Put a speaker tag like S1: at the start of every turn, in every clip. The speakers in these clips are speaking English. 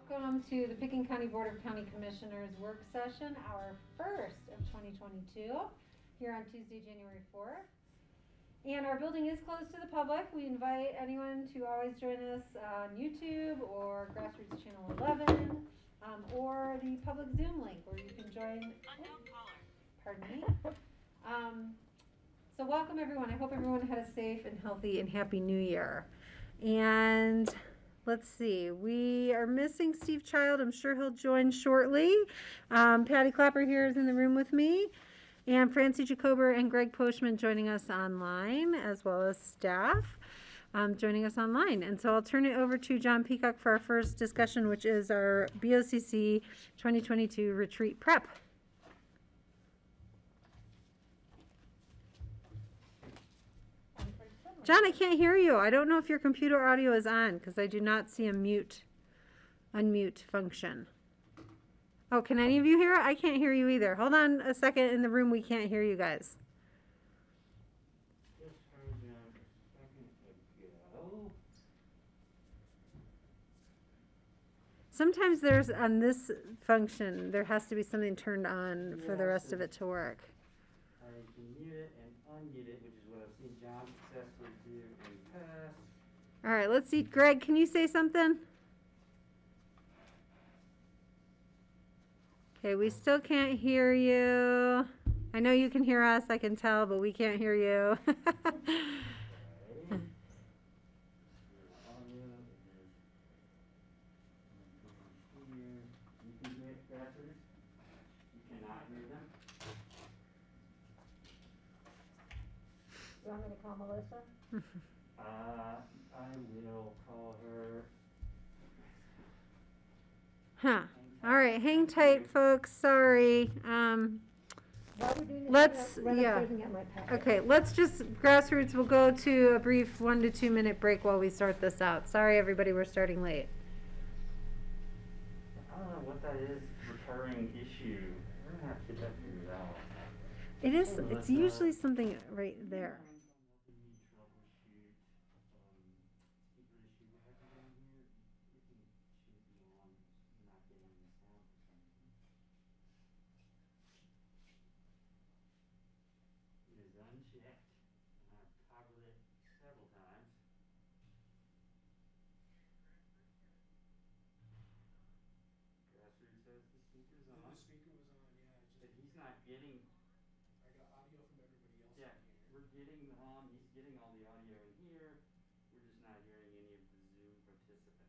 S1: Welcome to the Pickens County Board of County Commissioners work session, our first of 2022, here on Tuesday, January 4th. And our building is closed to the public. We invite anyone to always join us on YouTube or Grassroots Channel 11 or the public Zoom link where you can join. Unknown caller. Pardon me. So welcome everyone. I hope everyone had a safe and healthy and happy new year. And let's see, we are missing Steve Child. I'm sure he'll join shortly. Patty Clapper here is in the room with me. And Francie Jacober and Greg Poshman joining us online, as well as staff joining us online. And so I'll turn it over to John Peacock for our first discussion, which is our BOCC 2022 retreat prep. John, I can't hear you. I don't know if your computer audio is on because I do not see a unmute function. Oh, can any of you hear it? I can't hear you either. Hold on a second in the room. We can't hear you guys. Sometimes there's, on this function, there has to be something turned on for the rest of it to work.
S2: I can mute it and unmute it, which is what I've seen John successfully do in the past.
S1: All right, let's see. Greg, can you say something? Okay, we still can't hear you. I know you can hear us, I can tell, but we can't hear you.
S3: You want me to call Melissa?
S2: I will call her.
S1: Huh. All right, hang tight, folks. Sorry. Let's, yeah. Okay, let's just, Grassroots, we'll go to a brief 1 to 2 minute break while we sort this out. Sorry, everybody, we're starting late.
S2: I don't know what that is, recurring issue. We're going to have to get that figured out.
S1: It is, it's usually something right there.
S2: Unchecked, and I've toggled it several times. Grassroots says the speaker's on.
S4: The speaker was on, yeah.
S2: But he's not getting.
S4: I got audio from everybody else.
S2: Yeah, we're getting he's getting all the audio in here. We're just not hearing any of the Zoom participants.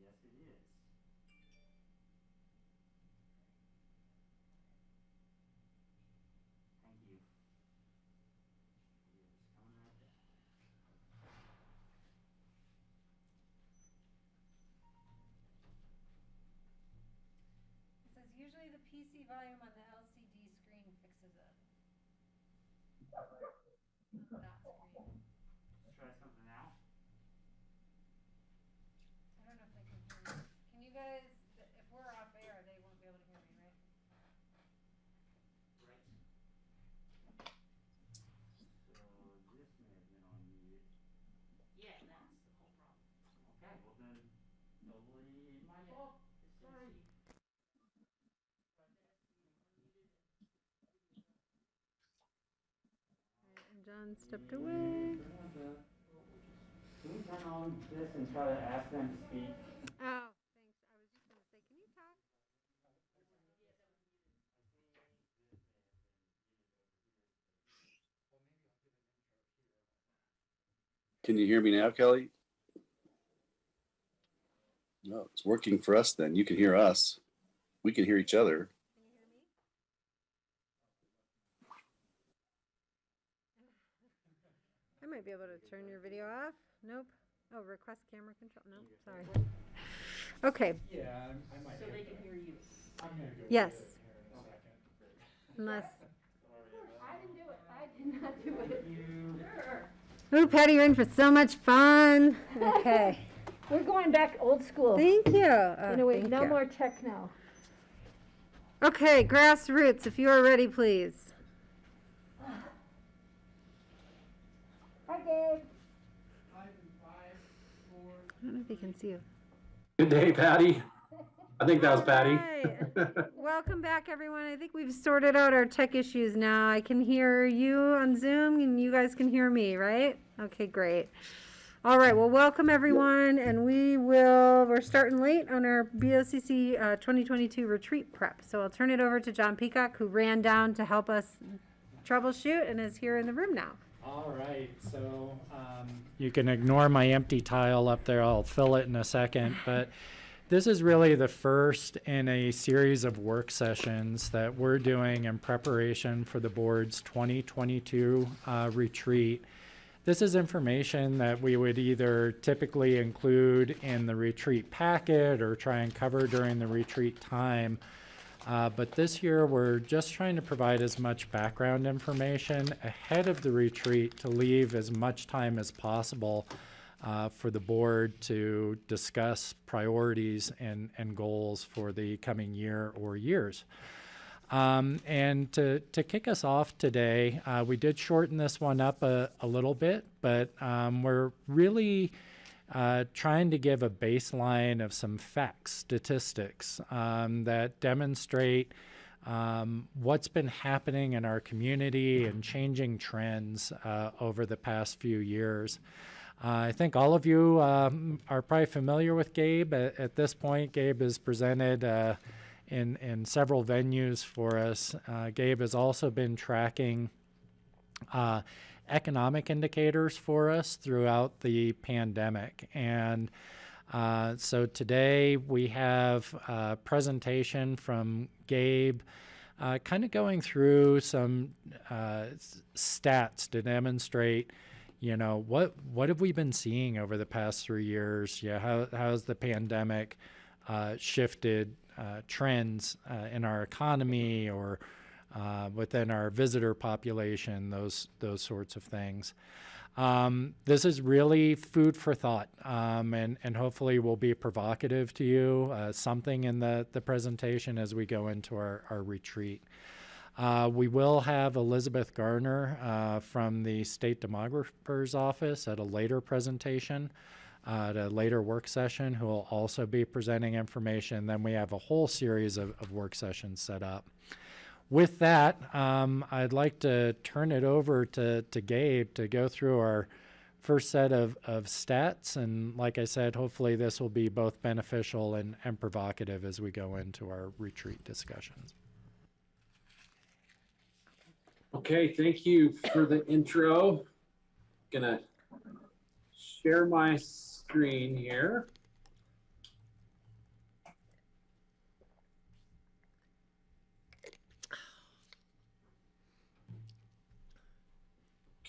S2: Yes, it is. Thank you. It's coming right back.
S1: It says usually the PC volume on the LCD screen fixes it. Not screen.
S2: Let's try something now.
S1: I don't know if they can hear me. Can you guys, if we're off air, they won't be able to hear me, right?
S2: Right. So this may have been on mute. Yeah, that's the whole problem. Okay, well then, totally my fault. Sorry.
S1: And John stepped away.
S2: Can we turn on this and try to ask them to speak?
S1: Oh, thanks. I was just going to say, can you talk?
S5: Can you hear me now, Kelly? No, it's working for us then. You can hear us. We can hear each other.
S1: Can you hear me? I might be able to turn your video off. Nope. Oh, request camera control. No, sorry. Okay.
S4: Yeah, I might.
S3: So they can hear you.
S4: I'm gonna go.
S1: Yes.
S4: Here in a second.
S1: Unless.
S3: I didn't do it. I did not do it.
S2: You.
S3: Sure.
S1: Ooh, Patty, you're in for so much fun. Okay.
S3: We're going back old school.
S1: Thank you.
S3: In a way,
S1: Thank
S3: no
S1: you.
S3: more techno.
S1: Okay, grassroots, if you are ready, please.
S3: Hi, Gabe.
S1: I don't know if you can see you.
S6: Good day, Patty. I think that was Patty.
S1: Alright. Welcome back, everyone. I think we've sorted out our tech issues now. I can hear you on Zoom and you guys can hear me, right? Okay, great. All right, well, welcome everyone, and we're starting late on our BOCC 2022 retreat prep. So I'll turn it over to John Peacock, who ran down to help us troubleshoot and is here in the room now.
S4: All right, so you can ignore my empty tile up there. I'll fill it in a second, but this is really the first in a series of work sessions that we're doing in preparation for the board's 2022 retreat. This is information that we would either typically include in the retreat packet or try and cover during the retreat time. But this year, we're just trying to provide as much background information ahead of the retreat to leave as much time as possible for the board to discuss priorities and goals for the coming year or years. And to kick us off today, we did shorten this one up a little bit, but we're really trying to give a baseline of some facts, statistics that demonstrate what's been happening in our community and changing trends over the past few years. I think all of you are probably familiar with Gabe. At this point, Gabe has presented in several venues for us. Gabe has also been tracking economic indicators for us throughout the pandemic. And so today we have a presentation from Gabe kind of going through some stats to demonstrate, you know, what have we been seeing over the past 3 years? Yeah, how has the pandemic shifted trends in our economy or within our visitor population, those sorts of things. This is really food for thought, and hopefully will be provocative to you, something in the presentation as we go into our retreat. We will have Elizabeth Garner from the State Demographer's Office at a later presentation, at a later work session, who will also be presenting information. Then we have a whole series of work sessions set up. With that, I'd like to turn it over to Gabe to go through our first set of stats. And like I said, hopefully this will be both beneficial and provocative as we go into our retreat discussions.
S6: Okay, thank you for the intro. Gonna share my screen here.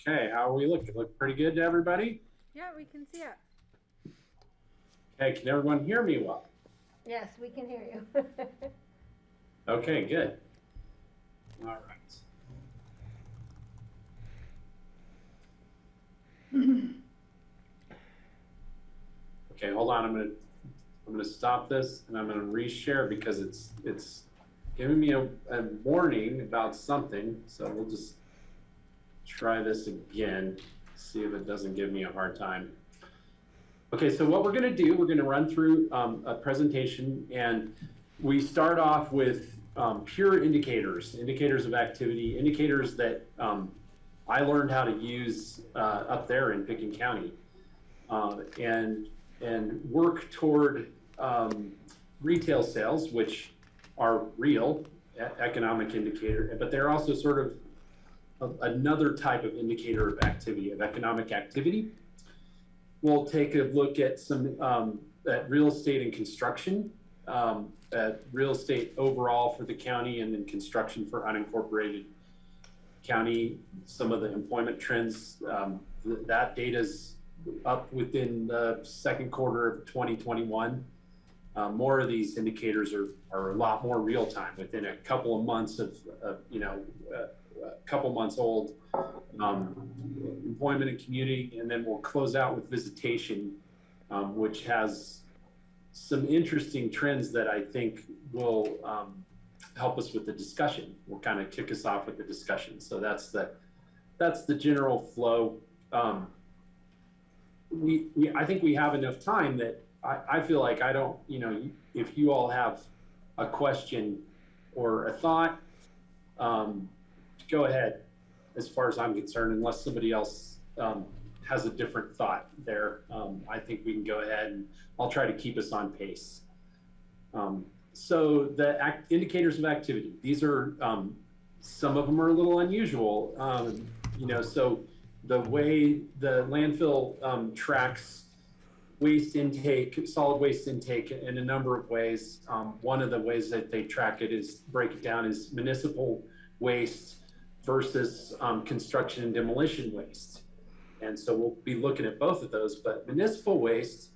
S6: Okay, how are we looking? Look pretty good to everybody?
S1: Yeah, we can see it.
S6: Okay, can everyone hear me well?
S3: Yes, we can hear you.
S6: Okay, good. All right. Okay, hold on. I'm gonna stop this and I'm gonna reshare because it's giving me a warning about something. So we'll just try this again, see if it doesn't give me a hard time. Okay, so what we're gonna do, we're gonna run through a presentation, and we start off with pure indicators of activity, indicators that I learned how to use up there in Pickens County, and work toward retail sales, which are real economic indicator, but they're also sort of another type of indicator of activity, of economic activity. We'll take a look at some at real estate and construction, at real estate overall for the county, and then construction for unincorporated county. Some of the employment trends, that data's up within the second quarter of 2021. More of these indicators are a lot more real time, within a couple of months of a couple months old. Employment and community, and then we'll close out with visitation which has some interesting trends that I think will help us with the discussion. Will kind of kick us off with the discussion. So that's the general flow. I think we have enough time that I feel like I don't, if you all have a question or a thought, go ahead as far as I'm concerned, unless somebody else has a different thought there. I think we can go ahead, and I'll try to keep us on pace. So the indicators of activity, these are, some of them are a little unusual. So the way the landfill tracks waste intake, solid waste intake in a number of ways. One of the ways that they track it is, break it down, is municipal waste versus construction and demolition waste. And so we'll be looking at both of those, but municipal waste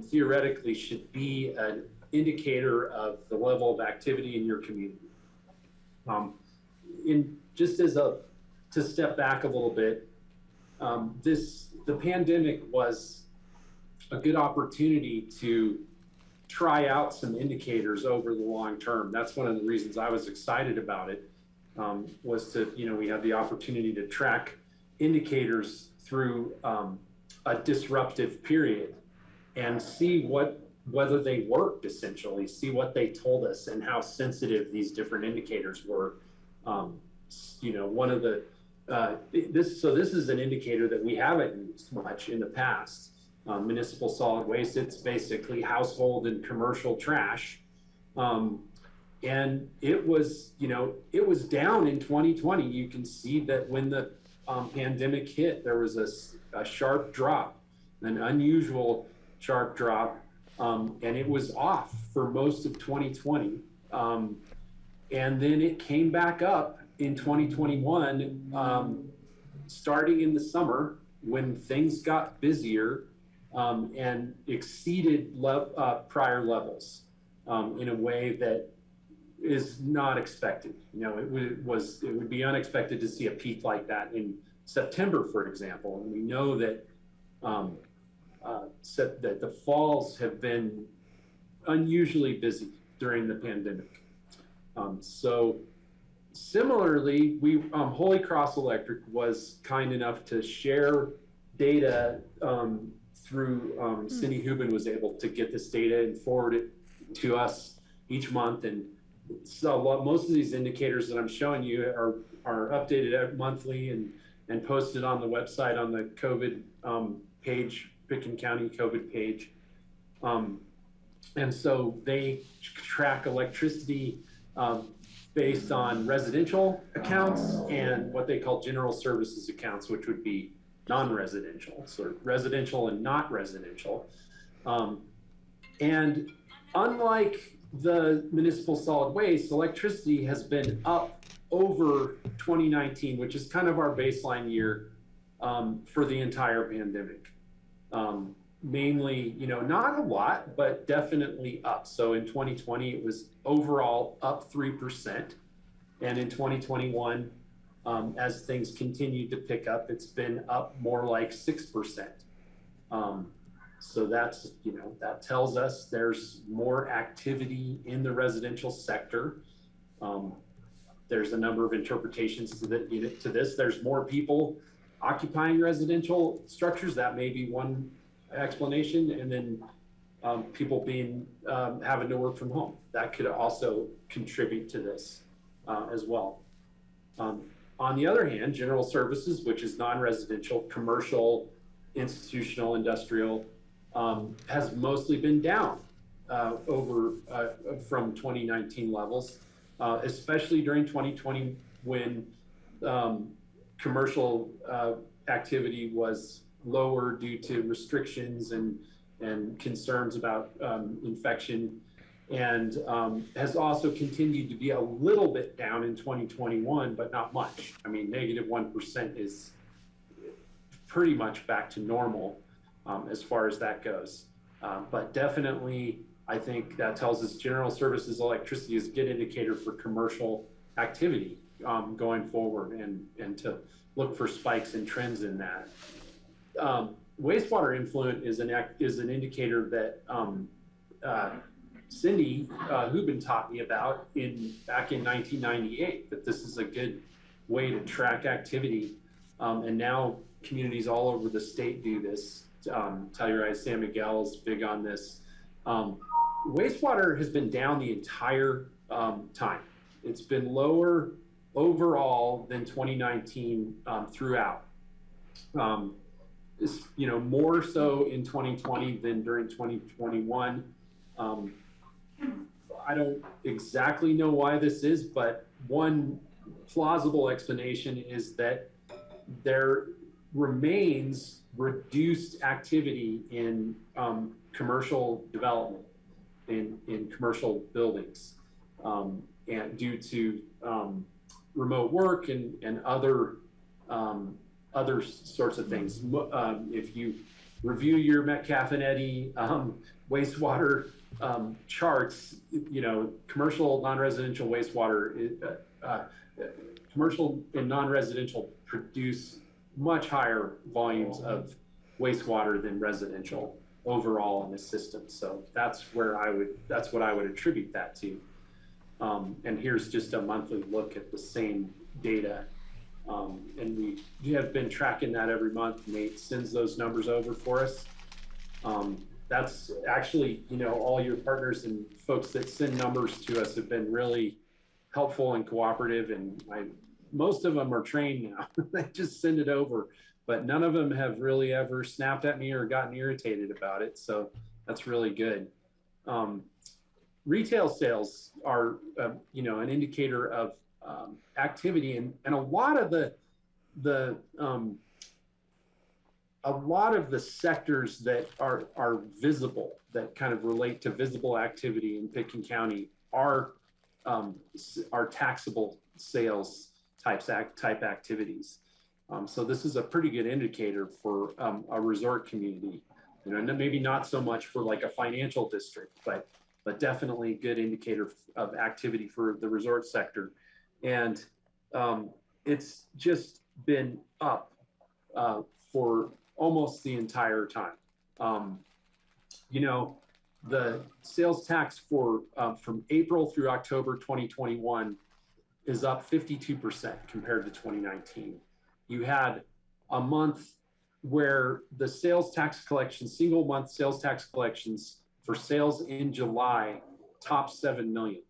S6: theoretically should be an indicator of the level of activity in your community. To step back a little bit, the pandemic was a good opportunity to try out some indicators over the long term. That's one of the reasons I was excited about it, was to, we had the opportunity to track indicators through a disruptive period and see whether they worked, essentially, see what they told us and how sensitive these different indicators were. One of the, this is an indicator that we haven't used much in the past. Municipal solid waste, it's basically household and commercial trash. And it was down in 2020. You can see that when the pandemic hit, there was a sharp drop, an unusual sharp drop, and it was off for most of 2020. And then it came back up in 2021, starting in the summer when things got busier, and exceeded prior levels in a way that is not expected. It would be unexpected to see a peak like that in September, for example. And we know that that the falls have been unusually busy during the pandemic. So similarly, Holy Cross Electric was kind enough to share data through Cindy Hubin was able to get this data and forward it to us each month. And so most of these indicators that I'm showing you are updated monthly and posted on the website on the COVID page, Pickens County COVID page. And so they track electricity based on residential accounts and what they call general services accounts, which would be non-residential, so residential and not residential. And unlike the municipal solid waste, electricity has been up over 2019, which is kind of our baseline year for the entire pandemic. Mainly, not a lot, but definitely up. So in 2020, it was overall up 3%. And in 2021, as things continued to pick up, it's been up more like 6%. So that's, that tells us there's more activity in the residential sector. There's a number of interpretations to this. There's more people occupying residential structures. That may be one explanation. And then people having to work from home. That could also contribute to this as well. On the other hand, general services, which is non-residential, commercial, institutional, industrial, has mostly been down from 2019 levels, especially during 2020 when commercial activity was lower due to restrictions and concerns about infection, and has also continued to be a little bit down in 2021, but not much. I mean, -1% is pretty much back to normal as far as that goes. But definitely, I think that tells us general services electricity is a good indicator for commercial activity going forward, and to look for spikes and trends in that. wastewater influent is an indicator that Cindy Hubin taught me about back in 1998, that this is a good way to track activity. And now communities all over the state do this. Telluride, San Miguel is big on this. Wastewater has been down the entire time. It's been lower overall than 2019 throughout. More so in 2020 than during 2021. I don't exactly know why this is, but one plausible explanation is that there remains reduced activity in commercial development, in commercial buildings, and due to remote work and other sorts of things. If you review your Metcalf and Eddy wastewater charts, commercial non-residential wastewater, commercial and non-residential produce much higher volumes of wastewater than residential overall in the system. So that's what I would attribute that to. And here's just a monthly look at the same data. And we have been tracking that every month. Nate sends those numbers over for us. That's actually, all your partners and folks that send numbers to us have been really helpful and cooperative. And most of them are trained now. They just send it over, but none of them have really ever snapped at me or gotten irritated about it. So that's really good. Retail sales are, an indicator of activity, and a lot of the sectors that are visible, that kind of relate to visible activity in Pitkin County are taxable sales type activities. So this is a pretty good indicator for a resort community. Maybe not so much for like a financial district, but definitely a good indicator of activity for the resort sector. And it's just been up for almost the entire time. The sales tax for from April through October 2021 is up 52% compared to 2019. You had a month where the sales tax collection, single month sales tax collections for sales in July top 7 million.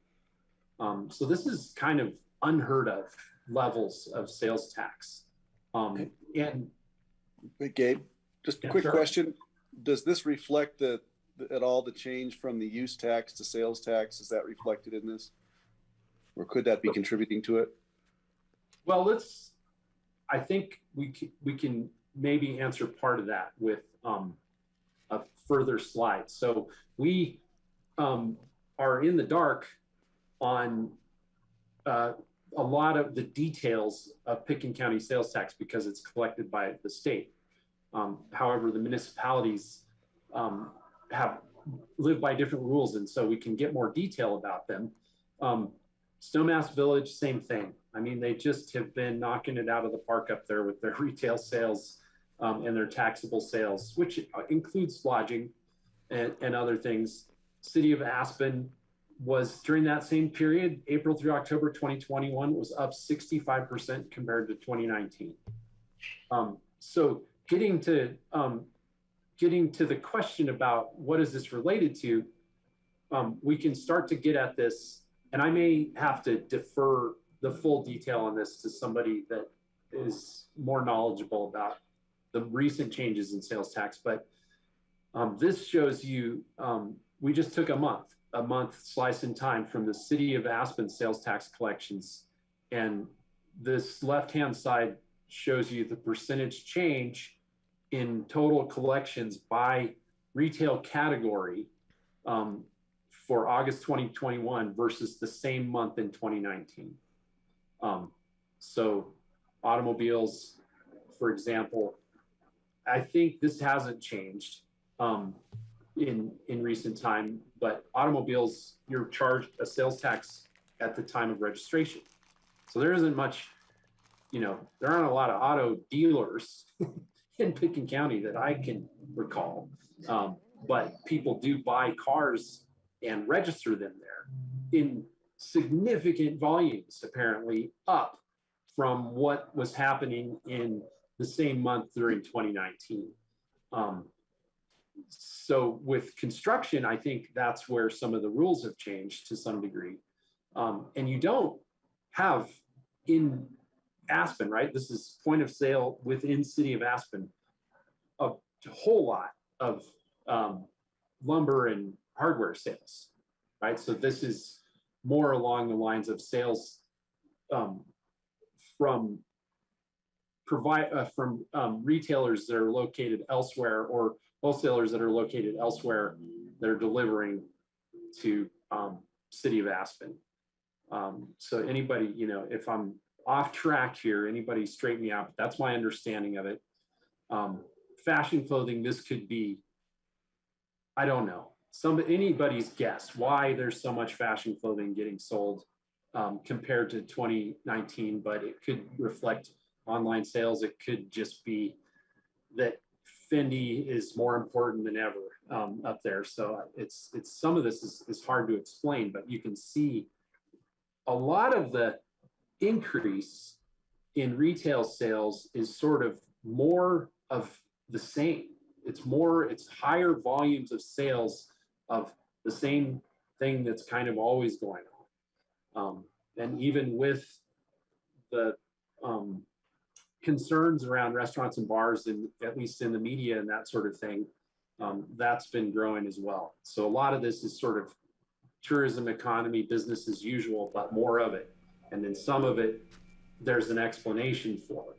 S6: So this is kind of unheard of levels of sales tax. And
S5: Hey, Gabe, just a quick
S6: sure.
S5: question. Does this reflect at all the change from the use tax to sales tax? Is that reflected in this? Or could that be contributing to it?
S6: Well, I think we can maybe answer part of that with a further slide. So we are in the dark on a lot of the details of Pitkin County sales tax because it's collected by the state. However, the municipalities have lived by different rules, and so we can get more detail about them. Snowmass Village, same thing. I mean, they just have been knocking it out of the park up there with their retail sales and their taxable sales, which includes lodging and other things. City of Aspen was, during that same period, April through October 2021, was up 65% compared to 2019. So getting to the question about what is this related to, we can start to get at this, and I may have to defer the full detail on this to somebody that is more knowledgeable about the recent changes in sales tax, but this shows you, we just took a month slice in time from the City of Aspen sales tax collections. And this left-hand side shows you the percentage change in total collections by retail category for August 2021 versus the same month in 2019. So automobiles, for example, I think this hasn't changed in recent time, but automobiles, you're charged a sales tax at the time of registration. So there isn't much, there aren't a lot of auto dealers in Pickens County that I can recall. But people do buy cars and register them there in significant volumes, apparently up from what was happening in the same month during 2019. So with construction, I think that's where some of the rules have changed to some degree. And you don't have in Aspen, right? This is point of sale within city of Aspen, a whole lot of lumber and hardware sales, right? So this is more along the lines of sales from retailers that are located elsewhere, or wholesalers that are located elsewhere that are delivering to city of Aspen. So anybody, you know, if I'm off track here, anybody straighten me out, but that's my understanding of it. Fashion clothing, this could be, I don't know, anybody's guess why there's so much fashion clothing getting sold compared to 2019, but it could reflect online sales. It could just be that Fendi is more important than ever up there. So it's some of this is hard to explain, but you can see a lot of the increase in retail sales is sort of more of the same. It's higher volumes of sales of the same thing that's kind of always going on. And even with the concerns around restaurants and bars, and at least in the media and that sort of thing, that's been growing as well. So a lot of this is sort of tourism economy, business as usual, but more of it. And then some of it, there's an explanation for it.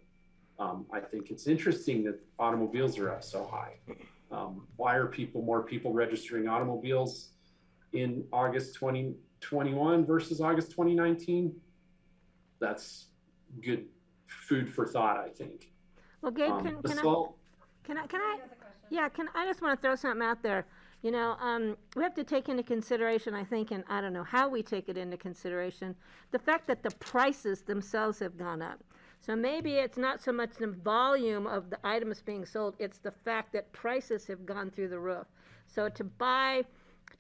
S6: I think it's interesting that automobiles are up so high. Why are more people registering automobiles in August 2021 versus August 2019? That's good food for thought, I think.
S3: Well, Gabe,
S6: Basalt,
S3: can I, yeah, I just want to throw something out there. You know, we have to take into consideration, I think, and I don't know how we take it into consideration, the fact that the prices themselves have gone up. So maybe it's not so much the volume of the items being sold, it's the fact that prices have gone through the roof. So to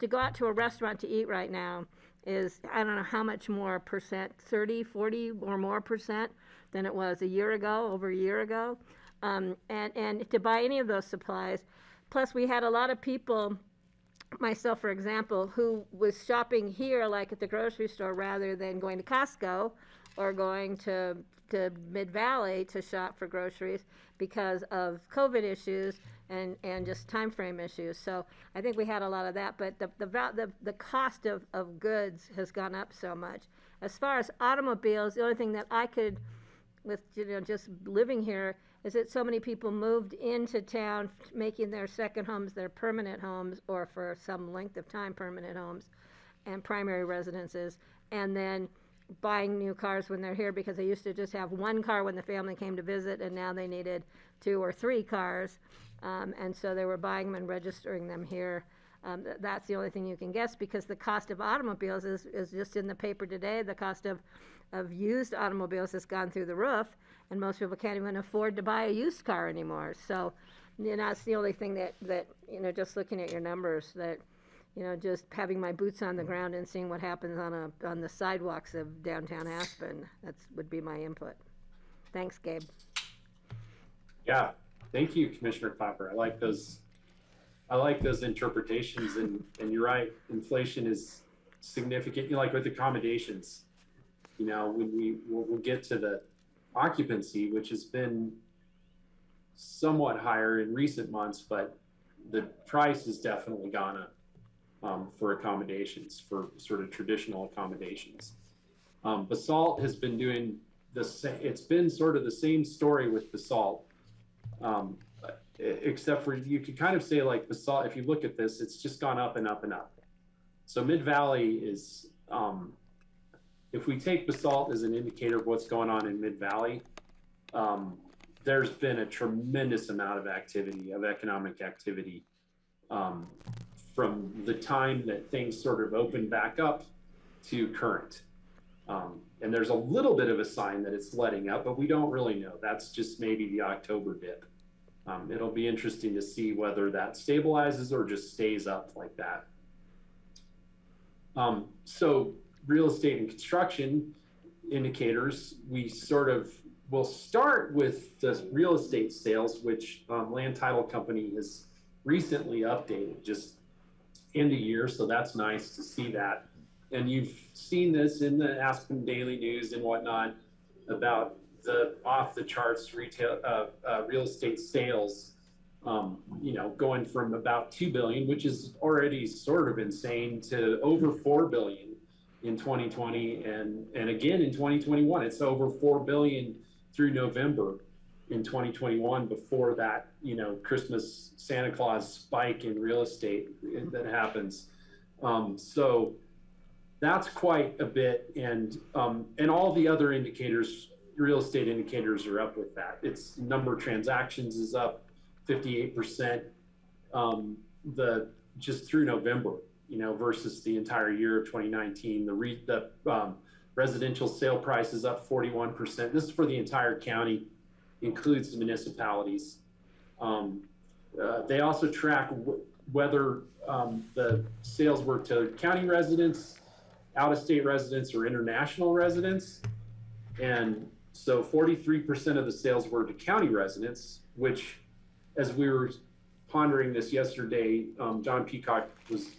S3: go out to a restaurant to eat right now is, I don't know how much more percent, 30, 40 or more percent than it was a year ago, over a year ago. And to buy any of those supplies, plus we had a lot of people, myself for example, who was shopping here like at the grocery store rather than going to Costco or going to Mid-Valley to shop for groceries because of COVID issues and just time frame issues. So I think we had a lot of that, but the cost of goods has gone up so much. As far as automobiles, the only thing that I could, with just living here, is that so many people moved into town making their second homes their permanent homes, or for some length of time permanent homes and primary residences, and then buying new cars when they're here, because they used to just have one car when the family came to visit, and now they needed 2 or 3 cars, and so they were buying them and registering them here. That's the only thing you can guess, because the cost of automobiles is just in the paper today. The cost of used automobiles has gone through the roof, and most people can't even afford to buy a used car anymore. So, it's the only thing that just looking at your numbers, that just having my boots on the ground and seeing what happens on the sidewalks of downtown Aspen, would be my input. Thanks, Gabe.
S6: Yeah, thank you, Commissioner Clapper. I like those interpretations, and you're right. Inflation is significant. Like with accommodations, when we'll get to the occupancy, which has been somewhat higher in recent months, but the price has definitely gone up. For accommodations, for sort of traditional accommodations. Basalt has been doing the same. It's been sort of the same story with Basalt, except for you could kind of say like Basalt, if you look at this, it's just gone up and up and up. So Mid-Valley is, if we take Basalt as an indicator of what's going on in Mid-Valley, there's been a tremendous amount of activity, of economic activity, from the time that things sort of opened back up to current. And there's a little bit of a sign that it's letting up, but we don't really know. That's just maybe the October dip. It'll be interesting to see whether that stabilizes or just stays up like that. So real estate and construction indicators, we'll start with the real estate sales, which Land Title Company has recently updated, just end of year. So that's nice to see that. And you've seen this in the Aspen Daily News and whatnot about the off the charts retail real estate sales, going from about 2 billion, which is already sort of insane, to over 4 billion in 2020, and again in 2021. It's over 4 billion through November in 2021, before that, Christmas Santa Claus spike in real estate that happens. So that's quite a bit, and all the other indicators, real estate indicators, are up with that. It's number of transactions is up 58%, just through November, versus the entire year of 2019. The residential sale price is up 41%. This is for the entire county, includes the municipalities. They also track whether the sales were to county residents, out-of-state residents, or international residents. And so 43% of the sales were to county residents, which, as we were pondering this yesterday, John Peacock was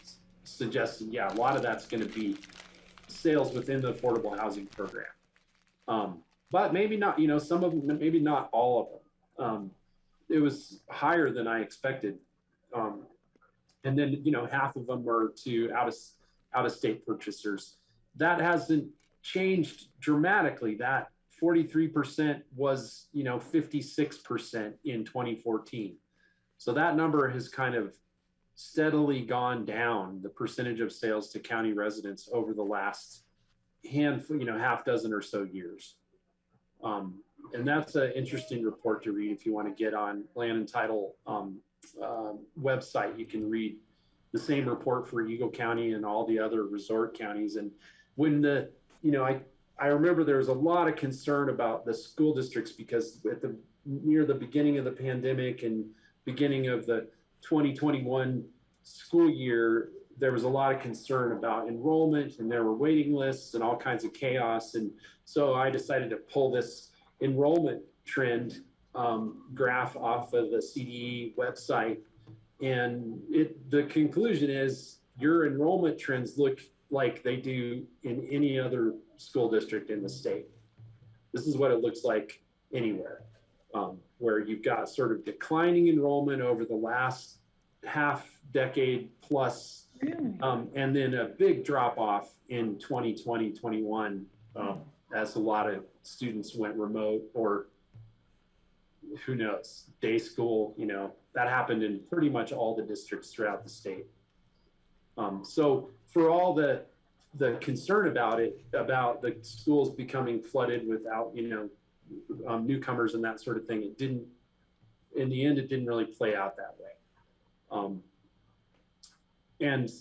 S6: suggesting, a lot of that's going to be sales within the affordable housing program. But maybe not, some of them, maybe not all of them. It was higher than I expected. And then, half of them were to out-of-state purchasers. That hasn't changed dramatically. That 43% was, 56% in 2014. So that number has kind of steadily gone down, the percentage of sales to county residents, over the last handful, half dozen or so years. And that's an interesting report to read if you want to get on Land and Title website. You can read the same report for Eagle County and all the other resort counties. And when I remember there was a lot of concern about the school districts, because near the beginning of the pandemic and beginning of the 2021 school year, there was a lot of concern about enrollment, and there were waiting lists and all kinds of chaos. And so I decided to pull this enrollment trend graph off of the CDE website. And the conclusion is your enrollment trends look like they do in any other school district in the state. This is what it looks like anywhere, where you've got sort of declining enrollment over the last half decade plus, and then a big drop off in 2020, 21, as a lot of students went remote, or who knows, day school. That happened in pretty much all the districts throughout the state. So for all the concern about the schools becoming flooded without, newcomers and that sort of thing, in the end, it didn't really play out that way. And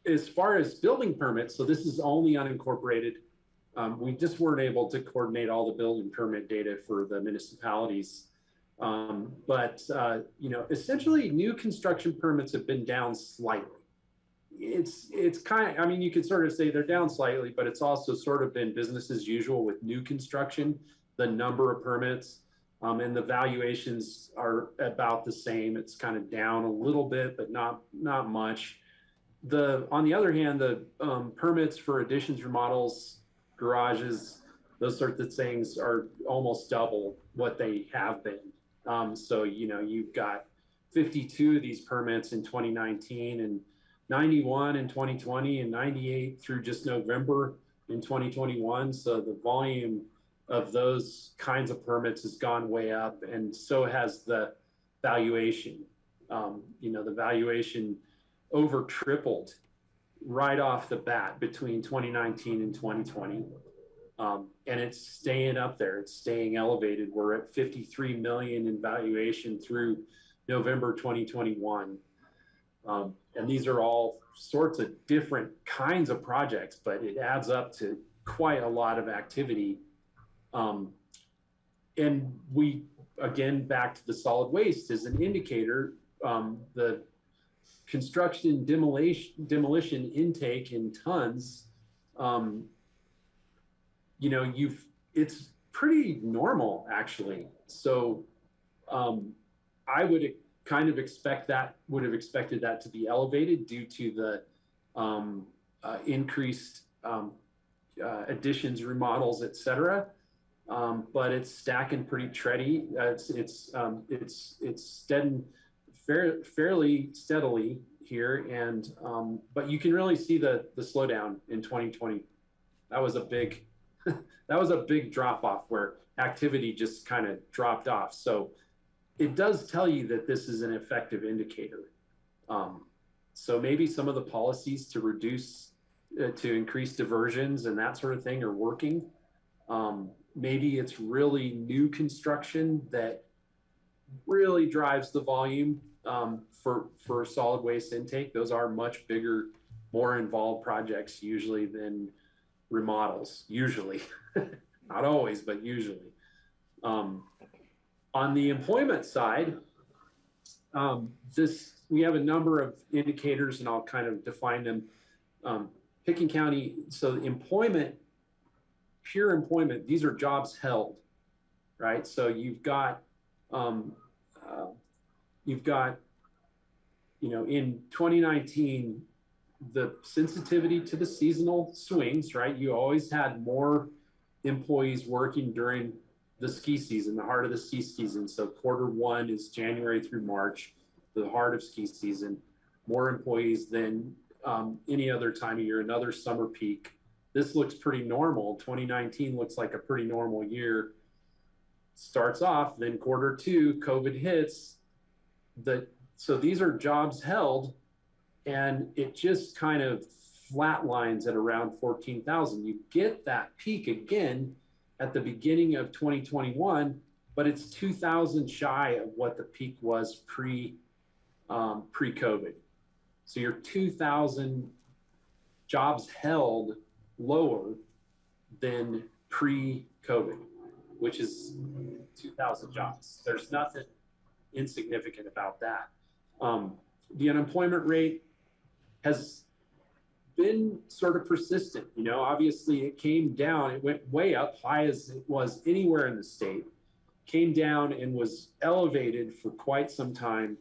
S6: as far as building permits, so this is only unincorporated. We just weren't able to coordinate all the building permit data for the municipalities. But essentially new construction permits have been down slightly. It's kind of, you could sort of say they're down slightly, but it's also sort of been business as usual with new construction, the number of permits, and the valuations are about the same. It's kind of down a little bit, but not much. On the other hand, the permits for additions, remodels, garages, those sorts of things are almost double what they have been. So, you've got 52 of these permits in 2019, and 91 in 2020, and 98 through just November in 2021. So the volume of those kinds of permits has gone way up, and so has the valuation. The valuation over tripled right off the bat between 2019 and 2020. And it's staying up there. It's staying elevated. We're at 53 million in valuation through November 2021. And these are all sorts of different kinds of projects, but it adds up to quite a lot of activity. And we again, back to the solid waste as an indicator, the construction demolition intake in tons, you know, it's pretty normal actually. So I would kind of would have expected that to be elevated due to the increased additions, remodels, et cetera. But it's stacking pretty tready. It's steading fairly steadily here, and but you can really see the slowdown in 2020. That was a big that was a big drop off where activity just kind of dropped off. So it does tell you that this is an effective indicator. So maybe some of the policies to reduce, to increase diversions and that sort of thing are working. Maybe it's really new construction that really drives the volume for solid waste intake. Those are much bigger, more involved projects usually than remodels, usually. Not always, but usually. On the employment side, we have a number of indicators, and I'll kind of define them. Pickens County, so employment, pure employment, these are jobs held, right? So you've got, you know, in 2019, the sensitivity to the seasonal swings, right? You always had more employees working during the ski season, the heart of the ski season. So Q1 is January through March, the heart of ski season, more employees than any other time of year, another summer peak. This looks pretty normal. 2019 looks like a pretty normal year. Starts off, then Q2, COVID hits. So these are jobs held, and it just kind of flatlines at around 14,000. You get that peak again at the beginning of 2021, but it's 2,000 shy of what the peak was pre-COVID. So you're 2,000 jobs held lower than pre-COVID, which is 2,000 jobs. There's nothing insignificant about that. The unemployment rate has been sort of persistent. You know, obviously it came down, it went way up, high as it was anywhere in the state, came down and was elevated for quite some time.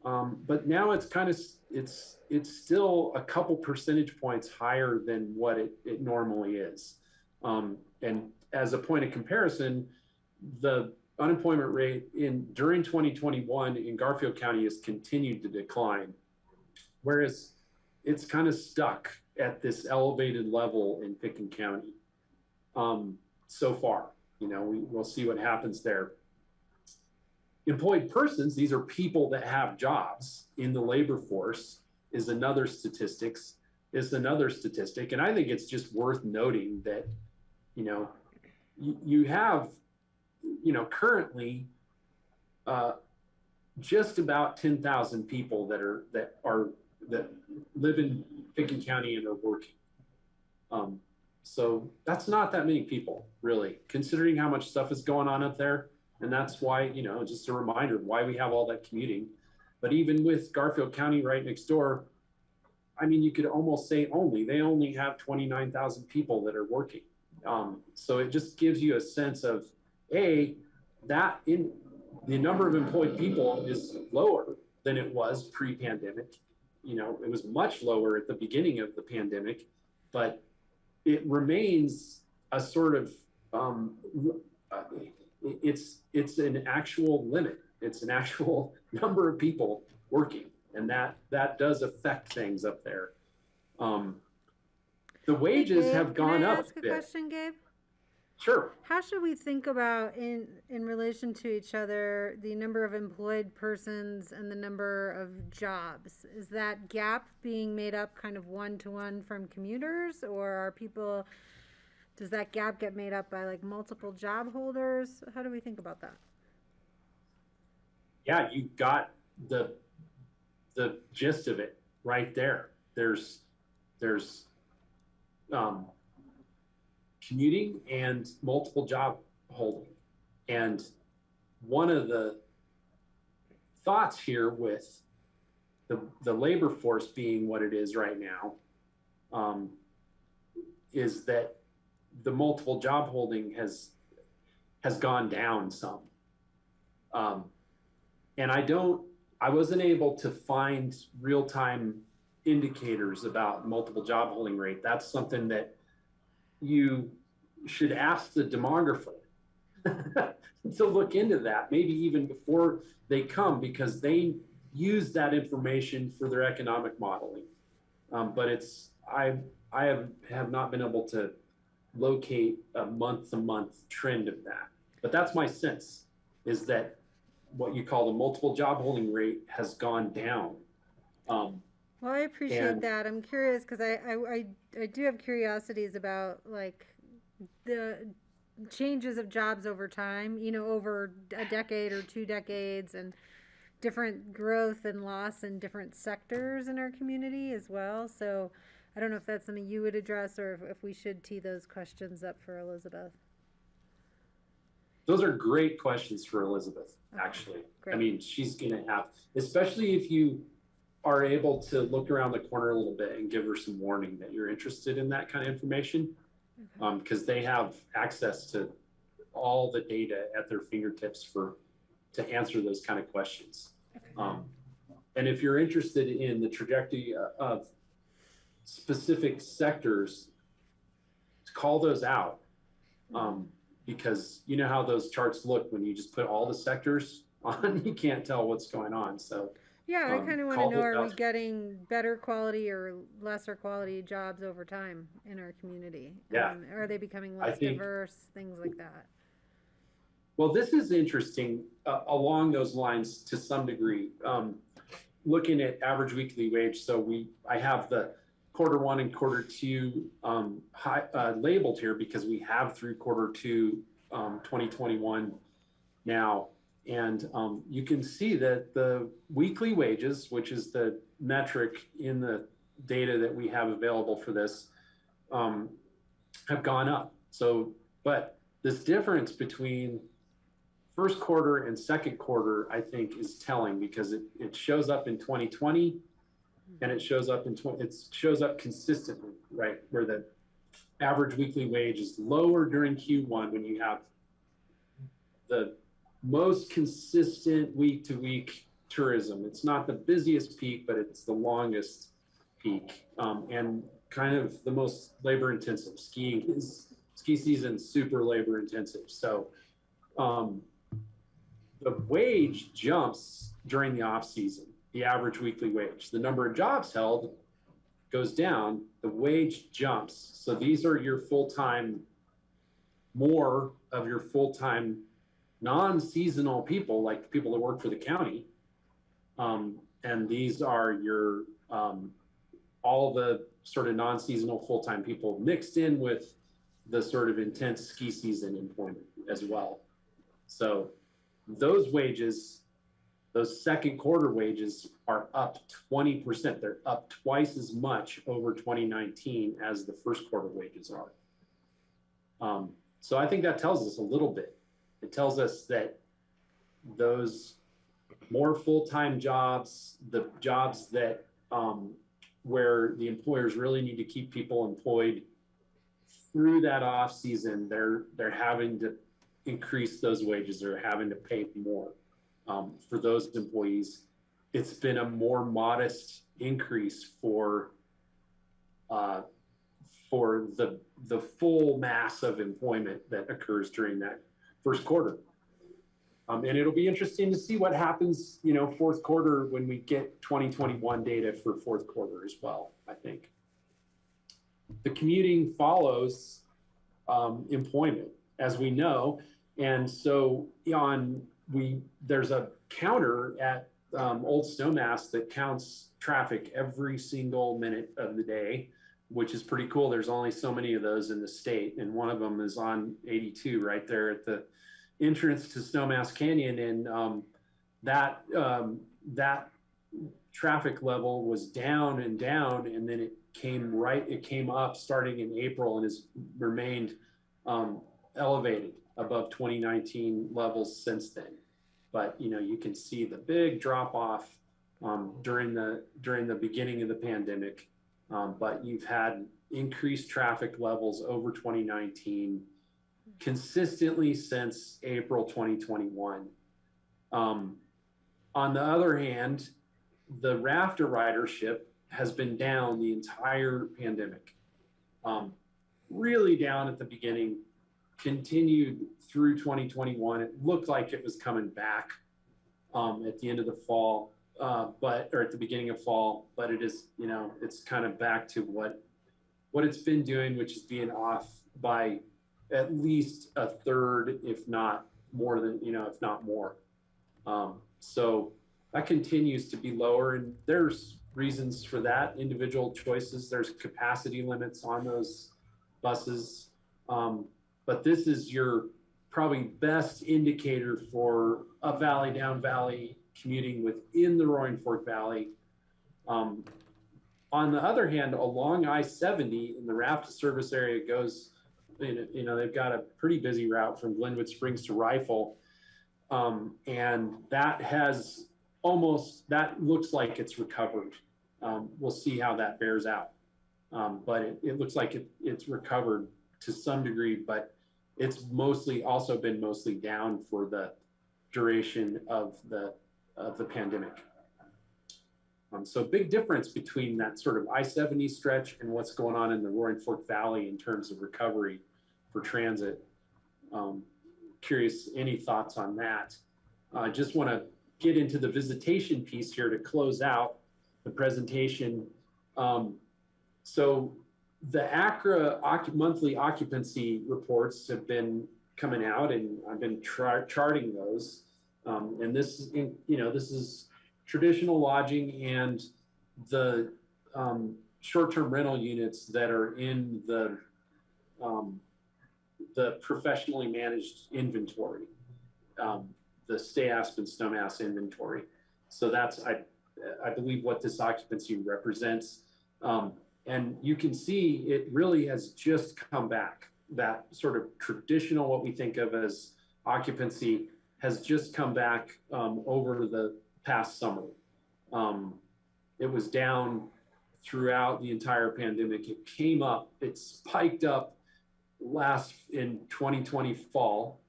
S6: But now it's kind of, it's still a couple percentage points higher than what it normally is. And as a point of comparison, the unemployment rate during 2021 in Garfield County has continued to decline, whereas it's kind of stuck at this elevated level in Pickens County so far. You know, we'll see what happens there. Employed persons, these are people that have jobs in the labor force, is another statistic. And I think it's just worth noting that, you know, you have, you know, currently just about 10,000 people that live in Pickens County and are working. So that's not that many people, really, considering how much stuff is going on up there. And that's why, you know, just a reminder of why we have all that commuting. But even with Garfield County right next door, I mean, you could almost say they only have 29,000 people that are working. So it just gives you a sense of, that in the number of employed people is lower than it was pre-pandemic. You know, it was much lower at the beginning of the pandemic, but it remains a sort of, it's an actual limit. It's an actual number of people working, and that does affect things up there. The wages have gone up a bit.
S1: Can I ask a question, Gabe?
S6: Sure.
S1: How should we think about in relation to each other the number of employed persons and the number of jobs? Is that gap being made up kind of one-to-one from commuters, or does that gap get made up by like multiple job holders? How do we think about that?
S6: Yeah, you got the gist of it right there. There's commuting and multiple job holding. And one of the thoughts here with the labor force being what it is right now, is that the multiple job holding has gone down some. And I wasn't able to find real-time indicators about multiple job holding rate. That's something that you should ask the demographer to look into that, maybe even before they come, because they use that information for their economic modeling. But I have not been able to locate a month-to-month trend of that. But that's my sense, is that what you call the multiple job holding rate has gone down.
S1: Well, I appreciate that. I'm curious because I do have curiosities about like the changes of jobs over time, you know, over a decade or 2 decades, and different growth and loss in different sectors in our community as well. So I don't know if that's something you would address, or if we should tee those questions up for Elizabeth.
S6: Those are great questions for Elizabeth, actually.
S1: Great.
S6: I mean, she's going to have, especially if you are able to look around the corner a little bit and give her some warning that you're interested in that kind of information, because they have access to all the data at their fingertips to answer those kind of questions. And if you're interested in the trajectory of specific sectors, call those out. Because you know how those charts look when you just put all the sectors on, you can't tell what's going on. So
S1: yeah, I kind of want to know, are we getting better quality or lesser quality jobs over time in our community?
S6: Yeah.
S1: Are they becoming less diverse, things like that?
S6: Well, this is interesting along those lines to some degree. Looking at average weekly wage, so I have the Q1 and Q2 labeled here because we have through Q2 2021 now. And you can see that the weekly wages, which is the metric in the data that we have available for this, have gone up. So, but this difference between first quarter and second quarter, I think, is telling, because it shows up in 2020 and it shows up it shows up consistently, right? Where the average weekly wage is lower during Q1 when you have the most consistent week to week tourism. It's not the busiest peak, but it's the longest peak, and kind of the most labor intensive. Ski season, super labor intensive. So the wage jumps during the off season, the average weekly wage. The number of jobs held goes down, the wage jumps. So these are your full-time, more of your full-time non-seasonal people, like people that work for the county. And these are your, all the sort of non-seasonal full-time people mixed in with the sort of intense ski season employment as well. So those wages, those second quarter wages are up 20%. They're up twice as much over 2019 as the first quarter wages are. So I think that tells us a little bit. It tells us that those more full-time jobs, the jobs that where the employers really need to keep people employed through that off season, they're having to increase those wages. They're having to pay more for those employees. It's been a more modest increase for the full mass of employment that occurs during that first quarter. And it'll be interesting to see what happens, you know, fourth quarter when we get 2021 data for fourth quarter as well, I think. The commuting follows employment, as we know. And so there's a counter at Old Snowmass that counts traffic every single minute of the day, which is pretty cool. There's only so many of those in the state. And one of them is on 82 right there at the entrance to Snowmass Canyon. And that traffic level was down and down, and then it came up starting in April and has remained elevated above 2019 levels since then. but you can see the big drop off during the beginning of the pandemic. But you've had increased traffic levels over 2019 consistently since April 2021. On the other hand, the Rafter ridership has been down the entire pandemic. Really down at the beginning, continued through 2021. It looked like it was coming back at the end of the fall, or at the beginning of fall, but it is, it's kind of back to what it's been doing, which is being off by at least a third, if not more than, if not more. So that continues to be lower, and there's reasons for that, individual choices. There's capacity limits on those buses. But this is your probably best indicator for up valley, down valley commuting within the Roaring Fork Valley. On the other hand, along I-70 in the Rafter service area goes, they've got a pretty busy route from Glenwood Springs to Rifle. And that looks like it's recovered. We'll see how that bears out. But it looks like it's recovered to some degree, but it's also been mostly down for the duration of the pandemic. So big difference between that sort of I-70 stretch and what's going on in the Roaring Fork Valley in terms of recovery for transit. Curious, any thoughts on that? I just want to get into the visitation piece here to close out the presentation. So the ACRA monthly occupancy reports have been coming out, and I've been charting those. And this is traditional lodging and the short-term rental units that are in the professionally managed inventory, the Stay Aspen Snowmass inventory. So that's, I believe, what this occupancy represents. And you can see it really has just come back. That sort of traditional, what we think of as occupancy, has just come back over the past summer. It was down throughout the entire pandemic. It came up, it spiked up in 2020 fall,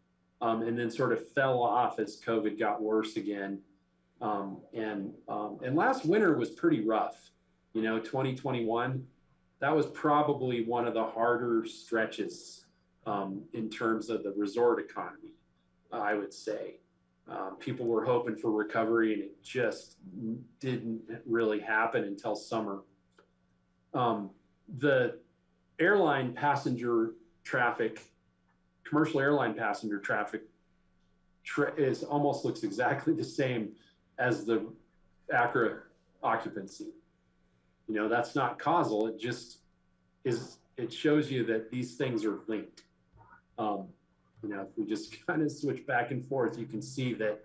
S6: and then sort of fell off as COVID got worse again. And last winter was pretty rough. 2021, that was probably one of the harder stretches in terms of the resort economy, I would say. People were hoping for recovery, and it just didn't really happen until summer. The airline passenger traffic, commercial airline passenger traffic almost looks exactly the same as the ACRA occupancy. That's not causal. It just is. It shows you that these things are linked. If we just kind of switch back and forth, you can see that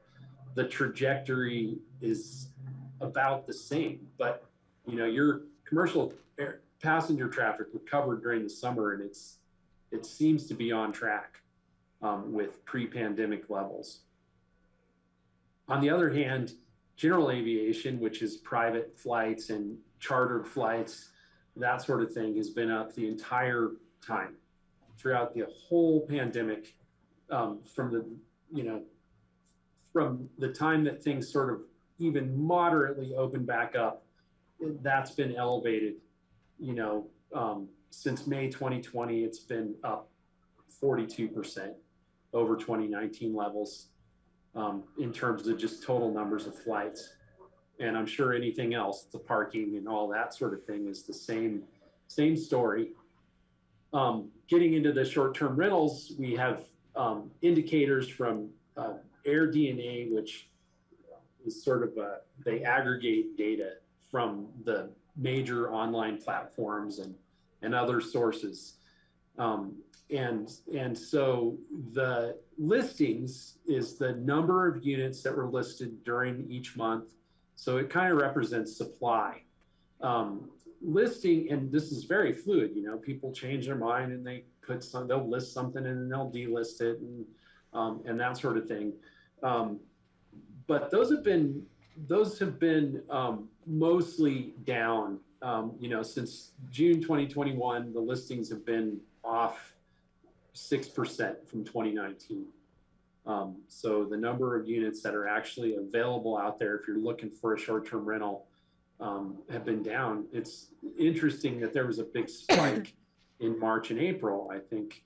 S6: the trajectory is about the same. But your commercial passenger traffic recovered during the summer, and it seems to be on track with pre-pandemic levels. On the other hand, general aviation, which is private flights and chartered flights, that sort of thing, has been up the entire time throughout the whole pandemic, from the time that things sort of even moderately opened back up. That's been elevated. Since May 2020, it's been up 42% over 2019 levels in terms of just total numbers of flights. And I'm sure anything else, the parking and all that sort of thing, is the same story. Getting into the short-term rentals, we have indicators from AirDNA, which is sort of they aggregate data from the major online platforms and other sources. And so the listings is the number of units that were listed during each month. So it kind of represents supply. Listing, and this is very fluid, people change their mind and they'll list something and then they'll delist it and that sort of thing. but those have been mostly down. Since June 2021, the listings have been off 6% from 2019. So the number of units that are actually available out there, if you're looking for a short-term rental, have been down. It's interesting that there was a big spike in March and April. I think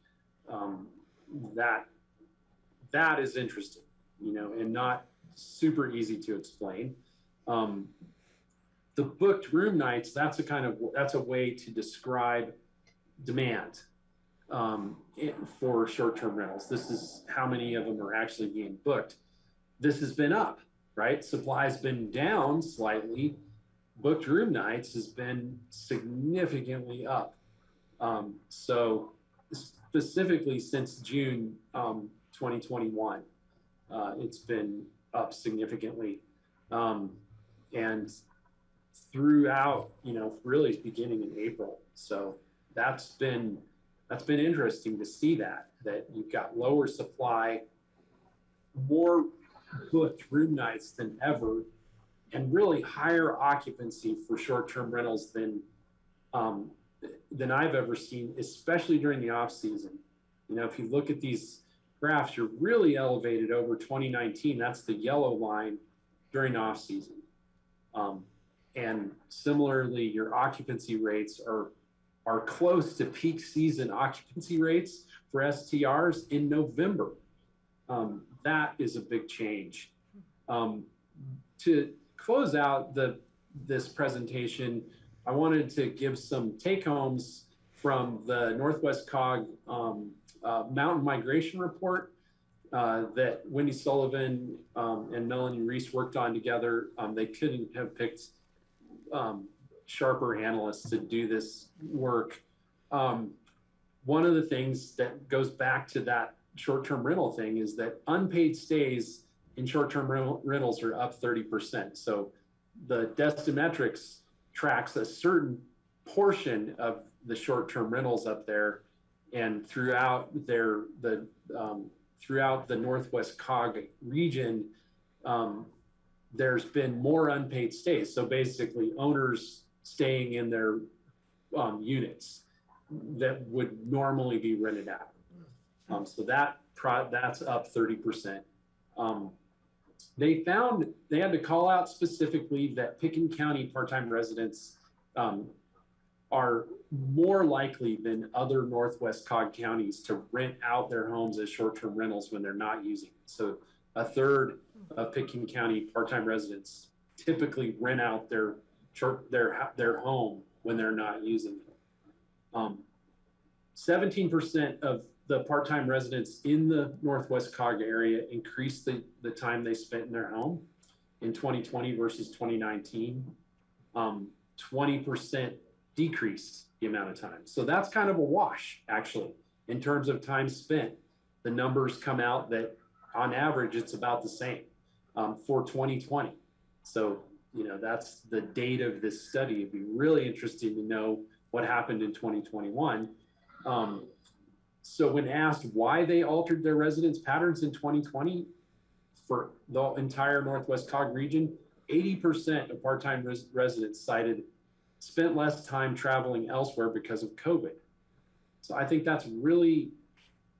S6: that is interesting, and not super easy to explain. The booked room nights, that's a way to describe demand for short-term rentals. This is how many of them are actually being booked. This has been up, right? Supply's been down slightly. Booked room nights has been significantly up. So specifically since June 2021, it's been up significantly. And throughout, really beginning in April. So that's been interesting to see that you've got lower supply, more booked room nights than ever, and really higher occupancy for short-term rentals than I've ever seen, especially during the off season. If you look at these graphs, you're really elevated over 2019. That's the yellow line during off season. And similarly, your occupancy rates are close to peak season occupancy rates for STRs in November. That is a big change. To close out this presentation, I wanted to give some take-homes from the Northwest COG Mountain Migration Report that Wendy Sullivan and Melanie Reese worked on together. They couldn't have picked sharper analysts to do this work. One of the things that goes back to that short-term rental thing is that unpaid stays in short-term rentals are up 30%. So the Destinmetrics tracks a certain portion of the short-term rentals up there, and throughout the Northwest COG region, there's been more unpaid stays. So basically owners staying in their units that would normally be rented out. So that's up 30%. They found they had to call out specifically that Pickens County part-time residents are more likely than other Northwest COG counties to rent out their homes as short-term rentals when they're not using it. So a third of Pickens County part-time residents typically rent out their home when they're not using it. 17% of the part-time residents in the Northwest COG area increased the time they spent in their home in 2020 versus 2019. 20% decreased the amount of time. So that's kind of a wash, actually, in terms of time spent. The numbers come out that on average, it's about the same for 2020. So, that's the date of this study. It'd be really interesting to know what happened in 2021. So when asked why they altered their residence patterns in 2020 for the entire Northwest COG region, 80% of part-time residents cited spent less time traveling elsewhere because of COVID. So I think that's really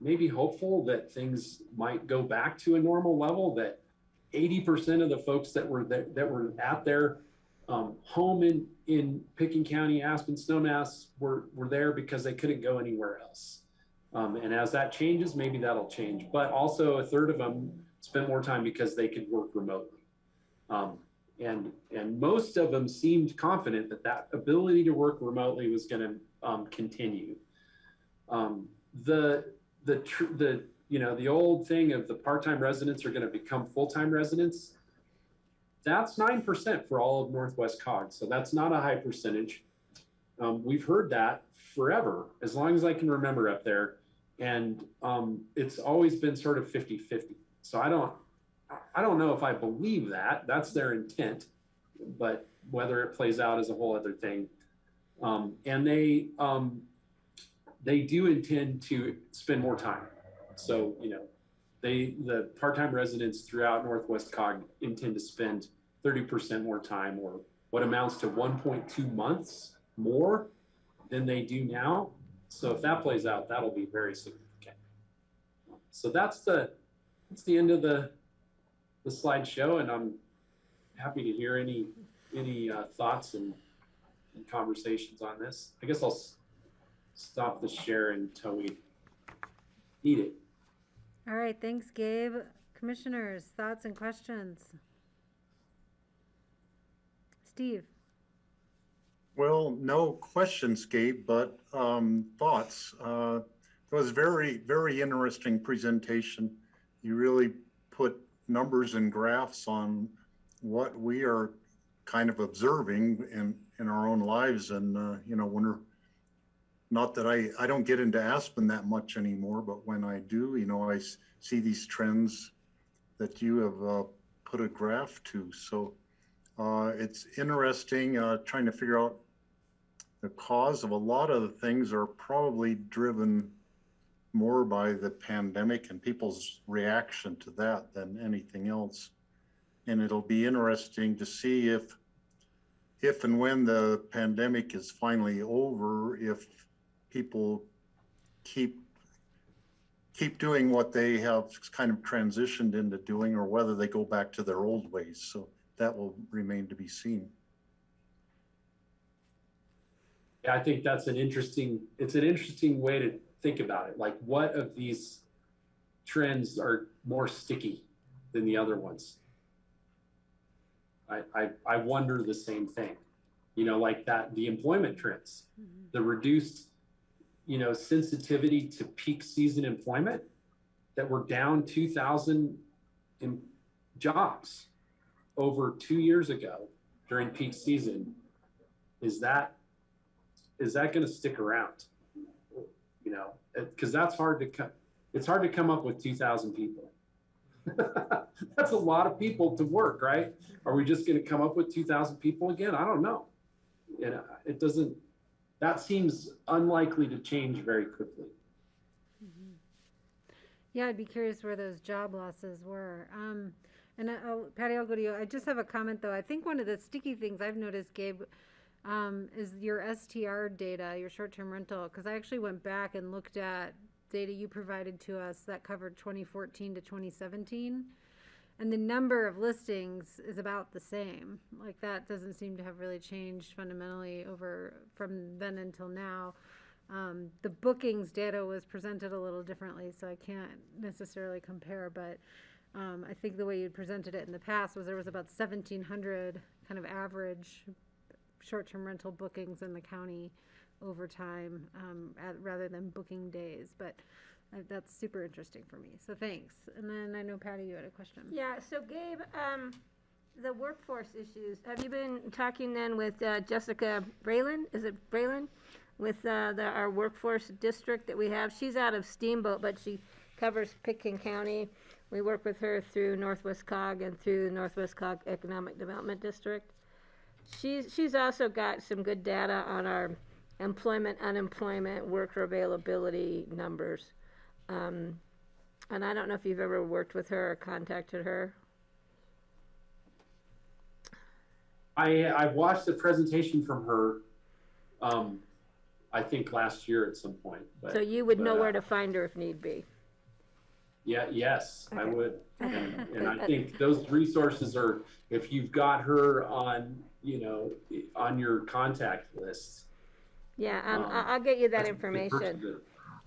S6: maybe hopeful that things might go back to a normal level, that 80% of the folks that were at their home in Pickens County, Aspen, Snowmass were there because they couldn't go anywhere else. And as that changes, maybe that'll change. But also a third of them spent more time because they could work remotely. And most of them seemed confident that ability to work remotely was going to continue. The old thing of the part-time residents are going to become full-time residents, that's 9% for all of Northwest COG. So that's not a high percentage. We've heard that forever, as long as I can remember up there. And it's always been sort of 50-50. So I don't know if I believe that. That's their intent, but whether it plays out is a whole other thing. And they do intend to spend more time. So, the part-time residents throughout Northwest Cog intend to spend 30% more time, or what amounts to 1.2 months more than they do now. So if that plays out, that'll be very significant. So that's the end of the slideshow, and I'm happy to hear any thoughts and conversations on this. I guess I'll stop the share until we need it.
S1: All right, thanks, Gabe. Commissioners, thoughts and questions? Steve?
S7: Well, no questions, Gabe, but thoughts. It was very, very interesting presentation. You really put numbers and graphs on what we are kind of observing in our own lives. And, you know, when not that I don't get into Aspen that much anymore, but when I do, you know, I see these trends that you have put a graph to. So it's interesting trying to figure out the cause of a lot of the things are probably driven more by the pandemic and people's reaction to that than anything else. And it'll be interesting to see if and when the pandemic is finally over, if people keep doing what they have kind of transitioned into doing, or whether they go back to their old ways. So that will remain to be seen.
S6: Yeah, I think that's it's an interesting way to think about it. Like, what of these trends are more sticky than the other ones? I wonder the same thing, you know, like that, the employment trends, the reduced, you know, sensitivity to peak season employment, that we're down 2,000 jobs over 2 years ago during peak season. Is that going to stick around? You know, because that's hard to it's hard to come up with 2,000 people. That's a lot of people to work, right? Are we just going to come up with 2,000 people again? I don't know. And it doesn't. That seems unlikely to change very quickly.
S1: Yeah, I'd be curious where those job losses were. And Patty, I'll go to you. I just have a comment, though. I think one of the sticky things I've noticed, Gabe, is your STR data, your short-term rental, because I actually went back and looked at data you provided to us that covered 2014 to 2017. And the number of listings is about the same. Like, that doesn't seem to have really changed fundamentally over from then until now. The bookings data was presented a little differently, so I can't necessarily compare, but I think the way you presented it in the past was there was about 1,700 kind of average short-term rental bookings in the county over time, rather than booking days. But that's super interesting for me. So thanks. And then I know, Patty, you had a question.
S3: Yeah, so Gabe, the workforce issues, have you been talking then with Jessica Braylon? Is it Braylon? With our workforce district that we have. She's out of Steamboat, but she covers Pitkin County. We work with her through Northwest Cog and through the Northwest Cog Economic Development District. She's also got some good data on our employment, unemployment, worker availability numbers. And I don't know if you've ever worked with her or contacted her.
S6: I've watched the presentation from her, I think last year at some point. But,
S3: so you would know where to find her if need be.
S6: Yeah, yes, okay. I would.
S3: Okay.
S6: And I think those resources are, if you've got her on, you know, on your contact list.
S3: Yeah, I'll get you that information.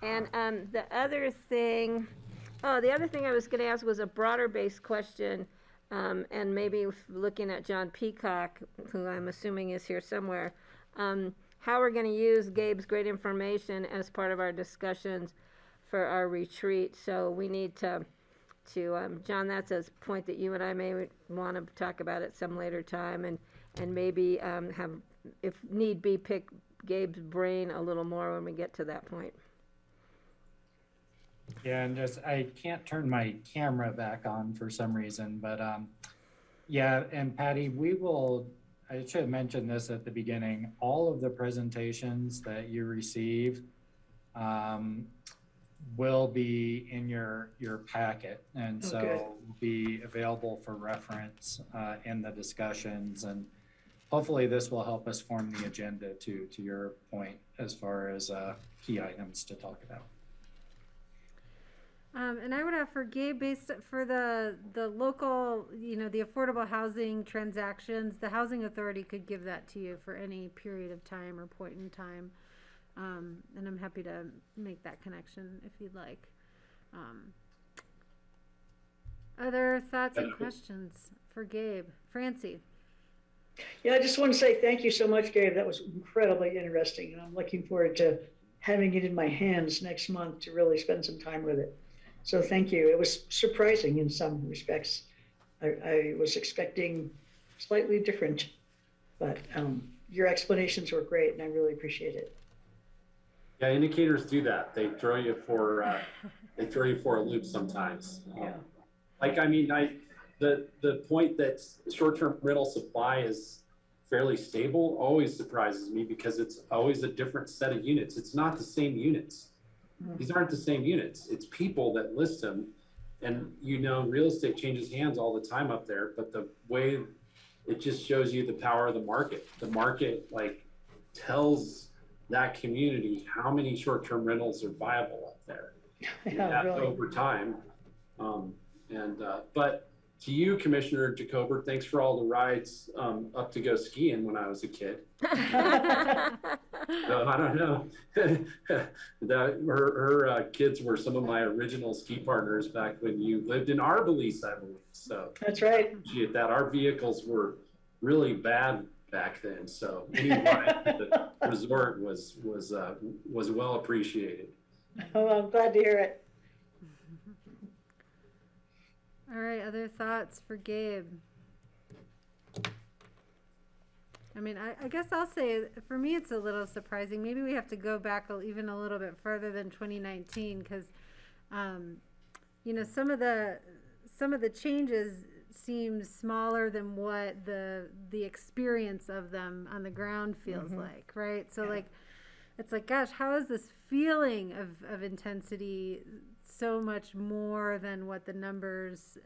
S3: And the other thing I was going to ask was a broader based question, and maybe looking at John Peacock, who I'm assuming is here somewhere, how we're going to use Gabe's great information as part of our discussions for our retreat. So we need to John, that's a point that you and I may want to talk about at some later time, and maybe have, if need be, pick Gabe's brain a little more when we get to that point.
S4: Yeah, and I can't turn my camera back on for some reason, but yeah, and Patty, I should have mentioned this at the beginning, all of the presentations that you receive, will be in your packet, and
S8: Oh,
S4: so
S8: good.
S4: will be available for reference in the discussions, and hopefully this will help us form the agenda to your point as far as key items to talk about.
S1: And I would have for Gabe, based for the local, the affordable housing transactions, the housing authority could give that to you for any period of time or point in time. And I'm happy to make that connection if you'd like. Other thoughts and questions for Gabe? Francie?
S8: Yeah, I just want to say thank you so much, Gabe. That was incredibly interesting, and I'm looking forward to having it in my hands next month to really spend some time with it. So thank you. It was surprising in some respects. I was expecting slightly different, but your explanations were great, and I really appreciate it.
S6: Yeah, indicators do that. They throw you for a loop sometimes.
S8: Yeah.
S6: The point that short-term rental supply is fairly stable always surprises me, because it's always a different set of units. It's not the same units. These aren't the same units. It's people that list them, and real estate changes hands all the time up there. But the way it just shows you the power of the market. The market tells that community how many short-term rentals are viable up there.
S8: Yeah, really.
S6: Over time. But to you, Commissioner Jacober, thanks for all the rides up to go skiing when I was a kid. So, I don't know. Her kids were some of my original ski partners back when you lived in Arbalise, I believe. So
S8: That's right.
S6: appreciate that. Our vehicles were really bad back then, so any ride at the resort was well appreciated.
S8: Oh, I'm glad to hear it.
S1: All right, other thoughts for Gabe? I mean, I guess I'll say, for me, it's a little surprising. Maybe we have to go back even a little bit further than 2019, because, some of the changes seem smaller than what the experience of them on the ground feels like, right? So,
S8: Yeah.
S1: it's like, gosh, how is this feeling of intensity so much more than what the numbers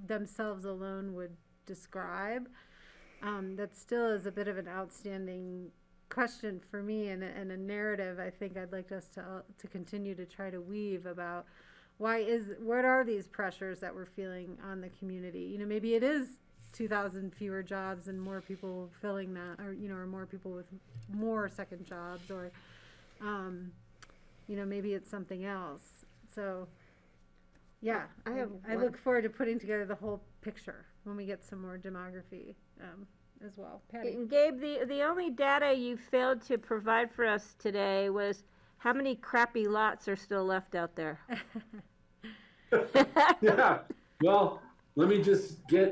S1: themselves alone would describe? That still is a bit of an outstanding question for me, and a narrative I think I'd like us to continue to try to weave about what are these pressures that we're feeling on the community? Maybe it is 2,000 fewer jobs and more people filling that, or or more people with more second jobs, or maybe it's something else. So yeah, I look forward to putting together the whole picture when we get some more demography as well. Patty?
S3: And Gabe, the only data you failed to provide for us today was how many crappy lots are still left out there.
S6: Yeah, well, let me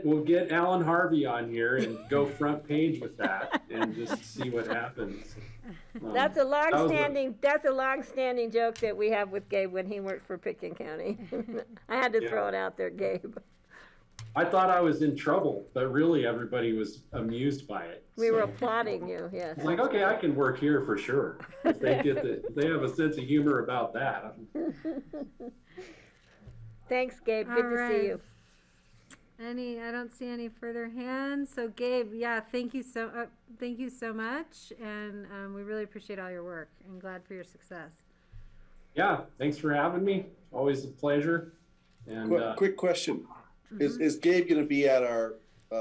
S6: we'll get Alan Harvey on here and go front page with that and just see what happens.
S3: That's a long-standing joke that we have with Gabe when he worked for Pitkin County. I had to throw it out there, Gabe.
S6: I thought I was in trouble, but really everybody was amused by it.
S3: We were applauding you, yes.
S6: It's like, okay, I can work here for sure. If they have a sense of humor about that.
S3: Thanks, Gabe. Good to see you.
S1: I don't see any further hands. So Gabe, yeah, thank you so much, and we really appreciate all your work and glad for your success.
S6: Yeah, thanks for having me. Always a pleasure. And
S5: Quick question. Is Gabe going to be at our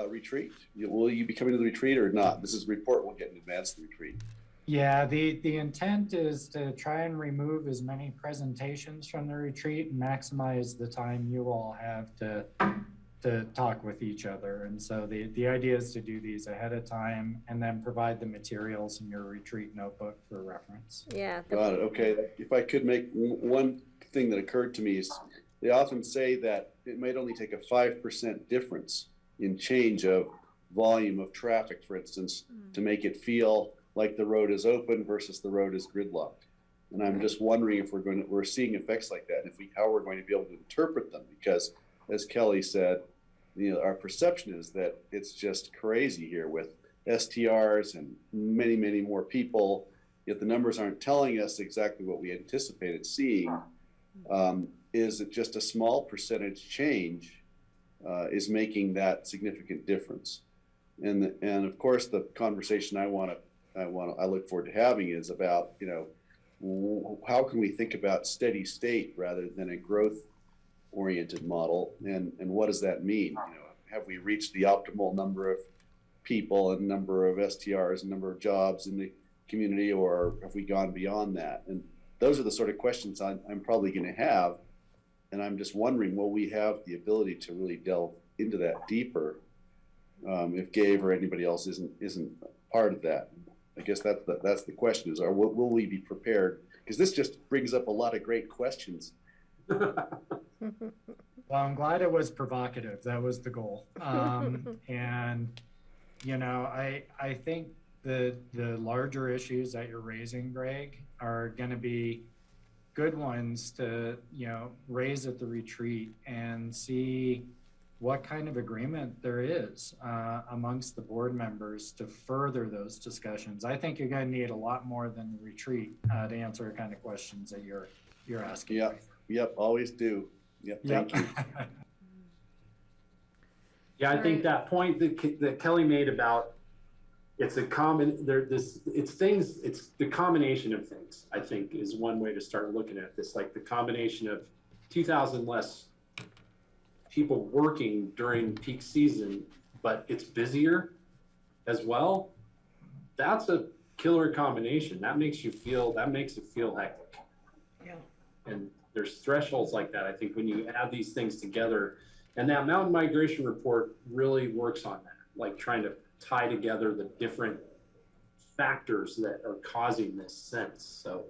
S5: retreat? Will you be coming to the retreat or not? This is a report we'll get in advance of the retreat.
S4: Yeah, the intent is to try and remove as many presentations from the retreat and maximize the time you all have to talk with each other. And so the idea is to do these ahead of time and then provide the materials in your retreat notebook for reference.
S3: Yeah.
S5: Got it. Okay. If I could make one thing that occurred to me is they often say that it might only take a 5% difference in change of volume of traffic, for instance, to make it feel like the road is open versus the road is gridlocked. And I'm just wondering if we're seeing effects like that, and how we're going to be able to interpret them, because as Kelly said, our perception is that it's just crazy here with STRs and many, many more people, yet the numbers aren't telling us exactly what we anticipated seeing. is that just a small percentage change is making that significant difference. And of course, the conversation I look forward to having is about, you know, how can we think about steady state rather than a growth oriented model, and what does that mean? You know, have we reached the optimal number of people and number of STRs and number of jobs in the community, or have we gone beyond that? And those are the sort of questions I'm probably going to have, and I'm just wondering, will we have the ability to really delve into that deeper if Gabe or anybody else isn't part of that? I guess that's the question: is will we be prepared? Because this just brings up a lot of great questions.
S4: Well, I'm glad it was provocative. That was the goal. And, you know, I think the larger issues that you're raising, Greg, are going to be good ones to, you know, raise at the retreat and see what kind of agreement there is amongst the board members to further those discussions. I think you're going to need a lot more than the retreat to answer the kind of questions that you're asking.
S5: Yep, always do. Yep, thank you.
S6: Yeah, I think that point that Kelly made about it's the combination of things, I think, is one way to start looking at this, like the combination of 2,000 less people working during peak season, but it's busier as well. That's a killer combination. That makes it feel hectic.
S8: Yeah.
S6: And there's thresholds like that, I think, when you add these things together. And that mountain migration report really works on that, like trying to tie together the different factors that are causing this sense. So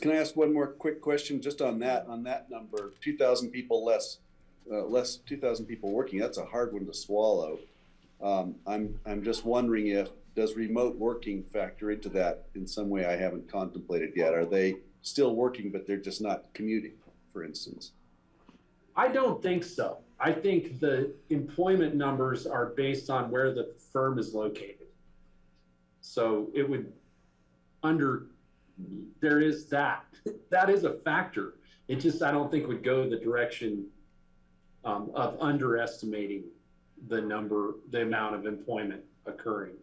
S5: can I ask one more quick question just on that number? 2,000 people less 2,000 people working. That's a hard one to swallow. I'm just wondering, does remote working factor into that in some way I haven't contemplated yet? Are they still working, but they're just not commuting, for instance?
S6: I don't think so. I think the employment numbers are based on where the firm is located. So it would there is that is a factor. It just, I don't think would go the direction of underestimating the amount of employment occurring.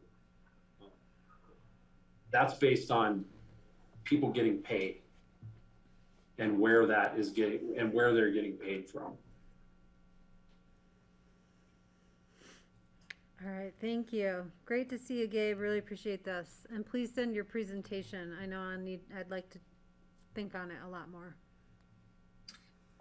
S6: That's based on people getting paid and where they're getting paid from.
S1: All right, thank you. Great to see you, Gabe. Really appreciate this. And please send your presentation. I know I'd like to think on it a lot more.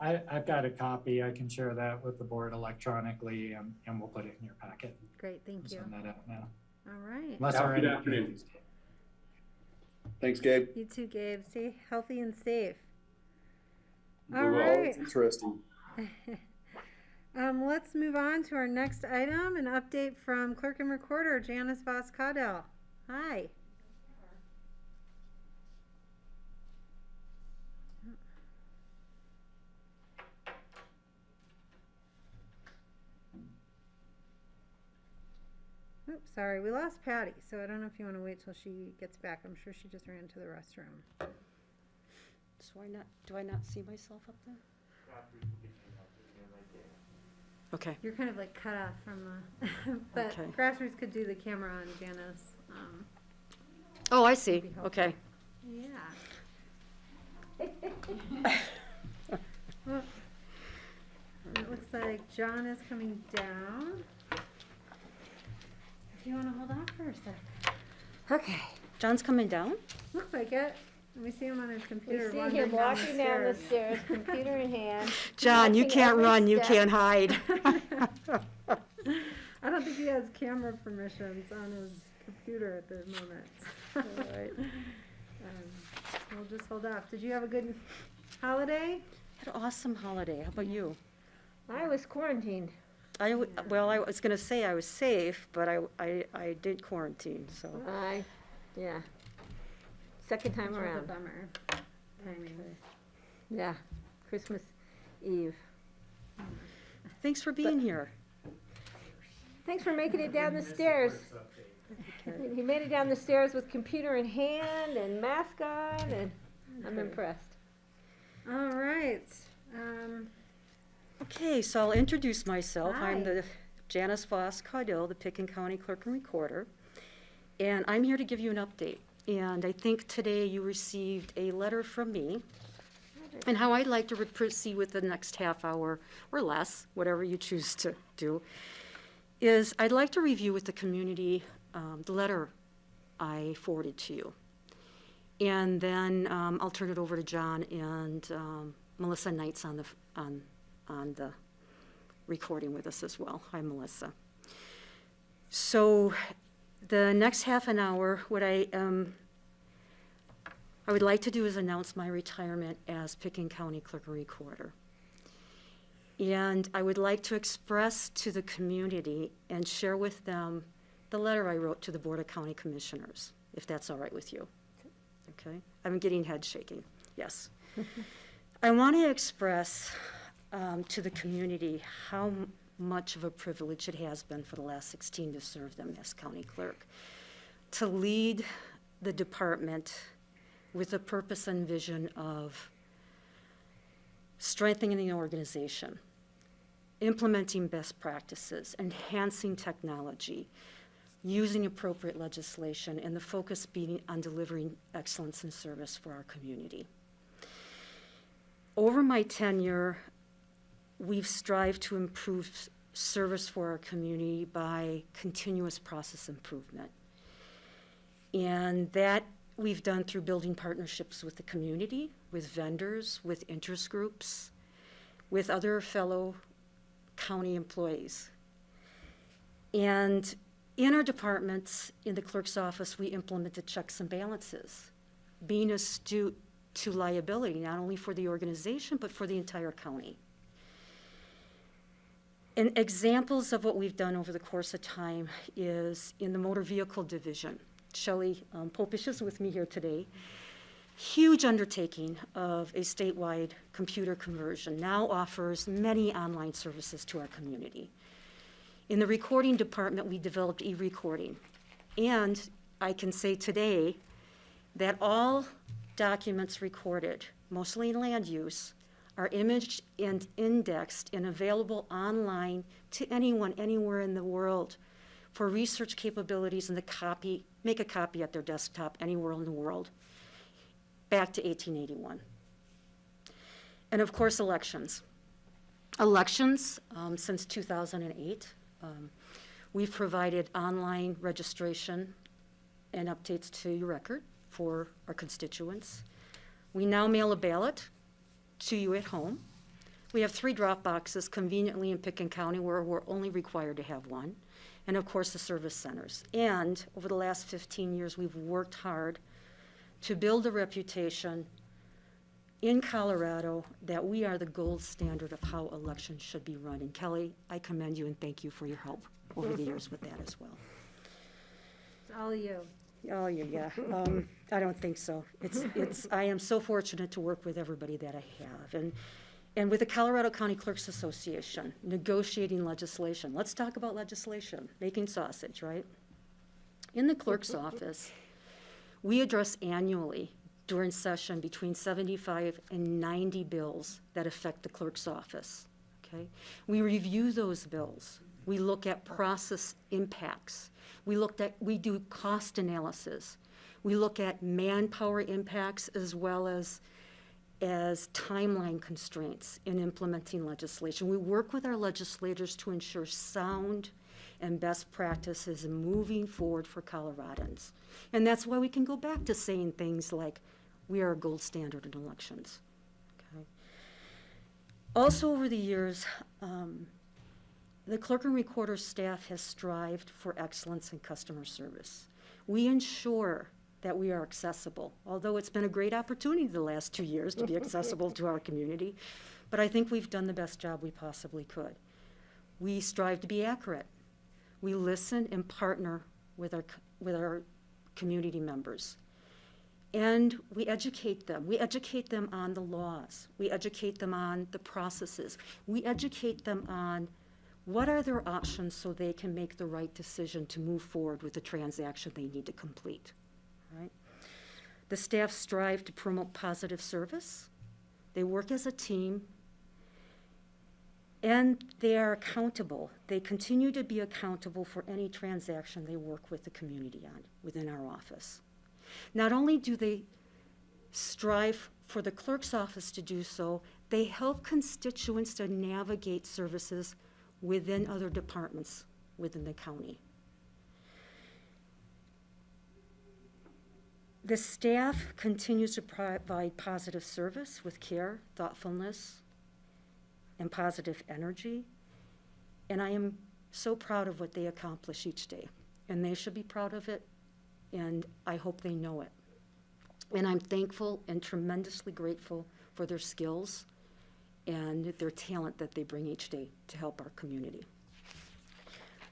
S4: I've got a copy. I can share that with the board electronically, and we'll put it in your packet.
S1: Great, thank you.
S4: Send that out now.
S1: All right.
S4: Unless
S6: Have
S4: there
S6: a
S4: are
S6: good
S4: any
S6: afternoon.
S4: changes.
S5: Thanks, Gabe.
S1: You too, Gabe. Stay healthy and safe.
S6: We
S1: All
S6: will.
S1: right.
S5: Interesting.
S1: Let's move on to our next item, an update from Clerk and Recorder, Janice Voss-Caudell. Hi. Oops, sorry, we lost Patty, so I don't know if you want to wait till she gets back. I'm sure she just ran to the restroom.
S9: So do I not see myself up there? Okay.
S1: You're kind of like cut off from the, but
S9: Okay.
S1: Grassroots could do the camera on Janice.
S9: Oh, I see.
S1: Be helpful.
S9: Okay.
S1: Yeah. Well, it looks like John is coming down. If you want to hold on for a sec.
S9: Okay. John's coming down?
S1: Looks like it. We see him on his
S3: We
S1: computer
S3: see
S1: wandering
S3: him walking down the stairs, computer in hand.
S9: John, you
S3: watching
S9: can't
S3: every
S9: run, you
S3: step.
S9: can't hide.
S1: I don't think he has camera permissions on his computer at the moment.
S9: All right.
S1: We'll just hold off. Did you have a good holiday?
S9: Had an awesome holiday. How about you?
S3: I was quarantined.
S9: Well, I was going to say I was safe, but I did quarantine, so.
S3: Yeah. Second time
S1: Which was a
S3: around.
S1: bummer. Timing.
S3: Yeah, Christmas Eve.
S9: Thanks for being here.
S3: Thanks for making it down the stairs. He made it down the stairs with computer in hand and mask on, and I'm impressed.
S1: All right.
S9: Okay, so I'll introduce myself.
S1: Hi.
S9: I'm the Janice Voss Caudill, the Picken County Clerk and Recorder, and I'm here to give you an update. And I think today you received a letter from me, and how I'd like to proceed with the next half hour or less, whatever you choose to do, is I'd like to review with the community the letter I forwarded to you. And then I'll turn it over to John and Melissa Knight's on the recording with us as well. Hi, Melissa. So the next half an hour, what I would like to do is announce my retirement as Picken County Clerk and Recorder. And I would like to express to the community and share with them the letter I wrote to the Board of County Commissioners, if that's all right with you. Okay? I'm getting head shaking. Yes. I want to express to the community how much of a privilege it has been for the last 16 to serve them as county clerk, to lead the department with a purpose and vision of strengthening the organization, implementing best practices, enhancing technology, using appropriate legislation, and the focus being on delivering excellence in service for our community. Over my tenure, we've strived to improve service for our community by continuous process improvement. And that we've done through building partnerships with the community, with vendors, with interest groups, with other fellow county employees. And in our departments, in the clerk's office, we implemented checks and balances, being astute to liability, not only for the organization, but for the entire county. And examples of what we've done over the course of time is in the motor vehicle division. Shelley Popish is with me here today. Huge undertaking of a statewide computer conversion, now offers many online services to our community. In the recording department, we developed e-recording. And I can say today that all documents recorded, mostly in land use, are imaged and indexed and available online to anyone, anywhere in the world for research capabilities and make a copy at their desktop anywhere in the world, back to 1881. And of course, elections. Elections, since 2008, we've provided online registration and updates to your record for our constituents. We now mail a ballot to you at home. We have 3 drop boxes conveniently in Picken County where we're only required to have one. And of course, the service centers. And over the last 15 years, we've worked hard to build a reputation in Colorado that we are the gold standard of how elections should be run. And Kelly, I commend you and thank you for your help over the years with that as well.
S1: It's all you.
S9: Oh, yeah. I don't think so. I am so fortunate to work with everybody that I have. And with the Colorado County Clerks Association, negotiating legislation. Let's talk about legislation, making sausage, right? In the clerk's office, we address annually during session between 75 and 90 bills that affect the clerk's office, okay? We review those bills. We look at process impacts. We do cost analysis. We look at manpower impacts as well as timeline constraints in implementing legislation. We work with our legislators to ensure sound and best practices in moving forward for Coloradans. And that's why we can go back to saying things like, we are a gold standard in elections. Okay. Also over the years, the clerk and recorder staff has strived for excellence in customer service. We ensure that we are accessible, although it's been a great opportunity the last 2 years to be accessible to our community, but I think we've done the best job we possibly could. We strive to be accurate. We listen and partner with our community members. And we educate them. We educate them on the laws. We educate them on the processes. We educate them on what are their options so they can make the right decision to move forward with the transaction they need to complete, right? The staff strive to promote positive service, They work as a team, and they are accountable. They continue to be accountable for any transaction they work with the community on within our office. Not only do they strive for the clerk's office to do so, they help constituents to navigate services within other departments within the county. The staff continues to provide positive service with care, thoughtfulness, and positive energy. And I am so proud of what they accomplish each day. And they should be proud of it, and I hope they know it. And I'm thankful and tremendously grateful for their skills and their talent that they bring each day to help our community.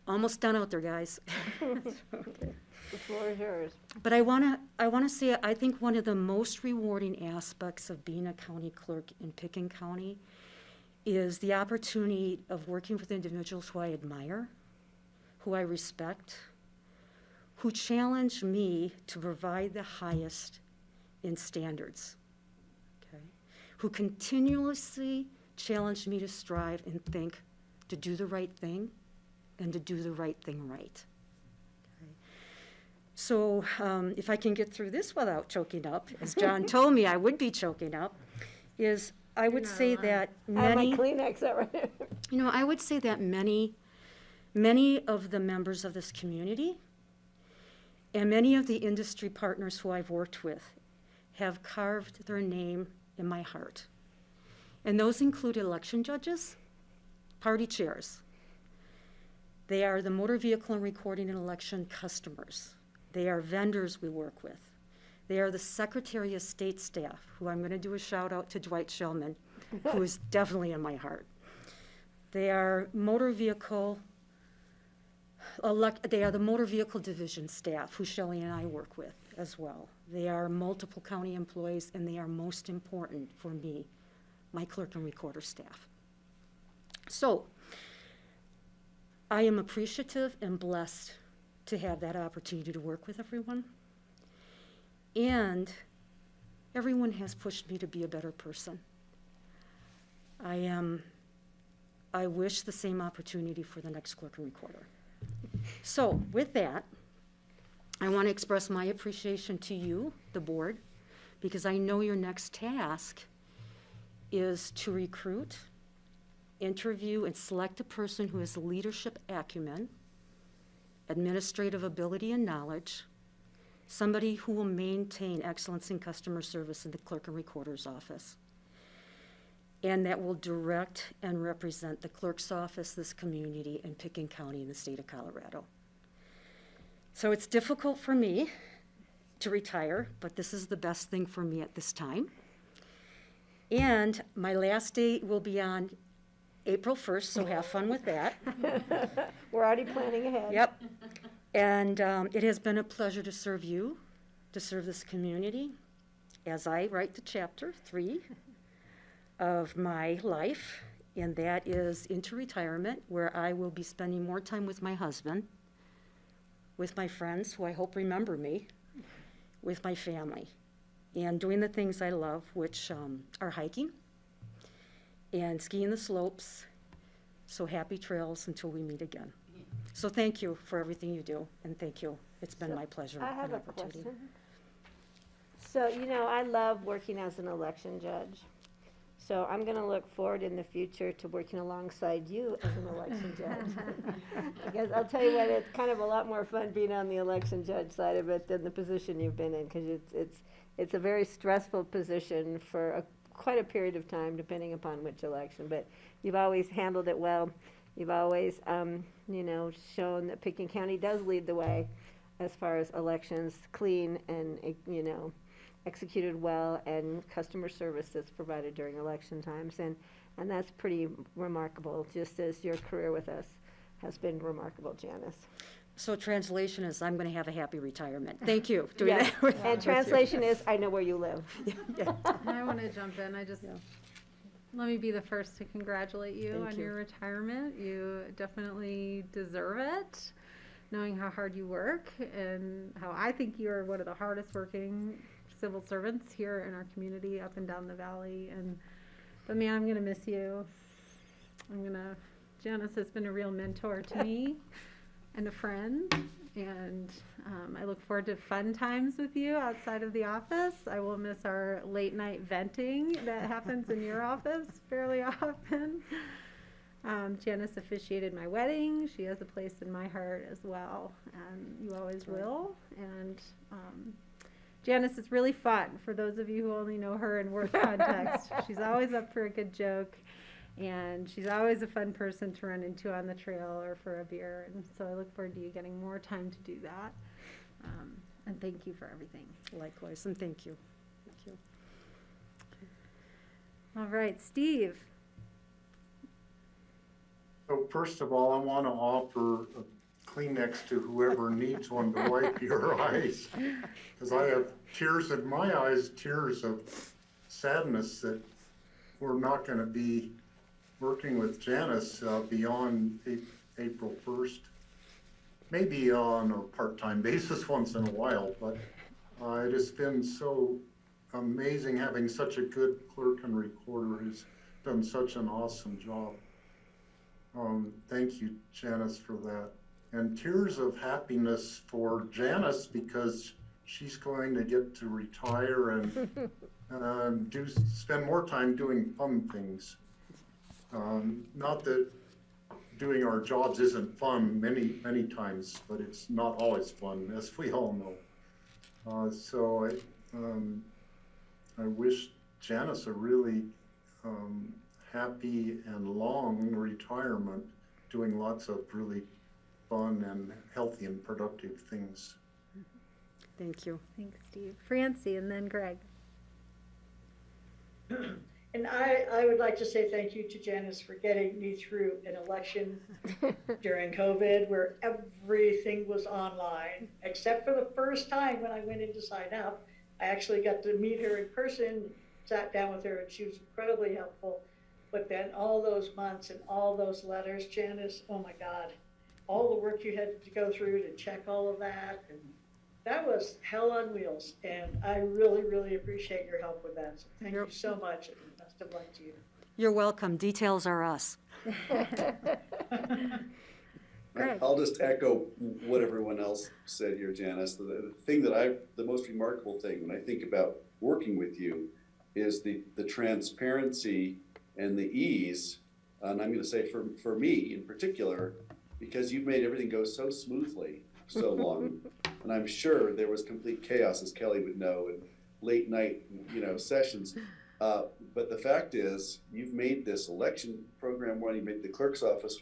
S9: Almost done out there, guys. Okay.
S3: The floor is yours.
S9: But I wanna say, I think one of the most rewarding aspects of being a county clerk in Pickens County is the opportunity of working with individuals who I admire, who I respect, who challenge me to provide the highest in standards, okay? Who continuously challenge me to strive and think, to do the right thing and to do the right thing right. Okay? So if I can get through this without choking up, as John told me I would be choking up, is I would say that
S3: I have my
S9: many,
S3: Kleenex over there.
S9: you know, I would say that many of the members of this community and many of the industry partners who I've worked with have carved their name in my heart. And those include election judges, party chairs. They are the motor vehicle and recording and election customers. They are vendors we work with. They are the Secretary of State staff, who I'm going to do a shout out to Dwight Shellman, who is definitely in my heart. They are the motor vehicle division staff, who Shelley and I work with as well. They are multiple county employees, and they are most important for me, my clerk and recorder staff. So I am appreciative and blessed to have that opportunity to work with everyone. And everyone has pushed me to be a better person. I wish the same opportunity for the next clerk and recorder. So with that, I want to express my appreciation to you, the board, because I know your next task is to recruit, interview, and select a person who has leadership acumen, administrative ability and knowledge, somebody who will maintain excellence in customer service in the clerk and recorder's office, and that will direct and represent the clerk's office, this community, and Pickens County in the state of Colorado. So it's difficult for me to retire, but this is the best thing for me at this time. And my last day will be on April 1st, so have fun with that.
S3: We're already planning ahead.
S9: Yep. And it has been a pleasure to serve you, to serve this community, as I write to chapter 3 of my life, and that is into retirement, where I will be spending more time with my husband, with my friends, who I hope remember me, with my family, and doing the things I love, which are hiking and skiing the slopes. So happy trails until we meet again. So thank you for everything you do, and thank you. It's been my pleasure
S3: I have
S9: and
S3: a
S9: opportunity.
S3: question. So, you know, I love working as an election judge. So I'm going to look forward in the future to working alongside you as an election judge. Because I'll tell you what, it's kind of a lot more fun being on the election judge side of it than the position you've been in, because it's a very stressful position for quite a period of time, depending upon which election. But you've always handled it well. You've always, you know, shown that Pickens County does lead the way as far as elections, clean and, you know, executed well, and customer service that's provided during election times. And that's pretty remarkable, just as your career with us has been remarkable, Janice.
S9: So translation is, I'm going to have a happy retirement. Thank you. Doing
S3: Yeah.
S9: that with-
S3: And translation is, I know where you live.
S1: I want to jump in. Let me be the first to congratulate you
S9: Thank
S1: on
S9: you.
S1: your retirement. You definitely deserve it, knowing how hard you work and how I think you are one of the hardest working civil servants here in our community up and down the valley. But man, I'm gonna miss you. Janice has been a real mentor to me and a friend, and I look forward to fun times with you outside of the office. I will miss our late night venting that happens in your office fairly often. Janice officiated my wedding. She has a place in my heart as well, and you always will. And Janice is really fun for those of you who only know her in work context. She's always up for a good joke, and she's always a fun person to run into on the trail or for a beer. And so I look forward to you getting more time to do that. And thank you for everything.
S9: Likewise, and thank you. Thank you.
S1: All right, Steve.
S7: So first of all, I want to offer a Kleenex to whoever needs one to wipe your eyes. Because I have tears in my eyes, tears of sadness that we're not going to be working with Janice beyond April 1st. Maybe on a part-time basis once in a while, but it has been so amazing having such a good clerk and recorder who's done such an awesome job. Thank you, Janice, for that. And tears of happiness for Janice because she's going to get to retire and spend more time doing fun things. Not that doing our jobs isn't fun many times, but it's not always fun, as we all know. So I wish Janice a really happy and long retirement, doing lots of really fun and healthy and productive things.
S9: Thank you.
S1: Thanks, Steve. Francie, and then Greg.
S8: And I would like to say thank you to Janice for getting me through an election during COVID where everything was online, except for the first time when I went in to sign up. I actually got to meet her in person, sat down with her, and she was incredibly helpful. But then all those months and all those letters, Janice, oh my God, all the work you had to go through to check all of that. And that was hell on wheels. And I really, really appreciate your help with that. So thank you so much, and best of luck to you.
S9: You're welcome. Details are us.
S1: Greg.
S5: I'll just echo what everyone else said here, Janice. The thing that the most remarkable thing when I think about working with you is the transparency and the ease, and I'm going to say for me in particular, because you've made everything go so smoothly so long, and I'm sure there was complete chaos, as Kelly would know, and late night, sessions. But the fact is, you've made this election program you made the clerk's office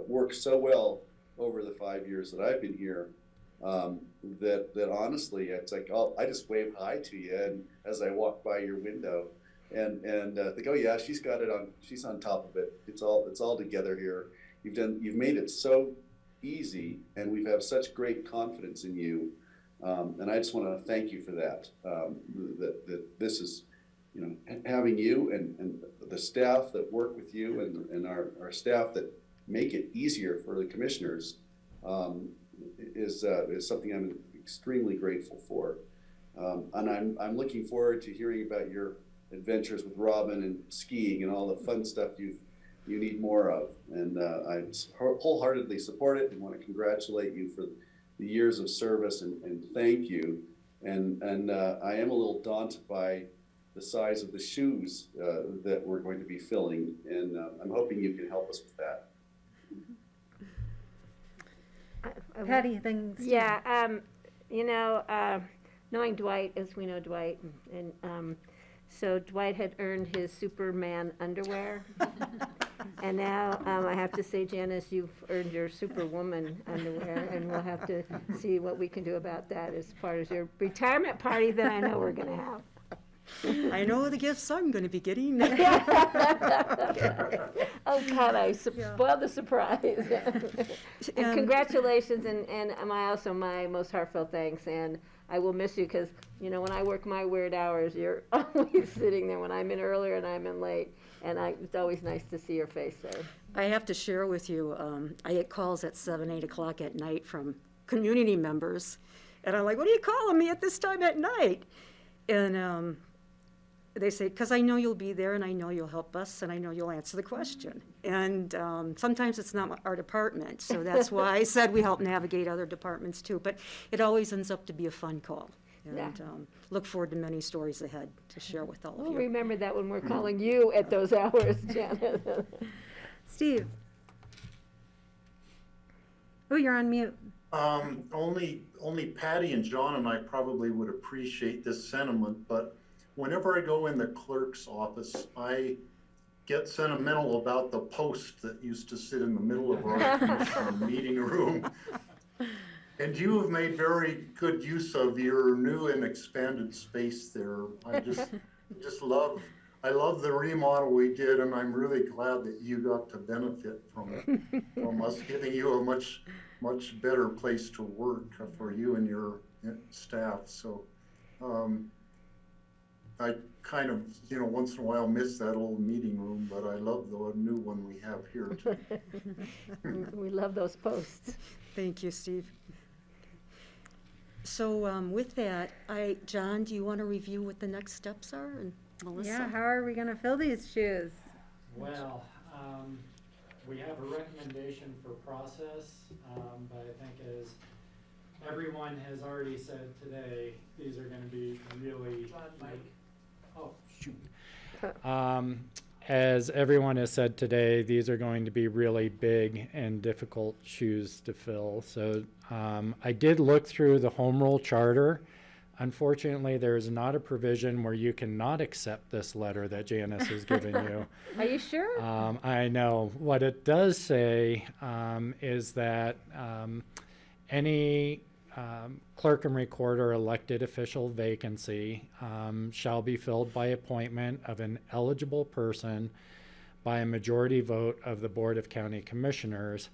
S5: work so well over the 5 years that I've been here, that honestly, it's like, I just wave hi to you, and as I walk by your window. And think, oh yeah, she's on top of it. It's all together here. You've made it so easy, and we have such great confidence in you. And I just want to thank you for that. That this is, having you and the staff that work with you and our staff that make it easier for the commissioners is something I'm extremely grateful for. And I'm looking forward to hearing about your adventures with Robin and skiing and all the fun stuff you need more of. And I wholeheartedly support it and want to congratulate you for the years of service and thank you. And I am a little daunted by the size of the shoes that we're going to be filling, and I'm hoping you can help us with that.
S1: Patty, then Steve.
S3: Yeah, knowing Dwight as we know Dwight, and so Dwight had earned his Superman underwear. And now I have to say, Janice, you've earned your Superwoman underwear, and we'll have to see what we can do about that as far as your retirement party that I know we're going to have.
S9: I know the gifts I'm going to be getting.
S3: Oh, God, I spoiled the surprise. And congratulations, and my most heartfelt thanks. And I will miss you because, when I work my weird hours, you're always sitting there when I'm in earlier and I'm in late. And it's always nice to see your face there.
S9: I have to share with you, I get calls at 7, 8 o'clock at night from community members. And I'm like, what are you calling me at this time at night? And they say, because I know you'll be there and I know you'll help us and I know you'll answer the question. And sometimes it's not our department, so that's why I said we help navigate other departments too. But it always ends up to be a fun call. And
S3: Yeah.
S9: look forward to many stories ahead to share with all of
S3: We'll
S9: you.
S3: remember that when we're calling you at those hours, Janet.
S1: Steve? Oh, you're on mute.
S7: Only Patty and John and I probably would appreciate this sentiment, but whenever I go in the clerk's office, I get sentimental about the post that used to sit in the middle of our commissioner meeting room. And you have made very good use of your new and expanded space there. I I love the remodel we did, and I'm really glad that you got to benefit from us giving you a much better place to work for you and your staff. So I kind of, once in a while miss that old meeting room, but I love the new one we have here too.
S3: We love those posts.
S9: Thank you, Steve. So with that, John, do you want to review what the next steps are? And Melissa?
S1: Yeah, how are we gonna fill these shoes?
S4: Well, we have a recommendation for process, but I think as everyone has already said today, these are gonna be really. Oh, shoot. As everyone has said today, these are going to be really big and difficult shoes to fill. So I did look through the home rule charter. Unfortunately, there is not a provision where you cannot accept this letter that Janice has given you.
S3: Are you sure?
S4: I know. What it does say is that any clerk and recorder elected official vacancy shall be filled by appointment of an eligible person by a majority vote of the Board of County Commissioners,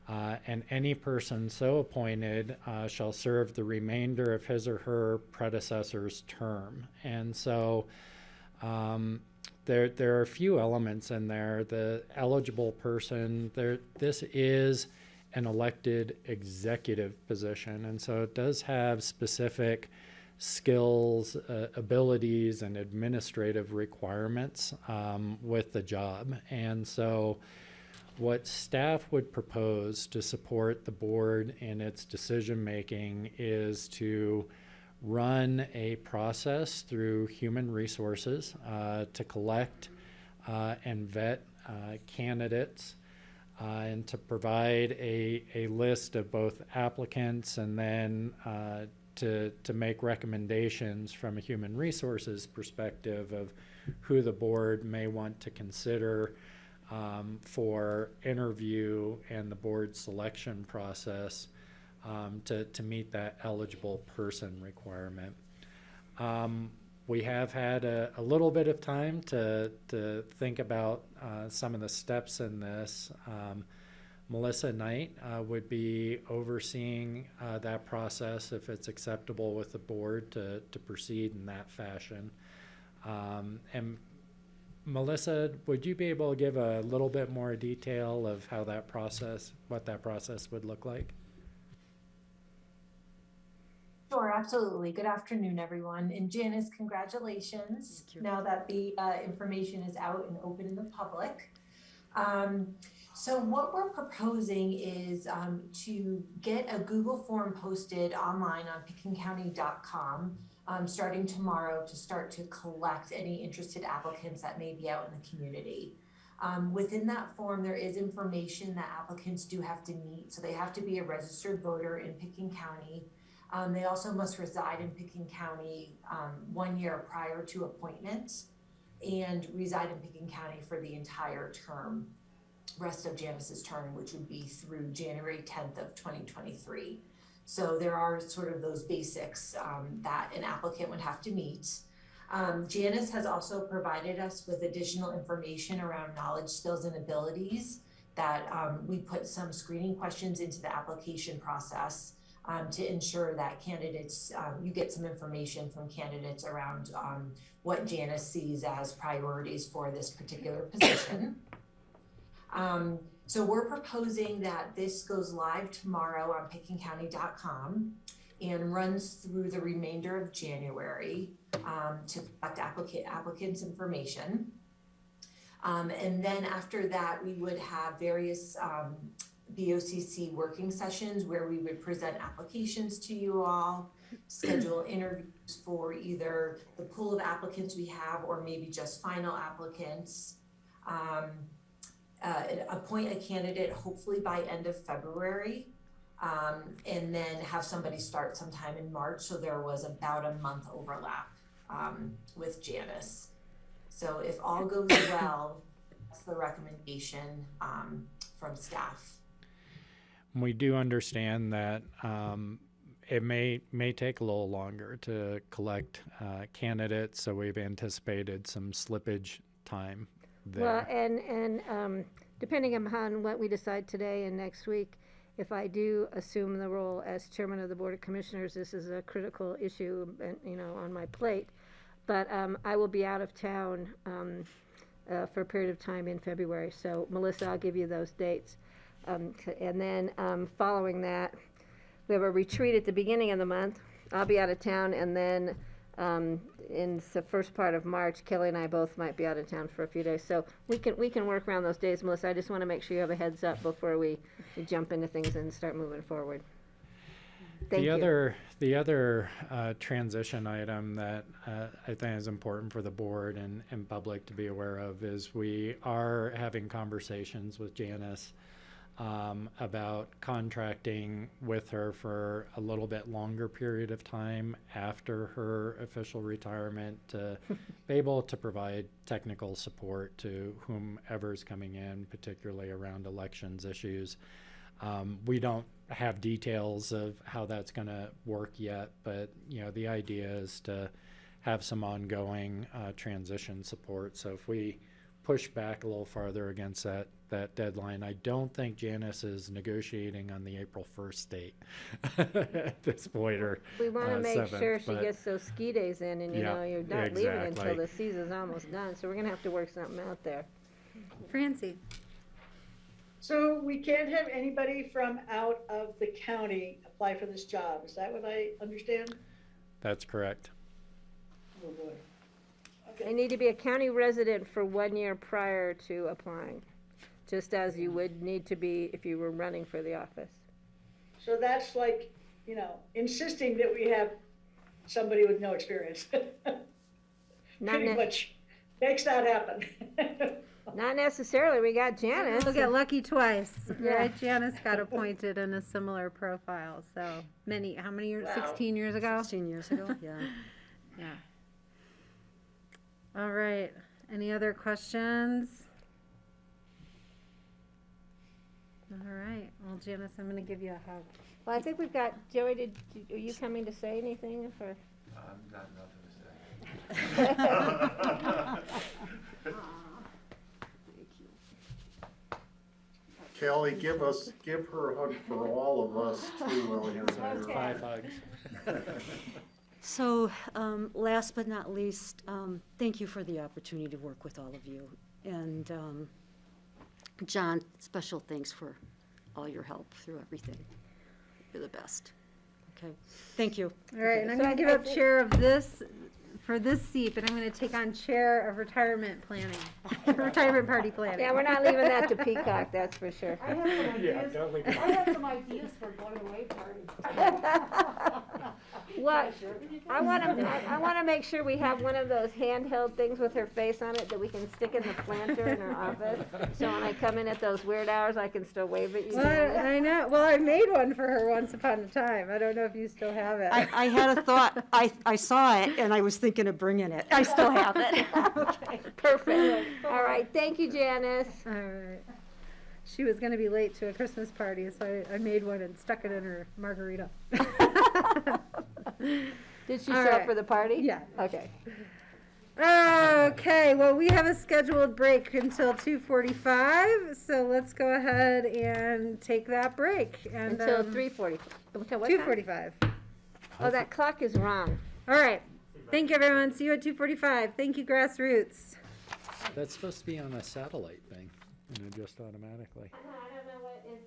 S4: and any person so appointed shall serve the remainder of his or her predecessor's term. And so there are a few elements in there. The eligible person, this is an elected executive position, and so it does have specific skills, abilities, and administrative requirements with the job. And so what staff would propose to support the board in its decision-making is to run a process through human resources to collect and vet candidates and to provide a list of both applicants and then to make recommendations from a human resources perspective of who the board may want to consider for interview and the board selection process to meet that eligible person requirement. We have had a little bit of time to think about some of the steps in this. Melissa Knight would be overseeing that process if it's acceptable with the board to proceed in that fashion. And Melissa, would you be able to give a little bit more detail of how that process, what that process would look like?
S10: Sure, absolutely. Good afternoon, everyone. And Janice, congratulations.
S9: Thank you.
S10: Now that the information is out and open in the public. So what we're proposing is to get a Google form posted online on pickenscounty.com starting tomorrow to start to collect any interested applicants that may be out in the community. Within that form, there is information that applicants do have to meet. So they have to be a registered voter in Pickens County. They also must reside in Pickens County 1 year prior to appointment and reside in Pickens County for the entire term, rest of Janice's term, which would be through January 10th of 2023. So there are sort of those basics that an applicant would have to meet. Janice has also provided us with additional information around knowledge, skills, and abilities that we put some screening questions into the application process to ensure that candidates, you get some information from candidates around what Janice sees as priorities for this particular position. So we're proposing that this goes live tomorrow on pickenscounty.com. and runs through the remainder of January to collect applicants' information. And then after that, we would have various BOCC working sessions where we would present applications to you all, schedule interviews for either the pool of applicants we have or maybe just final applicants. Appoint a candidate hopefully by end of February, and then have somebody start sometime in March. So there was about a month overlap with Janice. So if all goes well, that's the recommendation from staff.
S4: We do understand that it may take a little longer to collect candidates, so we've anticipated some slippage time there.
S3: Well, and depending upon what we decide today and next week, if I do assume the role as chairman of the Board of Commissioners, this is a critical issue, on my plate. But I will be out of town for a period of time in February. So Melissa, I'll give you those dates. And then following that, we have a retreat at the beginning of the month. I'll be out of town, and then in the first part of March, Kelly and I both might be out of town for a few days. So we can work around those days, Melissa. I just want to make sure you have a heads up before we jump into things and start moving forward. Thank you.
S4: The other transition item that I think is important for the board and public to be aware of is we are having conversations with Janice about contracting with her for a little bit longer period of time after her official retirement to be able to provide technical support to whomever's coming in, particularly around elections issues. We don't have details of how that's going to work yet, but the idea is to have some ongoing transition support. So if we push back a little farther against that deadline, I don't think Janice is negotiating on the April 1st date at this point, or
S3: We want to make
S4: 7th,
S3: sure she
S4: but
S3: gets those ski days in, and you're not leaving until
S4: exactly.
S3: the season's almost done. So we're going to have to work something out there.
S1: Francie?
S8: So we can't have anybody from out of the county apply for this job. Is that what I understand?
S4: That's correct.
S8: Oh, boy.
S3: They need to be a county resident for 1 year prior to applying, just as you would need to be if you were running for the office.
S8: So that's like, insisting that we have somebody with no experience. Pretty much makes that happen.
S3: Not necessarily. We got Janice.
S1: We'll get lucky twice,
S3: Yeah.
S1: right? Janice got appointed in a similar profile, so how many years,
S8: Wow.
S1: 16 years ago?
S9: 16 years ago, yeah.
S1: Yeah. All right, any other questions? All right, well, Janice, I'm gonna give you a hug.
S3: Well, I think we've got, Joey, are you coming to say anything? For?
S11: Got nothing to say.
S7: Kelly, give her a hug for all of us too, Lillian.
S3: Okay.
S4: 5 hugs.
S9: So, last but not least, thank you for the opportunity to work with all of you. And John, special thanks for all your help through everything. You're the best. Okay, thank you.
S1: All right, and I'm
S3: So
S1: gonna give
S3: I
S1: up
S3: think-
S1: chair of this, for this seat, but I'm gonna take on chair of retirement planning, retirement party planning.
S3: Yeah, we're not leaving that to Peacock, that's for sure.
S12: I have some ideas.
S4: don't leave
S12: I have some ideas for going away party.
S3: What? I want to make sure we have one of those handheld things with her face on it that we can stick in the planter in her office. So when I come in at those weird hours, I can still wave at you.
S1: Well, I know, well, I made one for her once upon a time, I don't know if you still have it.
S9: I had a thought, I saw it and I was thinking of bringing it. I still have it. Okay.
S3: Perfect. All right, thank you, Janice.
S1: All right. She was gonna be late to a Christmas party, so I made one and stuck it in her margarita.
S3: Did she
S1: All
S3: show up
S1: right.
S3: for the party?
S1: Yeah.
S3: Okay.
S1: Okay, well, we have a scheduled break until 2:45, so let's go ahead and take that break. And,
S3: Until 3:40. Until what time?
S1: 2:45.
S3: Oh, that clock is wrong.
S1: All right. Thank you, everyone. See you at 2:45. Thank you, Grassroots.
S4: That's supposed to be on a satellite thing, just automatically.
S3: I don't know what is.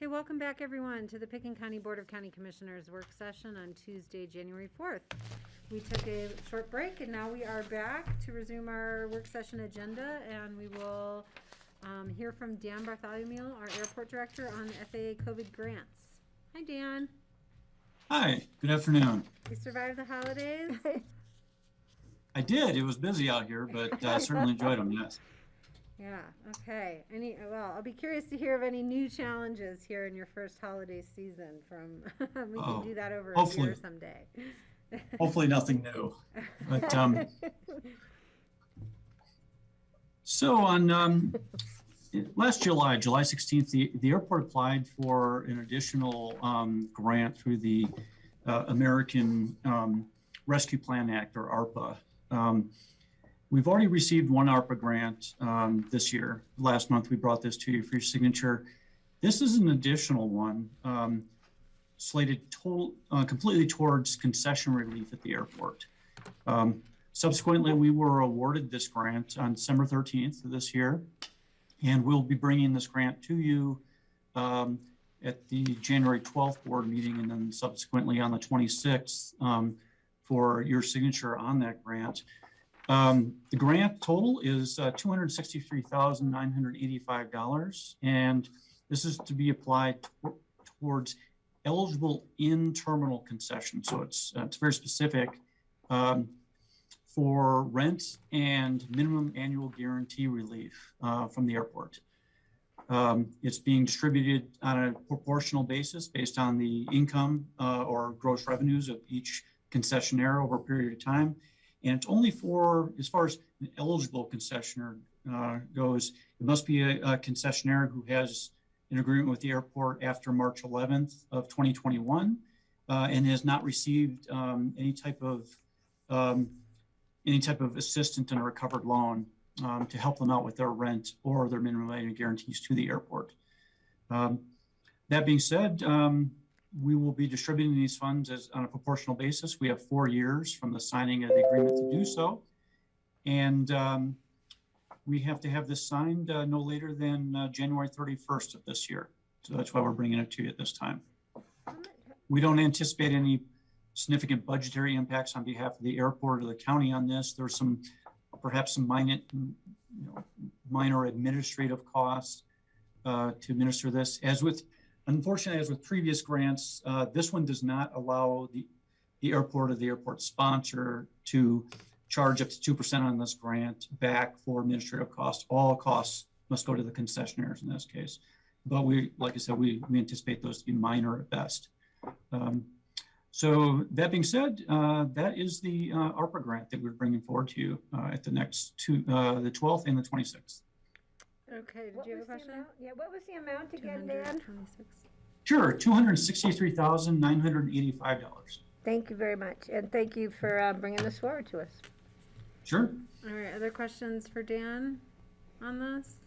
S1: Okay, welcome back everyone to the Pickens County Board of County Commissioners work session on Tuesday, January 4th. We took a short break and now we are back to resume our work session agenda, and we will hear from Dan Bartholomew, our airport director, on FAA COVID grants. Hi, Dan.
S13: Hi, good afternoon.
S1: You survived the holidays?
S13: I did. It was busy out here, but certainly enjoyed them, yes.
S1: Yeah, okay. Well, I'll be curious to hear of any new challenges here in your first holiday season from, we can do that over a beer someday.
S13: Hopefully nothing new. But so on last July 16th, the airport applied for an additional grant through the American Rescue Plan Act, or ARPA. We've already received one ARPA grant this year. Last month, we brought this to you for your signature. This is an additional one slated completely towards concession relief at the airport. Subsequently, we were awarded this grant on December 13th of this year, and we'll be bringing this grant to you at the January 12th board meeting, and then subsequently on the 26th for your signature on that grant. The grant total is $263,985, and this is to be applied towards eligible in-terminal concessions. So it's very specific for rent and minimum annual guarantee relief from the airport. It's being distributed on a proportional basis based on the income or gross revenues of each concessionaire over a period of time. And it's only for, as far as an eligible concessionaire goes, it must be a concessionaire who has an agreement with the airport after March 11th of 2021 and has not received any type of assistance in a recovered loan to help them out with their rent or their minimum annual guarantees to the airport. That being said, we will be distributing these funds on a proportional basis. We have 4 years from the signing of the agreement to do so. And we have to have this signed no later than January 31st of this year. So that's why we're bringing it to you at this time. We don't anticipate any significant budgetary impacts on behalf of the airport or the county on this. There's perhaps some minor administrative costs to administer this. Unfortunately, as with previous grants, this one does not allow the airport or the airport sponsor to charge up to 2% on this grant back for administrative costs. All costs must go to the concessionaires in this case. But like I said, we anticipate those to be minor at best. So that being said, that is the ARPA grant that we're bringing forward to you at the next the 12th and the 26th.
S1: Okay, did you have a question?
S3: Yeah, what was the amount again, Dan?
S13: Sure, $263,985.
S3: Thank you very much, and thank you for bringing this forward to us.
S13: Sure.
S1: All right, other questions for Dan on this?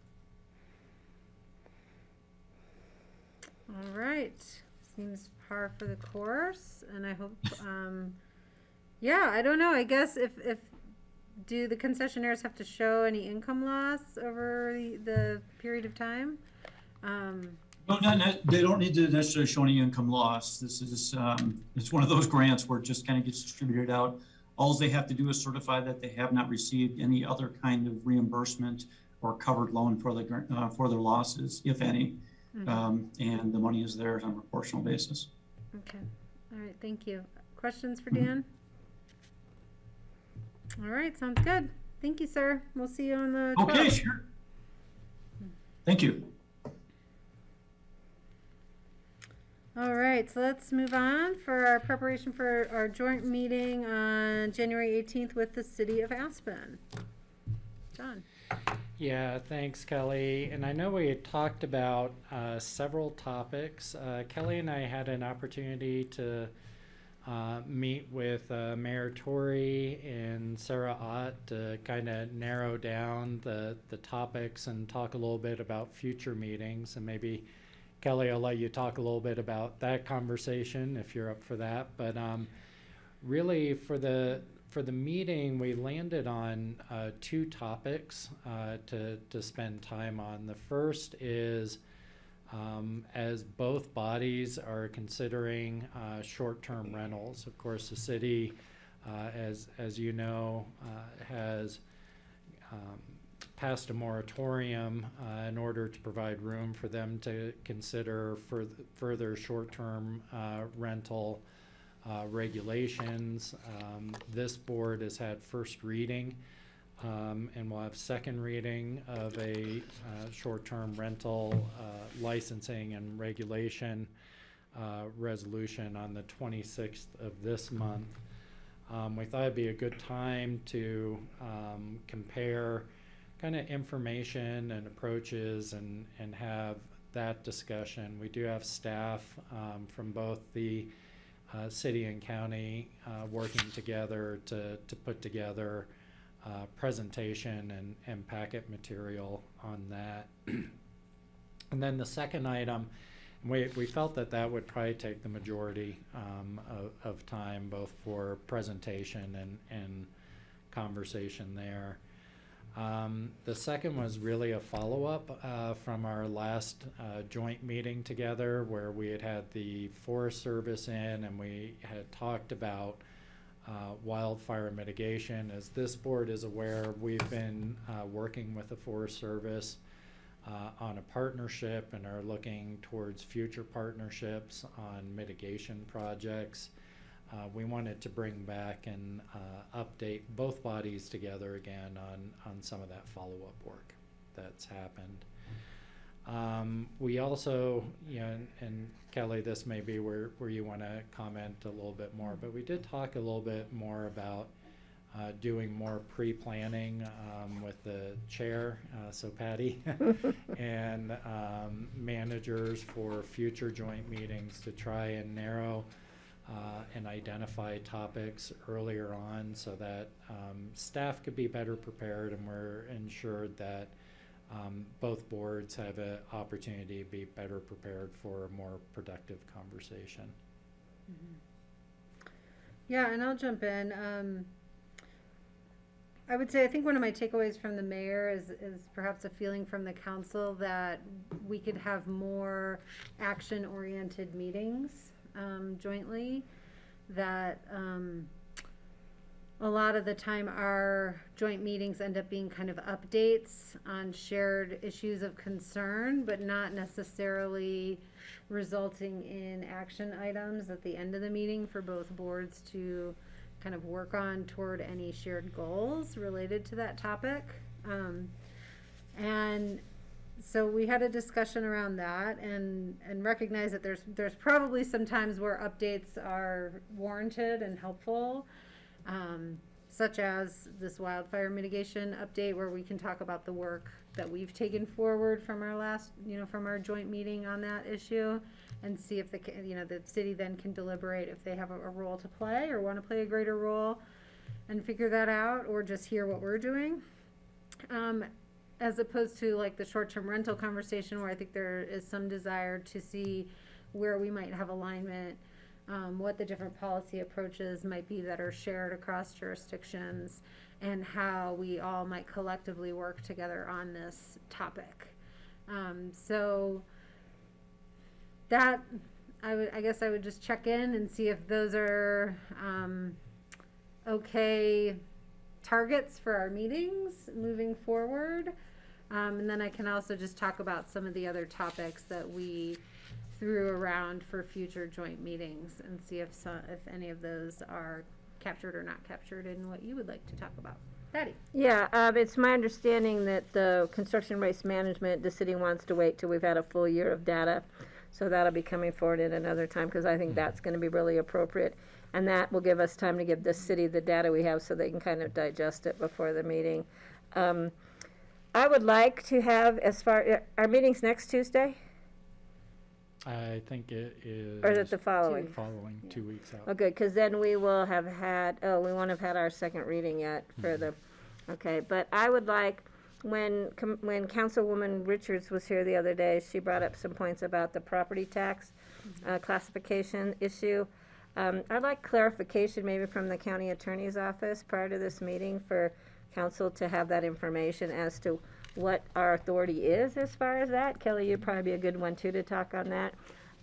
S1: All right, seems par for the course, and I hope, yeah, I don't know, I guess if do the concessionaires have to show any income loss over the period of time?
S13: No, they don't need to necessarily show any income loss. This is it's one of those grants where it just kind of gets distributed out. All they have to do is certify that they have not received any other kind of reimbursement or covered loan for their losses, if any, and the money is theirs on a proportional basis.
S1: Okay, all right, thank you. Questions for Dan? All right, sounds good. Thank you, sir. We'll see you on the 12th.
S13: Okay, sure. Thank you.
S1: All right, so let's move on for our preparation for our joint meeting on January 18th with the City of Aspen. John.
S4: Yeah, thanks, Kelly. And I know we had talked about several topics. Kelly and I had an opportunity to meet with Mayor Tory and Sarah Ott to kind of narrow down the topics and talk a little bit about future meetings. And maybe, Kelly, I'll let you talk a little bit about that conversation if you're up for that. But really, for the meeting, we landed on 2 topics to spend time on. The first is as both bodies are considering short-term rentals. Of course, the city, as you know, has passed a moratorium in order to provide room for them to consider further short-term rental regulations. This board has had first reading, and we'll have second reading of a short-term rental licensing and regulation resolution on the 26th of this month. We thought it'd be a good time to compare kind of information and approaches and have that discussion. We do have staff from both the city and county working together to put together presentation and packet material on that. And then the second item, we felt that would probably take the majority of time, both for presentation and conversation there. The second was really a follow-up from our last joint meeting together, where we had the Forest Service in and we had talked about wildfire mitigation. As this board is aware, we've been working with the Forest Service on a partnership and are looking towards future partnerships on mitigation projects. We wanted to bring back and update both bodies together again on some of that follow-up work that's happened. We also, and Kelly, this may be where you want to comment a little bit more, but we did talk a little bit more about doing more pre-planning with the chair, so Patty, and managers for future joint meetings to try and narrow and identify topics earlier on so that staff could be better prepared, and we're ensured that both boards have an opportunity to be better prepared for a more productive conversation.
S1: Yeah, and I'll jump in. I would say I think one of my takeaways from the mayor is perhaps a feeling from the council that we could have more action-oriented meetings jointly, that a lot of the time our joint meetings end up being kind of updates on shared issues of concern, but not necessarily resulting in action items at the end of the meeting for both boards to kind of work on toward any shared goals related to that topic. And so we had a discussion around that and recognize that there's probably some times where updates are warranted and helpful, such as this wildfire mitigation update, where we can talk about the work that we've taken forward from our last, from our joint meeting on that issue, and see if the city then can deliberate if they have a role to play or want to play a greater role and figure that out, or just hear what we're doing. As opposed to like the short-term rental conversation, where I think there is some desire to see where we might have alignment, what the different policy approaches might be that are shared across jurisdictions, and how we all might collectively work together on this topic. So that I guess I would just check in and see if those are okay targets for our meetings moving forward. And then I can also just talk about some of the other topics that we threw around for future joint meetings and see if any of those are captured or not captured in what you would like to talk about. Patty?
S3: Yeah, it's my understanding that the construction waste management, the city wants to wait till we've had a full year of data. So that'll be coming forward at another time, because I think that's going to be really appropriate. And that will give us time to give the city the data we have so they can kind of digest it before the meeting. I would like to have, our meeting's next Tuesday?
S4: I think it is.
S3: Or is it the following?
S4: Following, 2 weeks out.
S3: Oh, good, because then we will have had, we won't have had our second reading yet for the, okay. But I would like, when Councilwoman Richards was here the other day, she brought up some points about the property tax classification issue. I'd like clarification maybe from the county attorney's office prior to this meeting for council to have that information as to what our authority is as far as that. Kelly, you'd probably be a good one too to talk on that.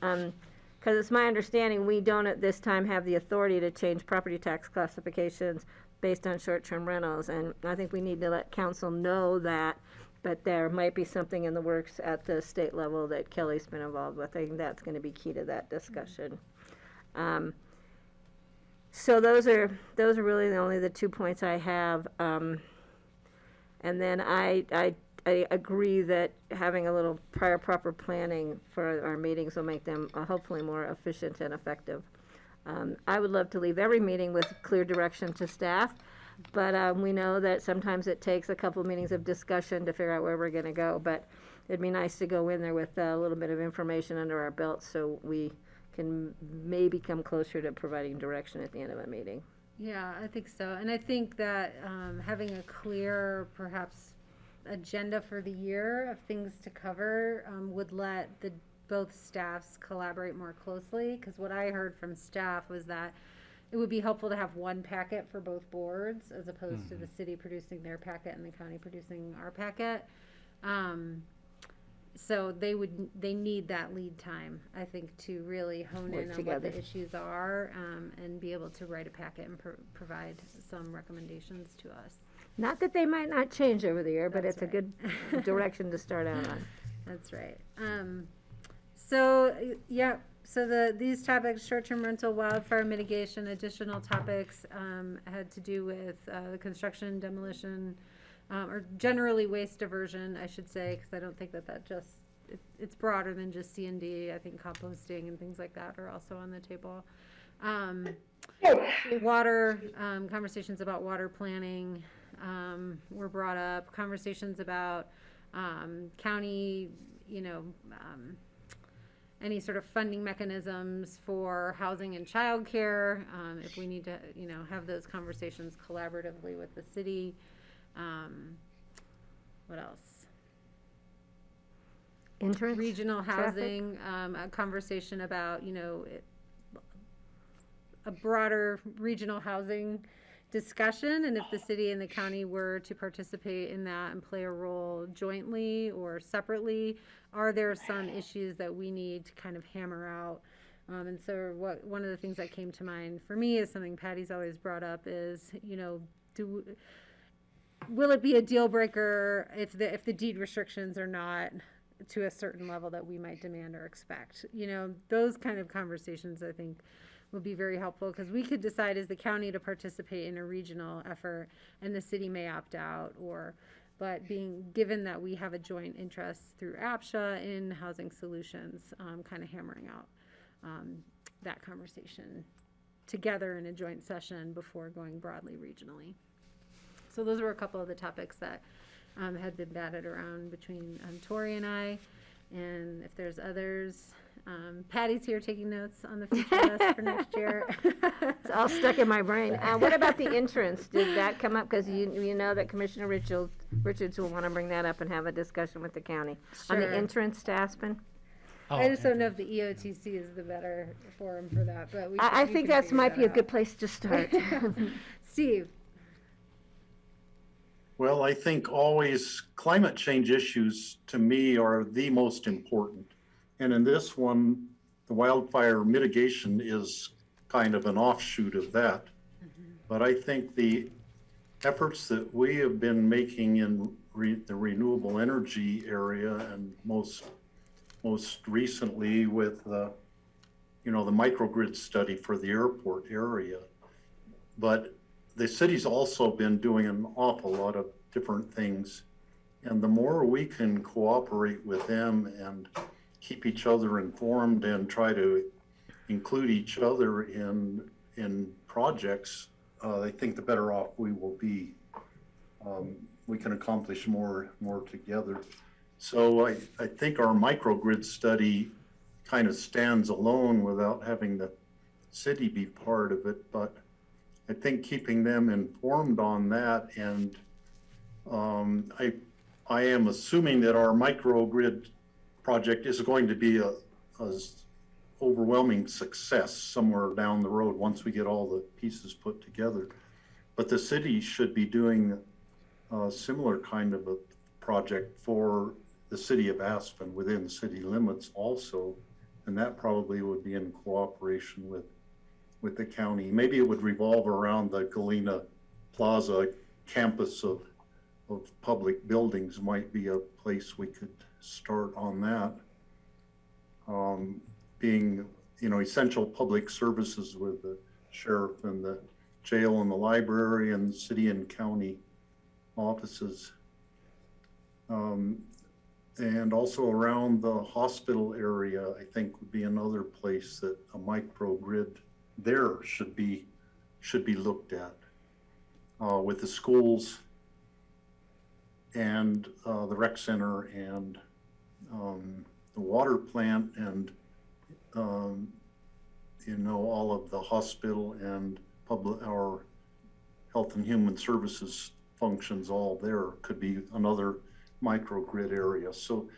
S3: Because it's my understanding we don't at this time have the authority to change property tax classifications based on short-term rentals. And I think we need to let council know that, but there might be something in the works at the state level that Kelly's been involved with. I think that's going to be key to that discussion. So those are really the 2 points I have. And then I agree that having a little prior proper planning for our meetings will make them hopefully more efficient and effective. I would love to leave every meeting with clear direction to staff, but we know that sometimes it takes a couple meetings of discussion to figure out where we're going to go. But it'd be nice to go in there with a little bit of information under our belt so we can maybe come closer to providing direction at the end of a meeting.
S1: Yeah, I think so. And I think that having a clear, perhaps, agenda for the year of things to cover would let both staffs collaborate more closely. Because what I heard from staff was that it would be helpful to have one packet for both boards as opposed to the city producing their packet and the county producing our packet. So they need that lead time, I think, to really hone in on what the issues are and be able to write a packet and provide some recommendations to us.
S3: Not that they might not change over the year, but it's a good direction to start out on.
S1: That's right. So these topics, short-term rental, wildfire mitigation, additional topics had to do with the construction, demolition, or generally waste diversion, I should say, because I don't think that just, it's broader than just C&D. I think composting and things like that are also on the table. Water, conversations about water planning were brought up. Conversations about county, any sort of funding mechanisms for housing and childcare, if we need to, have those conversations collaboratively with the city. What else?
S3: Entrance,
S1: regional housing,
S3: traffic?
S1: A conversation about, a broader regional housing discussion, and if the city and the county were to participate in that and play a role jointly or separately, are there some issues that we need to kind of hammer out? And so one of the things that came to mind for me is something Patty's always brought up is, will it be a deal breaker if the deed restrictions are not to a certain level that we might demand or expect? Those kind of conversations I think would be very helpful, because we could decide as the county to participate in a regional effort and the city may opt out, but given that we have a joint interest through APSHA in housing solutions, kind of hammering out that conversation together in a joint session before going broadly regionally. So those were a couple of the topics that had been batted around between Tori and I, and if there's others, Patty's here taking notes on the future list for next year.
S3: It's all stuck in my brain. What about the entrance? Did that come up? Because you know that Commissioner Richards will want to bring that up and have a discussion with the county.
S1: Sure.
S3: On the entrance to Aspen?
S1: I just don't know if the EOTC is the better forum for that, but
S3: I think that might be a good place to start.
S1: Steve.
S7: Well, I think always climate change issues to me are the most important. And in this one, the wildfire mitigation is kind of an offshoot of that. But I think the efforts that we have been making in the renewable energy area, and most recently with the microgrid study for the airport area. But the city's also been doing an awful lot of different things. And the more we can cooperate with them and keep each other informed and try to include each other in projects, I think the better off we will be. We can accomplish more together. So I think our microgrid study kind of stands alone without having the city be part of it, but I think keeping them informed on that, and I am assuming that our microgrid project is going to be a overwhelming success somewhere down the road once we get all the pieces put together. But the city should be doing a similar kind of a project for the city of Aspen within city limits also, and that probably would be in cooperation with the county. Maybe it would revolve around the Galena Plaza campus of public buildings might be a place we could start on that. Being, essential public services with the sheriff and the jail and the library and city and county offices. And also around the hospital area, I think would be another place that a microgrid there should be looked at, with the schools and the rec center and the water plant and all of the hospital and our health and human services functions all there could be another microgrid area. So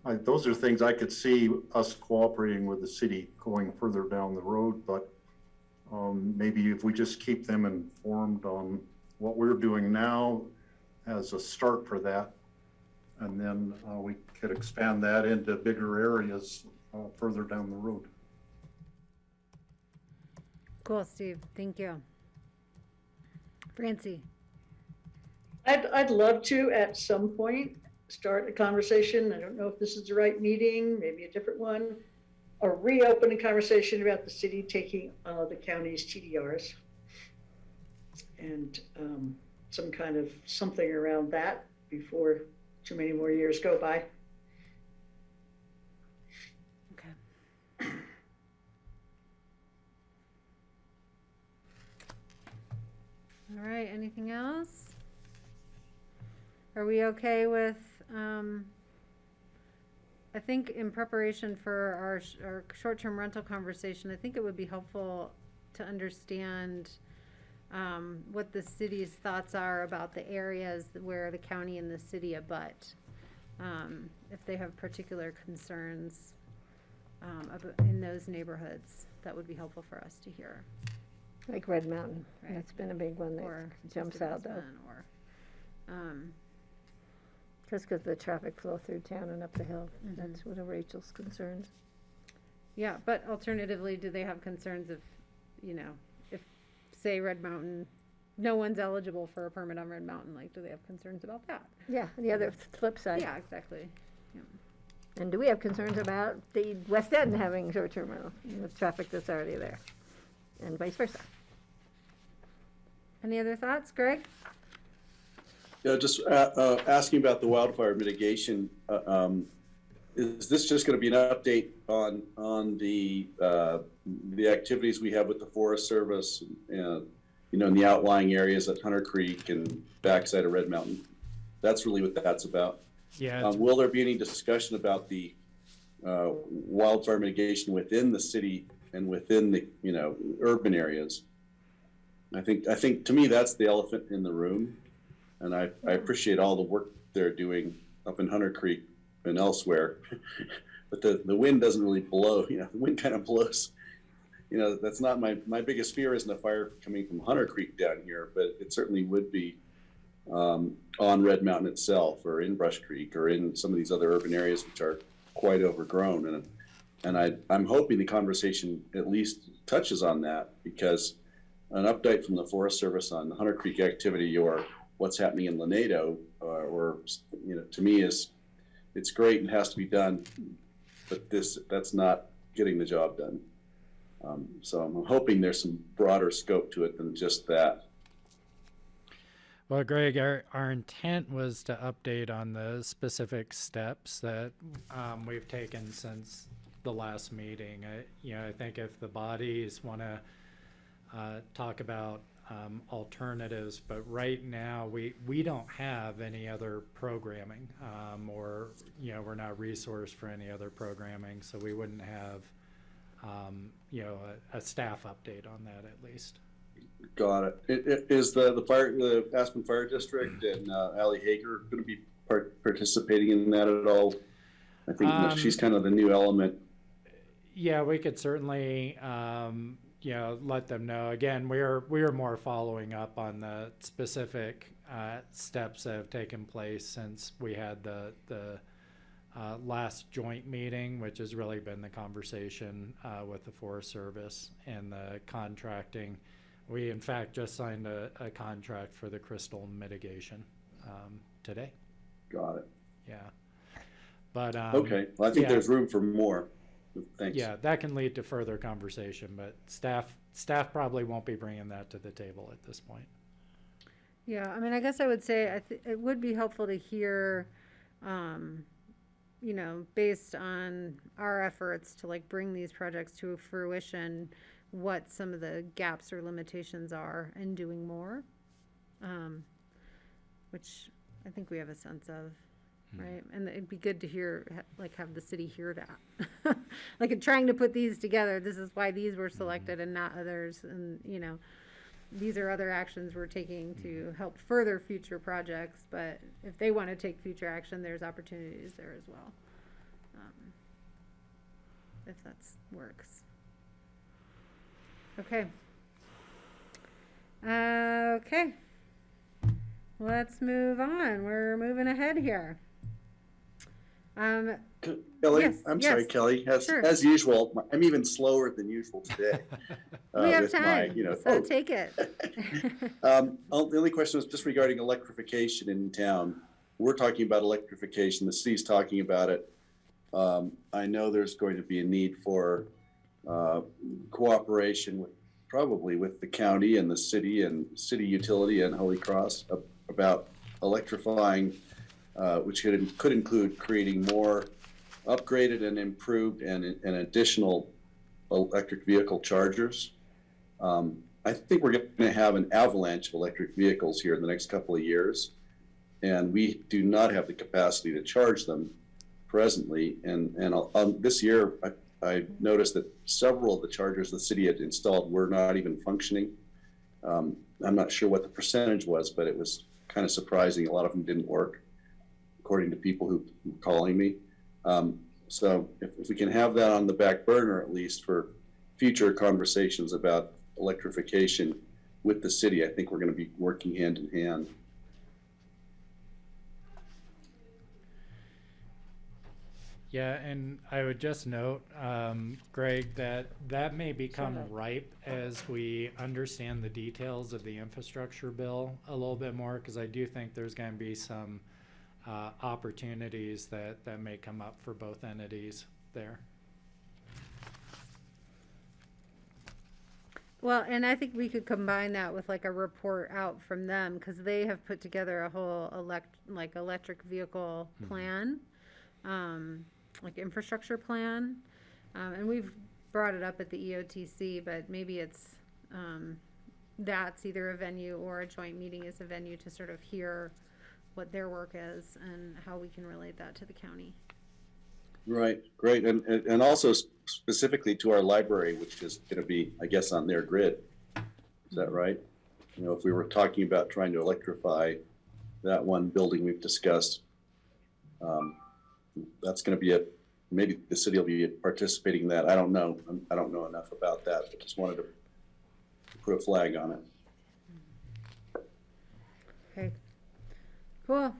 S7: those are things I could see us cooperating with the city going further down the road, but maybe if we just keep them informed on what we're doing now as a start for that, and then we could expand that into bigger areas further down the road.
S1: Cool, Steve. Thank you. Francie.
S8: I'd love to, at some point, start a conversation. I don't know if this is the right meeting, maybe a different one, or reopen a conversation about the city taking the county's TDRs and some kind of something around that before too many more years go by.
S1: Okay. All right, anything else? Are we okay with, I think in preparation for our short-term rental conversation, I think it would be helpful to understand what the city's thoughts are about the areas where the county and the city abut. If they have particular concerns in those neighborhoods, that would be helpful for us to hear.
S3: Like Red Mountain,
S1: Right.
S3: that's been a big one
S1: Or
S3: that jumps out though.
S1: Or,
S3: Just because the traffic flow through town and up the hill,
S1: Mhm.
S3: that's one of Rachel's concerns.
S1: yeah, but alternatively, do they have concerns if, if, say, Red Mountain, no one's eligible for a permit on Red Mountain, like, do they have concerns about that?
S3: Yeah, the other flip side.
S1: Yeah, exactly. Yeah.
S3: And do we have concerns about the West End having short-term rental with traffic that's already there? And vice versa.
S1: Any other thoughts, Greg?
S5: Yeah, just asking about the wildfire mitigation. Is this just going to be an update on the activities we have with the Forest Service, in the outlying areas at Hunter Creek and backside of Red Mountain? That's really what that's about.
S4: Yeah.
S5: Will there be any discussion about the wildfire mitigation within the city and within the urban areas? I think to me that's the elephant in the room, and I appreciate all the work they're doing up in Hunter Creek and elsewhere, but the wind doesn't really blow. The wind kind of blows. That's not my biggest fear isn't a fire coming from Hunter Creek down here, but it certainly would be on Red Mountain itself, or in Brush Creek, or in some of these other urban areas which are quite overgrown. And I'm hoping the conversation at least touches on that, because an update from the Forest Service on the Hunter Creek activity or what's happening in Lanedo, or to me it's great and has to be done, but that's not getting the job done. So I'm hoping there's some broader scope to it than just that.
S4: Well, Greg, our intent was to update on the specific steps that we've taken since the last meeting. I think if the bodies want to talk about alternatives, but right now we don't have any other programming, or we're not resourced for any other programming, so we wouldn't have a staff update on that at least.
S5: Got it. Is the Aspen Fire District and Allie Hager going to be participating in that at all? I think she's kind of the new element.
S4: Yeah, we could certainly let them know. Again, we are more following up on the specific steps that have taken place since we had the last joint meeting, which has really been the conversation with the Forest Service and the contracting. We, in fact, just signed a contract for the crystal mitigation today.
S5: Got it.
S4: Yeah. But
S5: Okay, well, I think there's room for more. Thanks.
S4: Yeah, that can lead to further conversation, but staff probably won't be bringing that to the table at this point.
S1: Yeah, I mean, I guess I would say it would be helpful to hear, based on our efforts to like bring these projects to fruition, what some of the gaps or limitations are in doing more, which I think we have a sense of. Right, and it'd be good to hear, have the city hear that. Like in trying to put these together, this is why these were selected and not others, and these are other actions we're taking to help further future projects, but if they want to take future action, there's opportunities there as well. If that works. Okay. Okay. Let's move on. We're moving ahead here.
S5: Kelly,
S1: yes,
S5: I'm
S1: yes,
S5: sorry, Kelly. As usual, I'm even slower than usual today.
S1: We have time, so take it.
S5: The only question was just regarding electrification in town. We're talking about electrification. The city's talking about it. I know there's going to be a need for cooperation probably with the county and the city and city utility and Holy Cross about electrifying, which could include creating more upgraded and improved and additional electric vehicle chargers. I think we're going to have an avalanche of electric vehicles here in the next couple of years, and we do not have the capacity to charge them presently. And this year, I noticed that several of the chargers the city had installed were not even functioning. I'm not sure what the percentage was, but it was kind of surprising. A lot of them didn't work, according to people who were calling me. So if we can have that on the back burner, at least for future conversations about electrification with the city, I think we're going to be working hand in hand.
S4: Yeah, and I would just note, Greg, that may become ripe as we understand the details of the infrastructure bill a little bit more, because I do think there's going to be some opportunities that may come up for both entities there.
S1: Well, and I think we could combine that with like a report out from them, because they have put together a whole electric vehicle plan, like infrastructure plan, and we've brought it up at the EOTC, but maybe it's that's either a venue or a joint meeting as a venue to sort of hear what their work is and how we can relate that to the county.
S5: Right, great, and also specifically to our library, which is going to be, I guess, on their grid. Is that right? If we were talking about trying to electrify that one building we've discussed, that's going to be maybe the city will be participating in that. I don't know. I don't know enough about that, but just wanted to put a flag on it.
S1: Okay, cool.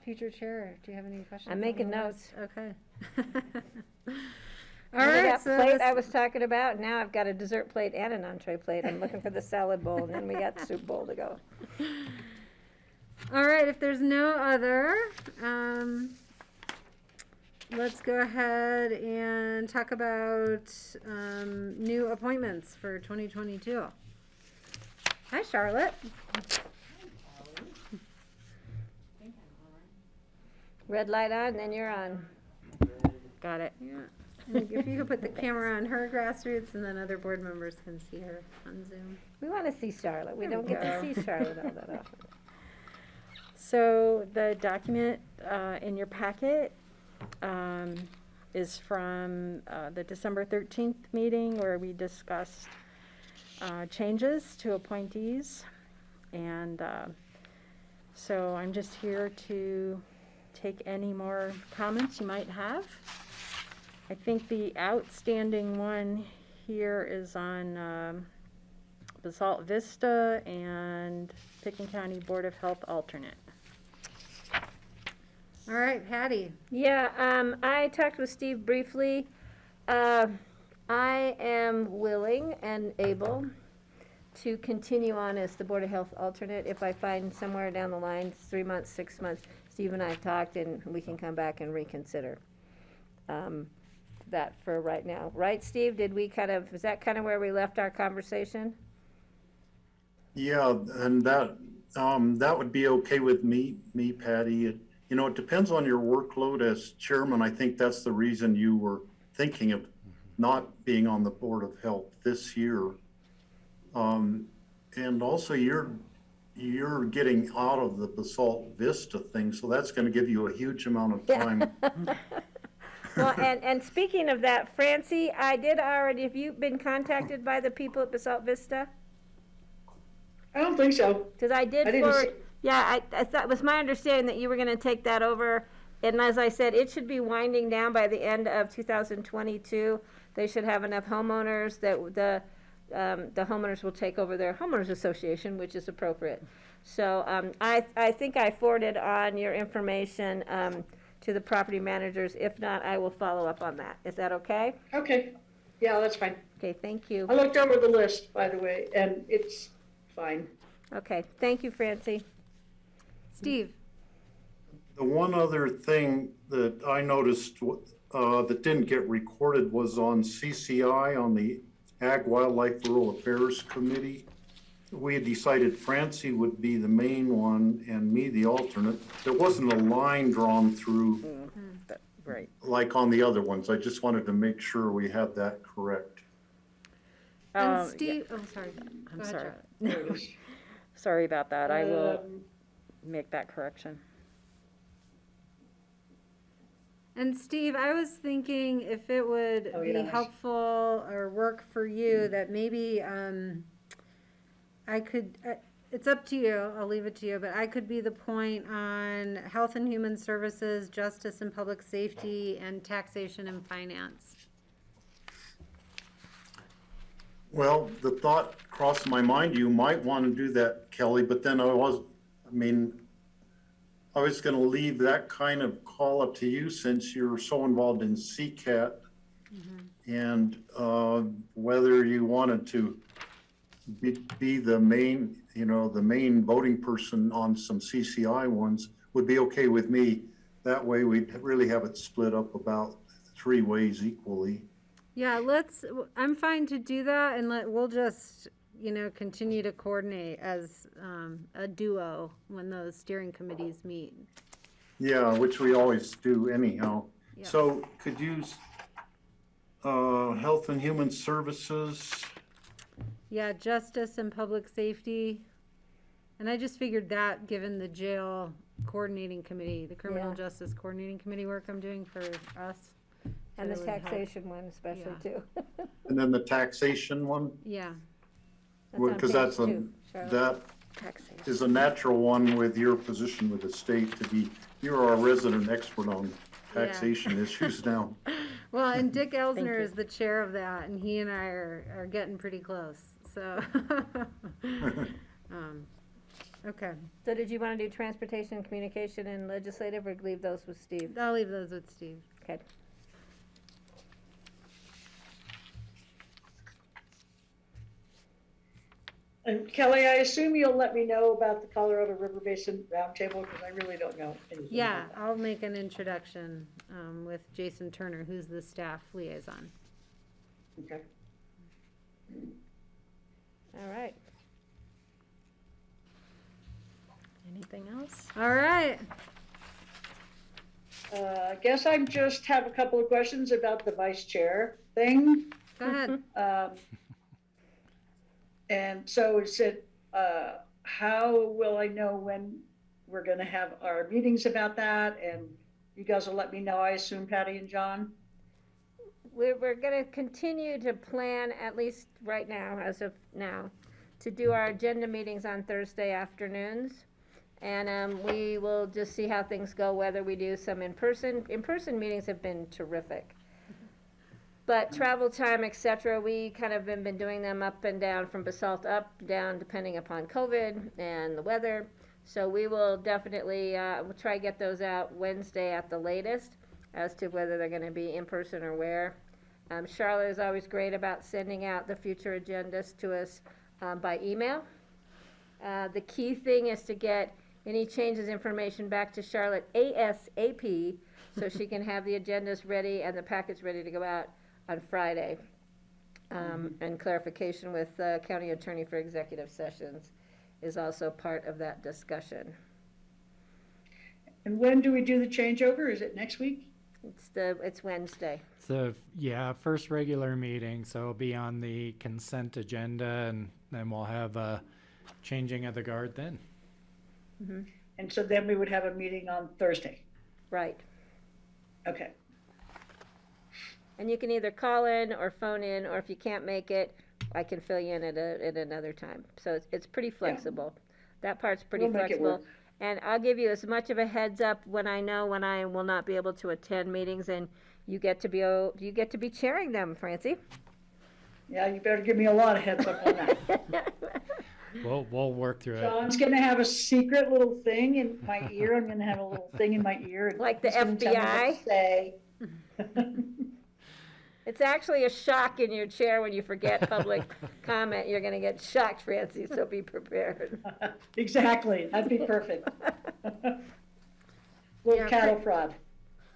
S1: Future chair, do you have any questions?
S3: I'm making notes.
S1: Okay.
S3: All right. That plate I was talking about, now I've got a dessert plate and an entree plate. I'm looking for the salad bowl, and then we got the soup bowl to go.
S1: All right, if there's no other, let's go ahead and talk about new appointments for 2022. Hi, Charlotte.
S3: Red light on, then you're on.
S1: Got it. Yeah. And if you could put the camera on her grassroots, and then other board members can see her on Zoom.
S3: We want to see Charlotte. We don't get to see Charlotte all that often.
S14: So the document in your packet is from the December 13th meeting where we discussed changes to appointees. And so I'm just here to take any more comments you might have. I think the outstanding one here is on Basalt Vista and Picken County Board of Health alternate.
S1: All right, Patty.
S3: Yeah, I talked with Steve briefly. I am willing and able to continue on as the Board of Health alternate if I find somewhere down the line, 3 months, 6 months. Steve and I have talked, and we can come back and reconsider that for right now. Right, Steve? Is that kind of where we left our conversation?
S7: Yeah, and that would be okay with me, Patty. It depends on your workload as chairman. I think that's the reason you were thinking of not being on the Board of Health this year. And also you're getting out of the Basalt Vista thing, so that's going to give you a huge amount of time.
S3: Well, and speaking of that, Francie, have you been contacted by the people at Basalt Vista?
S8: I don't think so.
S3: Because I
S8: didn't
S3: forward, yeah, I thought, it was my understanding that you were gonna take that over. And as I said, it should be winding down by the end of 2022. They should have enough homeowners that the homeowners will take over their homeowners association, which is appropriate. So, I think I forwarded on your information, to the property managers. If not, I will follow up on that. Is that okay?
S8: Okay. Yeah, that's fine.
S3: Okay, thank you.
S8: I looked over the list, by the way, and it's fine.
S3: Okay, thank you, Francie.
S1: Steve.
S7: The one other thing that I noticed that didn't get recorded was on CCI, on the Ag, Wildlife, Rural Affairs Committee. We had decided Francie would be the main one and me the alternate. There wasn't a line drawn through
S14: Right.
S7: like on the other ones. I just wanted to make sure we had that correct.
S1: And Steve, oh, sorry.
S14: I'm
S1: Go ahead,
S14: sorry.
S1: Charlotte.
S14: Sorry about that. I will make that correction.
S1: And Steve, I was thinking if it would be helpful or work for you that maybe I could, it's up to you, I'll leave it to you, but I could be the point on Health and Human Services, Justice and Public Safety, and Taxation and Finance.
S7: Well, the thought crossed my mind, you might want to do that, Kelly, but then I was going to leave that kind of call up to you since you're so involved in CCAT and whether you wanted to be the main, the main voting person on some CCI ones would be okay with me. That way we'd really have it split up about 3 ways equally.
S1: Yeah, I'm fine to do that, and we'll just, continue to coordinate as a duo when those steering committees meet.
S7: Yeah, which we always do anyhow.
S1: Yeah.
S7: So could you, Health and Human Services?
S1: Yeah, Justice and Public Safety. And I just figured that, given the jail coordinating committee, the Criminal Justice Coordinating Committee work I'm doing for us.
S3: And the
S1: that it would help.
S3: taxation one especially too.
S7: And then the taxation one?
S1: Yeah.
S7: Because that is a natural one with your position with the state to be, you're our resident expert on taxation issues now.
S1: Well, and Dick Elsner is the chair of that, and he and I are getting pretty close, so. Okay.
S3: So did you want to do transportation, communication, and legislative, or leave those with Steve?
S1: I'll leave those with Steve.
S3: Okay.
S8: And Kelly, I assume you'll let me know about the Colorado River Basin Roundtable, because I really don't know anything
S1: Yeah,
S8: about that.
S1: I'll make an introduction with Jason Turner, who's the staff liaison.
S8: Okay.
S3: All right.
S14: Anything else?
S1: All right.
S8: I guess I just have a couple of questions about the vice chair thing.
S1: Go ahead.
S8: And so is it, how will I know when we're gonna have our meetings about that? And you guys will let me know, I assume, Patty and John?
S3: We're gonna continue to plan, at least right now, as of now, to do our agenda meetings on Thursday afternoons. And we will just see how things go, whether we do some in-person. In-person meetings have been terrific. But travel time, et cetera, we kind of been doing them up and down from Basalt up, down, depending upon COVID and the weather. So we will definitely, we'll try to get those out Wednesday at the latest as to whether they're gonna be in person or where. Charlotte is always great about sending out the future agendas to us by email. The key thing is to get any changes information back to Charlotte ASAP so she can have the agendas ready and the packets ready to go out on Friday. And clarification with the county attorney for executive sessions is also part of that discussion.
S8: And when do we do the changeover? Is it next week?
S3: It's Wednesday.
S4: So, yeah, first regular meeting, so it'll be on the consent agenda, and then we'll have a changing of the guard then.
S3: Mm-hmm.
S8: And so then we would have a meeting on Thursday.
S3: Right.
S8: Okay.
S3: And you can either call in or phone in, or if you can't make it, I can fill you in at another time. So it's pretty flexible. That part's pretty
S8: We'll make it
S3: flexible.
S8: work.
S3: And I'll give you as much of a heads up when I know when I will not be able to attend meetings, and you get to be chairing them, Francie.
S8: Yeah, you better give me a lot of heads up on that.
S4: We'll work through it.
S8: John's gonna have a secret little thing in my ear. I'm gonna have a little thing in my ear. And
S3: Like the
S8: he's gonna tell me what
S3: FBI?
S8: to say.
S3: It's actually a shock in your chair when you forget public comment. You're gonna get shocked, Francie, so be prepared.
S8: Exactly, that'd be perfect. Little
S1: Yeah,
S8: cattle prod.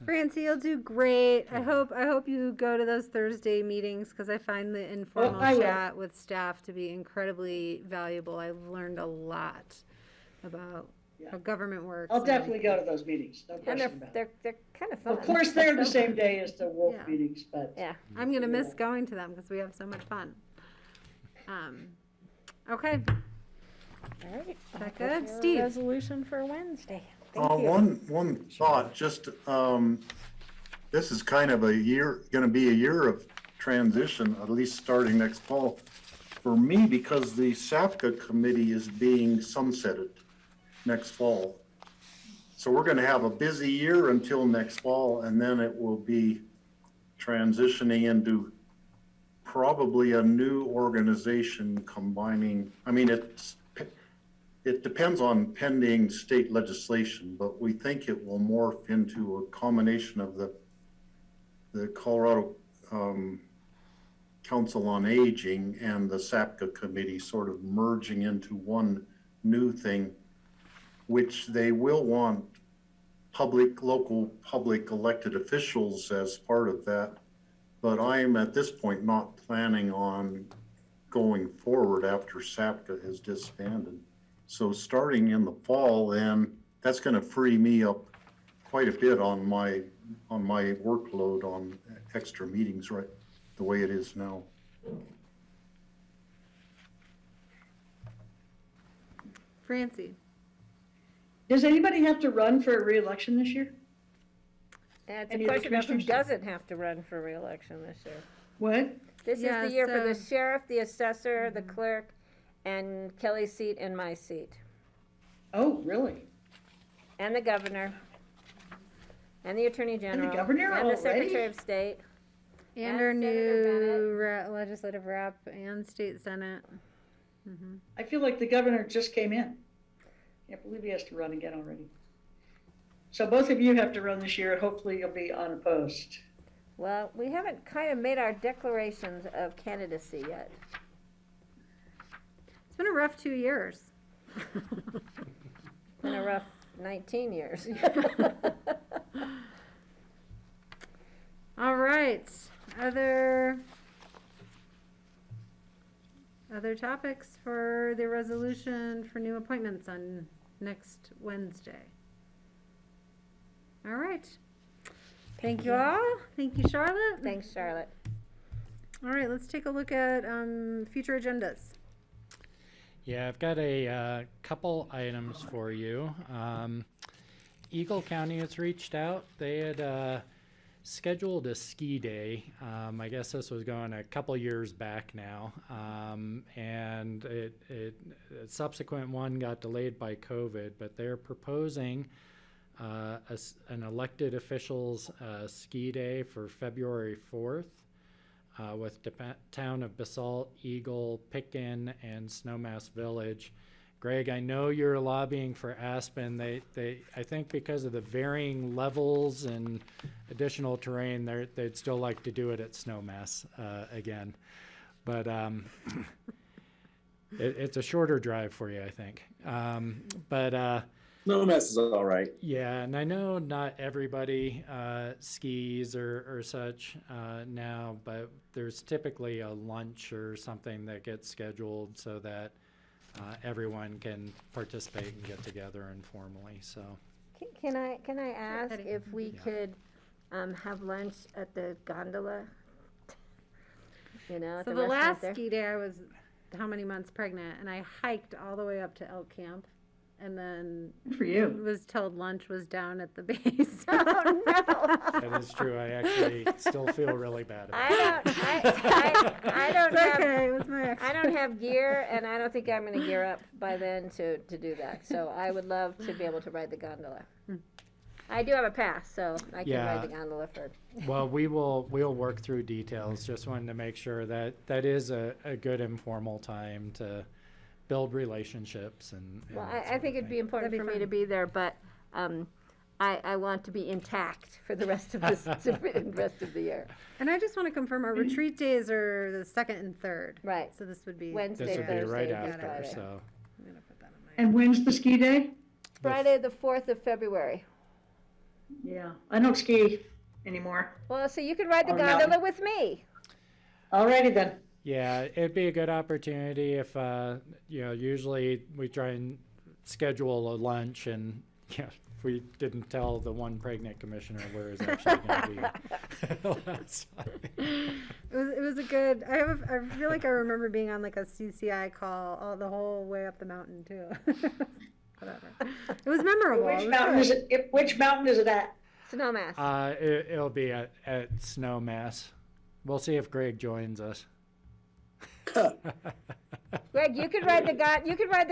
S1: Francie, you'll do great. I hope you go to those Thursday meetings, because I find the informal
S8: I will.
S1: chat with staff to be incredibly valuable. I've learned a lot about how government works.
S8: I'll
S1: and-
S8: definitely go to those meetings, no
S3: And
S8: question about it.
S3: they're kind of fun.
S8: Of course, they're the same day as the wolf
S1: Yeah.
S8: meetings, but.
S3: Yeah.
S1: I'm gonna miss going to them because we have so much fun. Okay,
S14: All right.
S1: that
S14: I'll
S1: good?
S14: prepare a
S1: Steve?
S14: Resolution for Wednesday. Thank you.
S7: One thought, just, this is kind of gonna be a year of transition, at least starting next fall. For me, because the SAPCA committee is being sunsetted next fall. So we're gonna have a busy year until next fall, and then it will be transitioning into probably a new organization combining, I mean, it depends on pending state legislation, but we think it will morph into a combination of the Colorado Council on Aging and the SAPCA committee sort of merging into one new thing, which they will want local public elected officials as part of that. But I'm at this point not planning on going forward after SAPCA has disbanded. So starting in the fall, then that's going to free me up quite a bit on my workload on extra meetings, right, the way it is now.
S1: Francie?
S8: Does anybody have to run for a reelection this year?
S3: And it's
S8: Any
S3: a
S8: of the
S3: question of who
S8: commissioners?
S3: doesn't have to run for reelection this year.
S8: What?
S3: This is
S1: Yeah,
S3: the year for the
S1: so-
S3: sheriff, the assessor, the clerk, and Kelly's seat and my seat,
S8: Oh, really?
S3: and the governor, and the attorney general,
S8: governor
S3: and the
S8: already?
S3: secretary of state.
S1: And
S3: And
S1: our
S3: Senator
S1: new legislative rep and state senate. Mhm.
S8: I feel like the governor just came in. Can't believe he has to run again already. So both of you have to run this year, and hopefully you'll be unopposed.
S3: Well, we haven't kind of made our declarations of candidacy yet.
S1: It's been a rough 2 years.
S3: Been a rough 19 years.
S1: All right, other topics for the resolution for new appointments on next Wednesday? All right. Thank you all. Thank you, Charlotte.
S3: Thanks, Charlotte.
S1: All right, let's take a look at future agendas.
S4: Yeah, I've got a couple items for you. Eagle County has reached out. They had scheduled a ski day. I guess this was going a couple years back now, and a subsequent one got delayed by COVID. But they're proposing an elected officials ski day for February 4th. with the town of Basalt, Eagle, Pitkin, and Snowmass Village. Greg, I know you're lobbying for Aspen. I think because of the varying levels and additional terrain, they'd still like to do it at Snowmass again. But it's a shorter drive for you, I think.
S5: Snowmass is all right.
S4: Yeah, and I know not everybody skis or such now, but there's typically a lunch or something that gets scheduled so that everyone can participate and get together informally. So
S3: Can I ask
S1: Patty.
S3: if we could have lunch at the gondola? You know, at
S1: So
S3: the
S1: the
S3: restaurant
S1: last
S3: there?
S1: ski day, I was how many months pregnant, and I hiked all the way up to Elk Camp, and then
S8: Good for you.
S1: was told lunch was down at the base.
S3: Oh, no.
S4: that is true. I actually still feel really bad about
S3: I
S4: it.
S3: don't
S1: It's
S3: have,
S1: okay, it was my
S3: I
S1: accident.
S3: don't have gear, and I don't think I'm gonna gear up by then to do that. So I would love to be able to ride the gondola. I do have a pass, so I can
S4: Yeah.
S3: ride the gondola for.
S4: Well, we'll work through details. Just wanted to make sure that is a good informal time to build relationships and
S3: Well,
S4: that
S3: I
S4: sort
S3: think
S4: of
S3: it'd be
S4: thing.
S3: important
S1: That'd
S3: for
S1: be
S3: me to
S1: fun.
S3: be there, but I want to be intact for the rest of this, the rest of the year.
S1: And I just want to confirm, our retreat days are the 2nd and 3rd.
S3: Right.
S1: So this would be.
S3: Wednesday,
S4: This would be
S3: Thursday,
S4: right
S3: and
S4: after,
S3: Friday.
S4: so.
S1: I'm gonna put that on my.
S8: And when's the ski day?
S3: Friday, the 4th of February.
S8: Yeah, I don't ski anymore.
S3: Well, so you can ride the
S8: Oh, no.
S3: gondola with me.
S8: Alrighty then.
S4: Yeah, it'd be a good opportunity if, usually we try and schedule a lunch and, we didn't tell the one pregnant commissioner where it's actually going to be. last time.
S1: It was a good. I feel like I remember being on like a CCI call the whole way up the mountain too. Whatever. It was memorable.
S8: Which
S1: It was
S8: mountain
S1: good.
S8: is it? Which mountain is it at?
S3: Snowmass.
S4: It'll be at Snowmass. We'll see if Greg joins us.
S3: Greg, you could ride the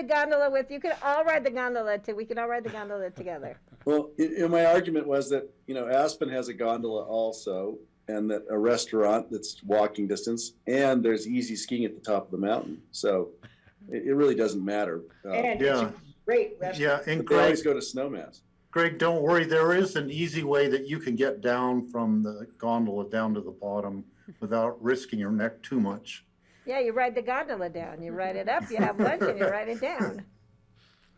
S3: gondola with. You could all ride the gondola we can all ride the gondola together.
S5: Well, my argument was that, Aspen has a gondola also, and that a restaurant that's walking distance, and there's easy skiing at the top of the mountain. So it really doesn't matter.
S8: And it's
S7: Yeah.
S8: a great restaurant.
S7: Yeah, and
S5: But they always
S7: Greg,
S5: go to Snowmass.
S7: Greg, don't worry, there is an easy way that you can get down from the gondola down to the bottom without risking your neck too much.
S3: Yeah, you ride the gondola down. You ride it up. You have lunch, and you ride it down.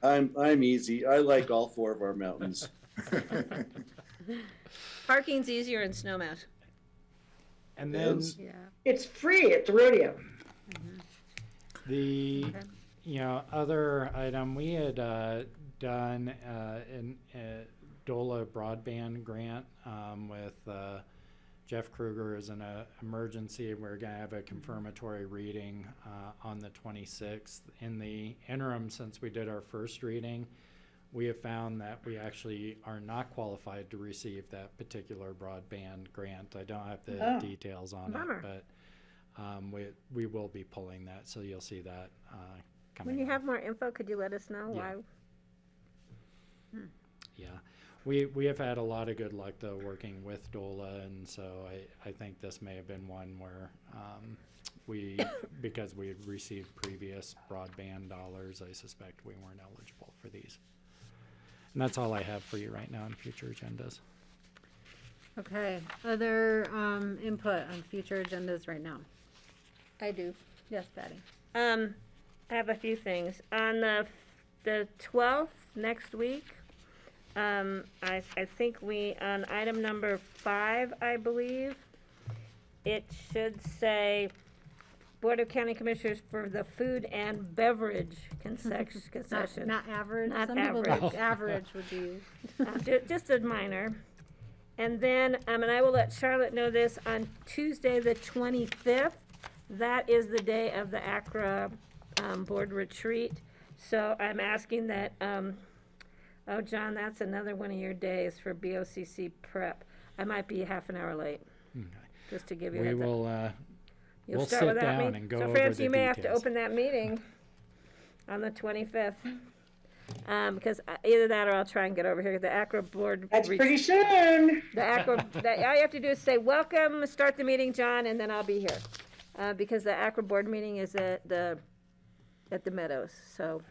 S5: I'm easy. I like all 4 of our mountains.
S3: Parking's easier in Snowmass.
S4: And then
S5: Yes.
S1: Yeah.
S8: It's free at the rodeo.
S4: the, other item, we had done an DOLA broadband grant with Jeff Kruger as an emergency. We're going to have a confirmatory reading on the 26th. In the interim, since we did our first reading, we have found that we actually are not qualified to receive that particular broadband grant. I don't have the details on
S3: Bummer.
S4: it, but we will be pulling that, so you'll see that coming
S3: When you
S4: up.
S3: have more info, could you let us know
S4: Yeah.
S3: why?
S4: Yeah, we have had a lot of good luck though working with DOLA, and so I think this may have been one where because we had received previous broadband dollars, I suspect we weren't eligible for these. And that's all I have for you right now on future agendas.
S1: Okay. Other input on future agendas right now?
S3: I do.
S1: Yes, Patty.
S3: I have a few things. On the 12th, next week, I think on item number 5, I believe, it should say Board of County Commissioners for the food and beverage concession.
S1: Not average.
S3: Not
S1: Some people
S3: average.
S1: think average would be.
S3: Just a minor. And then, and I will let Charlotte know this, on Tuesday, the 25th, that is the day of the ACRA board retreat. So I'm asking that, oh, John, that's another one of your days for BOCC prep. I might be half an hour late,
S4: Okay.
S3: just to give you a
S4: We
S3: heads up.
S4: will,
S3: You'll
S4: we'll
S3: start
S4: sit
S3: without
S4: down
S3: me.
S4: and go
S3: So
S4: over
S3: Francie,
S4: the
S3: you may have to
S4: details.
S3: open that meeting on the 25th. Because either that or I'll try and get over here. The ACRA board.
S8: That's pretty soon.
S3: The ACRA, all you have to do is say, welcome, start the meeting, John, and then I'll be here. Because the ACRA board meeting is at the Meadows, so.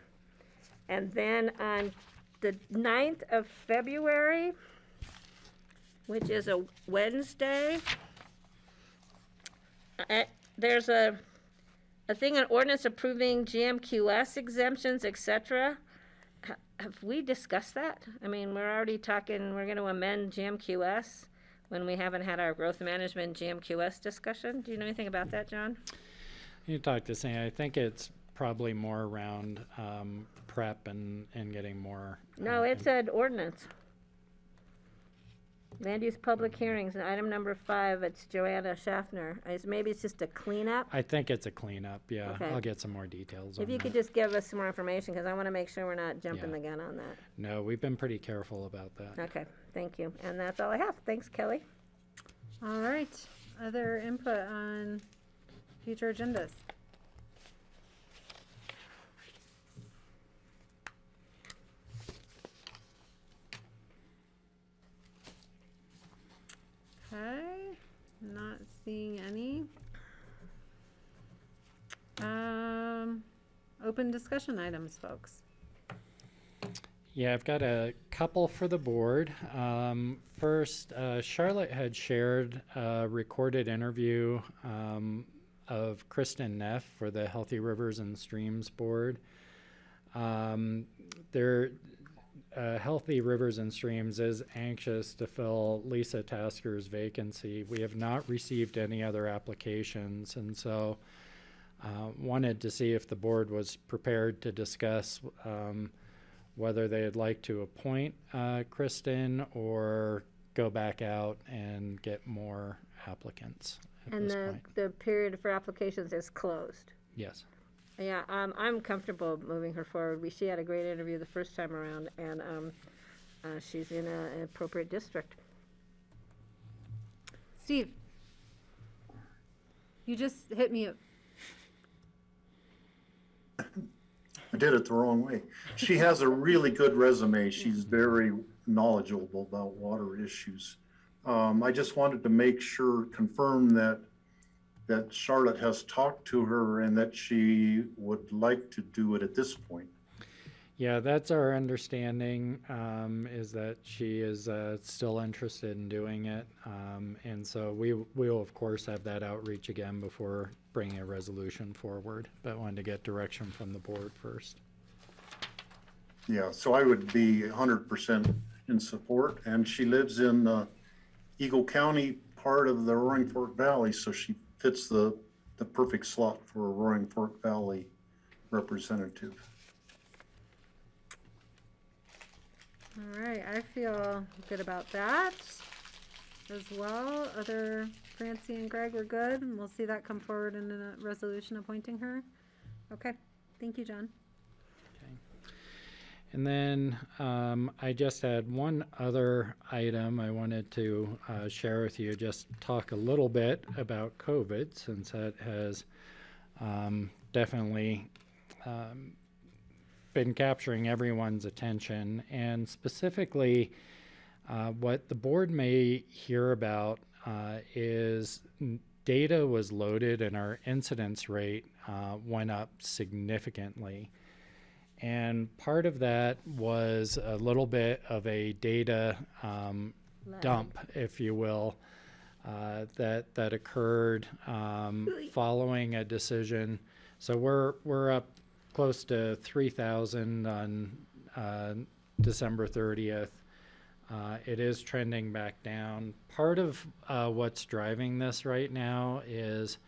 S3: And then on the 9th of February, which is a Wednesday, there's a thing on ordinance approving GMQS exemptions, et cetera. Have we discussed that? I mean, we're already talking, we're gonna amend GMQS when we haven't had our growth management GMQS discussion. Do you know anything about that, John?
S4: You talked to Sam. I think it's probably more around prep and getting more.
S3: No, it's an ordinance. Land use public hearings, and item number 5, it's Joanna Schaffner. Maybe it's just a cleanup?
S4: I think it's a cleanup, yeah.
S3: Okay.
S4: I'll get some more details on
S3: If you
S4: that.
S3: could just give us some more information, because I want to make sure we're not jumping
S4: Yeah.
S3: the gun on that.
S4: No, we've been pretty careful about that.
S3: Okay, thank you. And that's all I have. Thanks, Kelly.
S1: All right, other input on future agendas? Okay, not seeing any. Open discussion items, folks.
S4: Yeah, I've got a couple for the board. First, Charlotte had shared a recorded interview of Kristen Neff for the Healthy Rivers and Streams Board. Healthy Rivers and Streams is anxious to fill Lisa Tasker's vacancy. We have not received any other applications, and so wanted to see if the board was prepared to discuss whether they'd like to appoint Kristen or go back out and get more applicants at
S3: And
S4: this point.
S3: the period for applications is closed.
S4: Yes.
S3: Yeah, I'm comfortable moving her forward. She had a great interview the first time around, and she's in an appropriate district.
S1: Steve, you just hit me.
S7: I did it the wrong way. She has a really good resume. She's very knowledgeable about water issues. I just wanted to make sure, confirm that Charlotte has talked to her and that she would like to do it at this point.
S4: Yeah, that's our understanding, is that she is still interested in doing it. And so we will, of course, have that outreach again before bringing a resolution forward, but wanted to get direction from the board first.
S7: Yeah, so I would be 100% in support. And she lives in Eagle County, part of the Roaring Fork Valley, so she fits the perfect slot for a Roaring Fork Valley representative.
S1: All right, I feel good about that as well. Other, Francie and Greg are good, and we'll see that come forward in a resolution appointing her. Okay, thank you, John.
S4: And then I just had one other item I wanted to share with you, just talk a little bit about COVID, since that has definitely been capturing everyone's attention. And specifically, what the board may hear about is data was loaded and our incidence rate went up significantly. And part of that was a little bit of a data dump, if you will, that occurred following a decision. So we're up close to 3,000 on December 30th. It is trending back down. Part of what's driving this right now is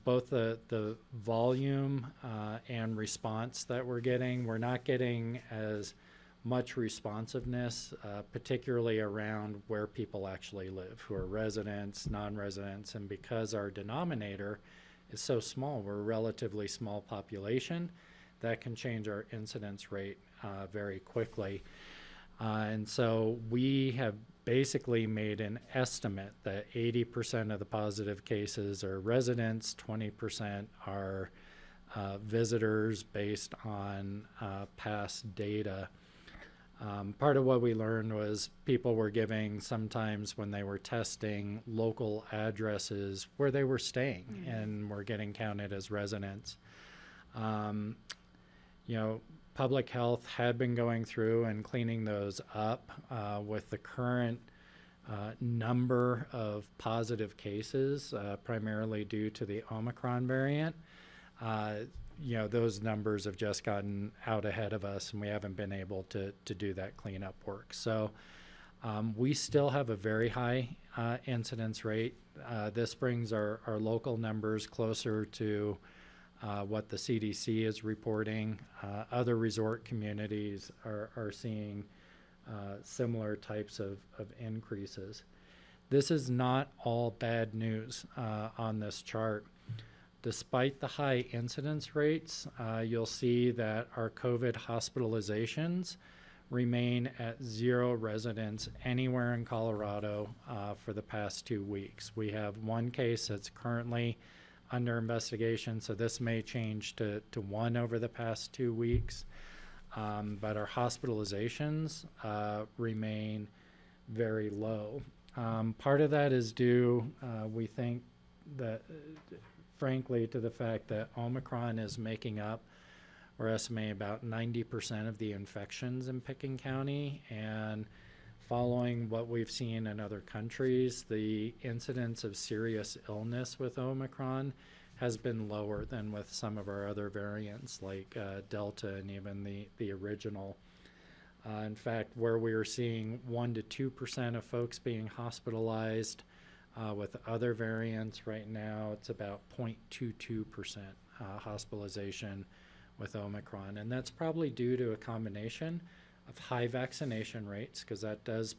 S4: both the volume and response that we're getting. We're not getting as much responsiveness, particularly around where people actually live, who are residents, non-residents, and because our denominator is so small, we're a relatively small population, that can change our incidence rate very quickly. And so we have basically made an estimate that 80% of the positive cases are residents, 20% are visitors based on past data. Part of what we learned was people were giving, sometimes when they were testing, local addresses where they were staying and were getting counted as residents. Public health had been going through and cleaning those up with the current number of positive cases, primarily due to the Omicron variant. Those numbers have just gotten out ahead of us, and we haven't been able to do that cleanup work. So we still have a very high incidence rate. This brings our local numbers closer to what the CDC is reporting. Other resort communities are seeing similar types of increases. This is not all bad news on this chart. Despite the high incidence rates, you'll see that our COVID hospitalizations remain at 0 residents anywhere in Colorado for the past 2 weeks. We have one case that's currently under investigation, so this may change to 1 over the past 2 weeks. But our hospitalizations remain very low. Part of that is due, we think, that frankly, to the fact that Omicron is making up, we're estimating about 90% of the infections in Pickens County, and following what we've seen in other countries, the incidence of serious illness with Omicron has been lower than with some of our other variants like Delta and even the original. In fact, where we are seeing 1 to 2% of folks being hospitalized with other variants right now, it's about 0.22% hospitalization with Omicron. And that's probably due to a combination of high vaccination rates, because that does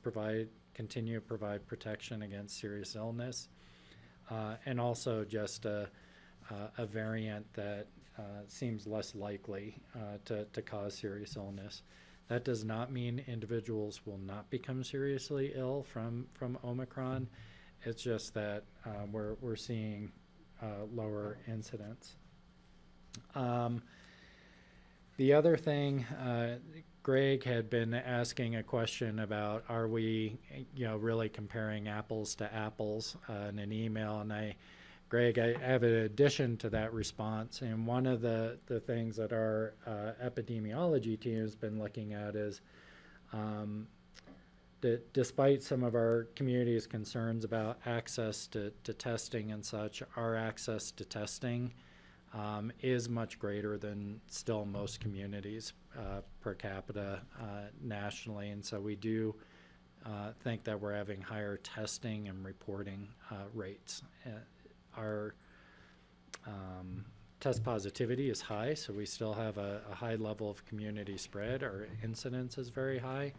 S4: continue to provide protection against serious illness, and also just a variant that seems less likely to cause serious illness. That does not mean individuals will not become seriously ill from Omicron. It's just that we're seeing lower incidence. The other thing, Greg had been asking a question about, are we, really comparing apples to apples in an email, and Greg, I have an addition to that response, and one of the things that our epidemiology team has been looking at is that despite some of our community's concerns about access to testing and such, our access to testing is much greater than still most communities per capita nationally, and so we do think that we're having higher testing and reporting rates. Our test positivity is high, so we still have a high level of community spread. Our incidence is very high.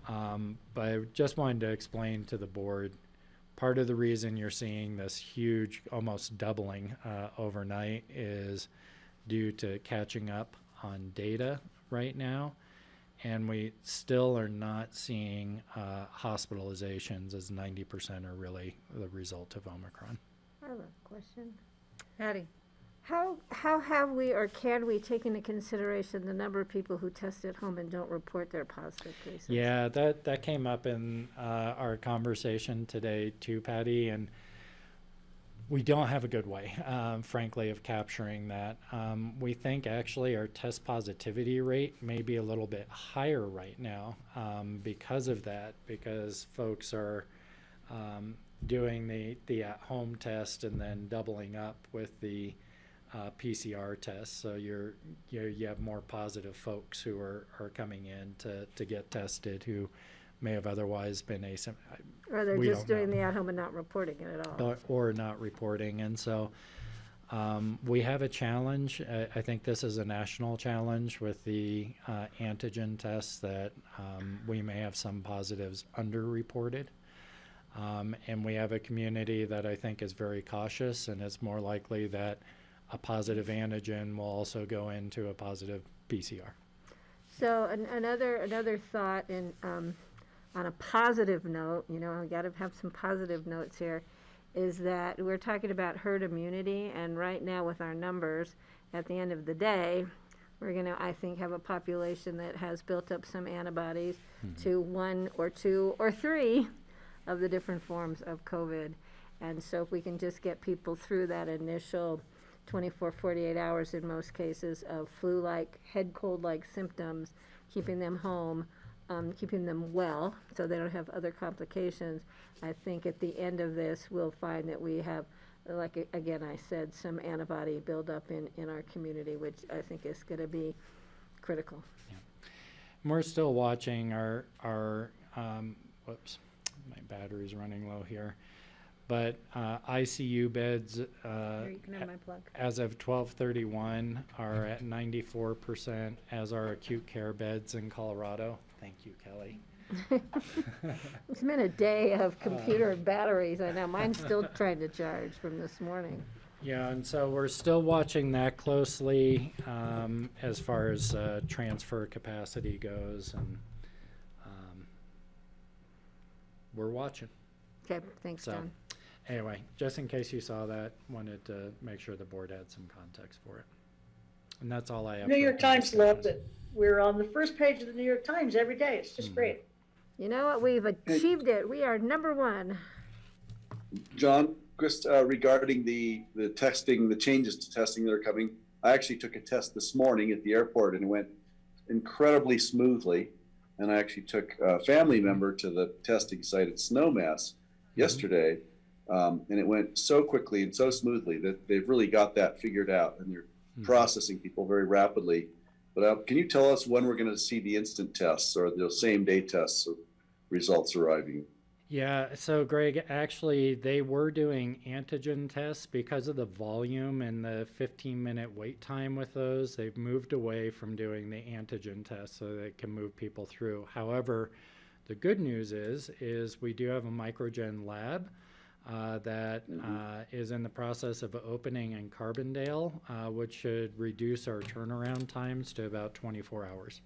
S4: But I just wanted to explain to the board, part of the reason you're seeing this huge, almost doubling overnight, is due to catching up on data right now. And we still are not seeing hospitalizations, as 90% are really the result of Omicron.
S3: I have a question.
S1: Patty?
S3: How have we, or can we take into consideration the number of people who test at home and don't report their positive cases?
S4: Yeah, that came up in our conversation today too, Patty, and we don't have a good way, frankly, of capturing that. We think actually our test positivity rate may be a little bit higher right now because of that, because folks are doing the at-home test and then doubling up with the PCR test. So you have more positive folks who are coming in to get tested who may have otherwise been asymptomatic.
S3: Or they're just doing the at-home and not reporting it at all.
S4: Or not reporting. And so we have a challenge. I think this is a national challenge with the antigen tests, that we may have some positives underreported. And we have a community that I think is very cautious, and it's more likely that a positive antigen will also go into a positive PCR.
S3: So another thought, in on a positive note, we got to have some positive notes here, is that we're talking about herd immunity, and right now with our numbers, at the end of the day, we're going to, I think, have a population that has built up some antibodies to 1 or 2 or 3 of the different forms of COVID. And so if we can just get people through that initial 24, 48 hours in most cases of flu-like, head cold-like symptoms, keeping them home, keeping them well so they don't have other complications, I think at the end of this, we'll find that we have, like, again, I said, some antibody buildup in our community, which I think is going to be critical.
S4: Yeah. We're still watching our whoops, my battery's running low here. But ICU beds
S1: Here, you can have my plug.
S4: as of 12/31 are at 94%, as are acute care beds in Colorado. Thank you, Kelly.
S3: It's been a day of computer batteries. I know mine's still trying to charge from this morning.
S4: Yeah, and so we're still watching that closely as far as transfer capacity goes, and we're watching.
S3: Okay, thanks,
S4: So,
S3: John.
S4: anyway, just in case you saw that, wanted to make sure the board had some context for it. And that's all I have.
S8: New
S4: for
S8: York
S4: open
S8: Times
S4: discussion.
S8: loved it. We're on the first page of the New York Times every day. It's just great.
S3: You know what? We've achieved it. We are #1.
S5: John, Chris, regarding the testing, the changes to testing that are coming, I actually took a test this morning at the airport and it went incredibly smoothly. And I actually took a family member to the testing site at Snowmass yesterday, and it went so quickly and so smoothly that they've really got that figured out, and they're processing people very rapidly. But can you tell us when we're going to see the instant tests or the same day tests of results arriving?
S4: Yeah, so Greg, actually, they were doing antigen tests because of the volume and the 15-minute wait time with those. They've moved away from doing the antigen tests so they can move people through. However, the good news is we do have a microgen lab that is in the process of opening in Carbondale, which should reduce our turnaround times to about 24 hours.